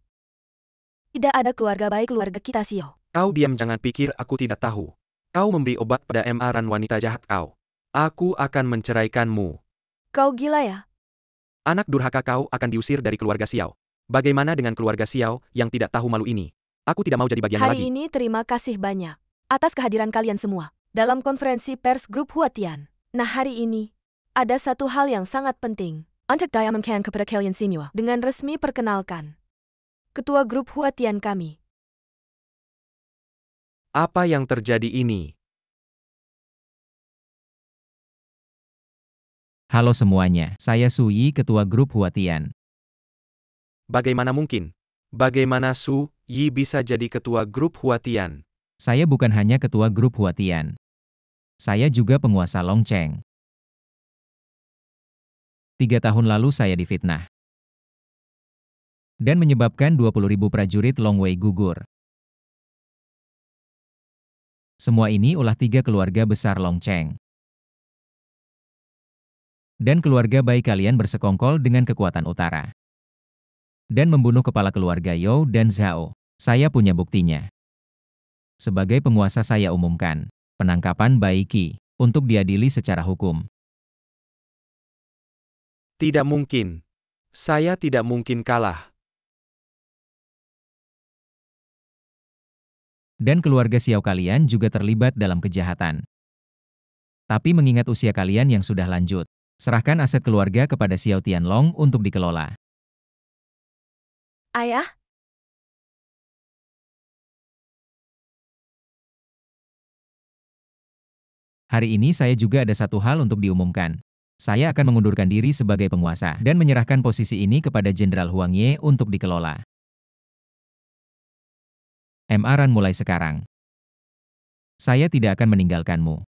Tidak ada keluarga baik keluarga kita Xiao. Kau diam, jangan pikir aku tidak tahu. Kau memberi obat pada MR wanita jahat kau. Aku akan menceraikanmu. Kau gila ya? Anak durhaka, kau akan diusir dari keluarga Xiao. Bagaimana dengan keluarga Xiao yang tidak tahu malu ini? Aku tidak mau jadi bagiannya lagi. Hari ini terima kasih banyak atas kehadiran kalian semua dalam konferensi pers grup Huatian. Nah, hari ini ada satu hal yang sangat penting. Untuk diumumkan kepada kalian semua dengan resmi perkenalkan Ketua Grup Huatian kami. Apa yang terjadi ini? Halo semuanya, saya Su Yi, Ketua Grup Huatian. Bagaimana mungkin? Bagaimana Su Yi bisa jadi ketua grup Huatian? Saya bukan hanya Ketua Grup Huatian. Saya juga penguasa Longcheng. 3 tahun lalu saya difitnah. Dan menyebabkan 20.000 prajurit Long Wei gugur. Semua ini ulah 3 keluarga besar Longcheng. Dan keluarga baik kalian bersekongkol dengan kekuatan utara. Dan membunuh kepala keluarga You dan Zhao. Saya punya buktinya. Sebagai penguasa saya umumkan penangkapan Bai Qi untuk diadili secara hukum. Tidak mungkin. Saya tidak mungkin kalah. Dan keluarga Xiao kalian juga terlibat dalam kejahatan. Tapi mengingat usia kalian yang sudah lanjut, serahkan aset keluarga kepada Xiao Tianlong untuk dikelola. Ayah, Hari ini saya juga ada satu hal untuk diumumkan. Saya akan mengundurkan diri sebagai penguasa dan menyerahkan posisi ini kepada Jenderal Huang Ye untuk dikelola. MR mulai sekarang. Saya tidak akan meninggalkanmu.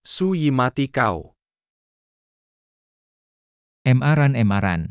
Su Yi, mati kau. MR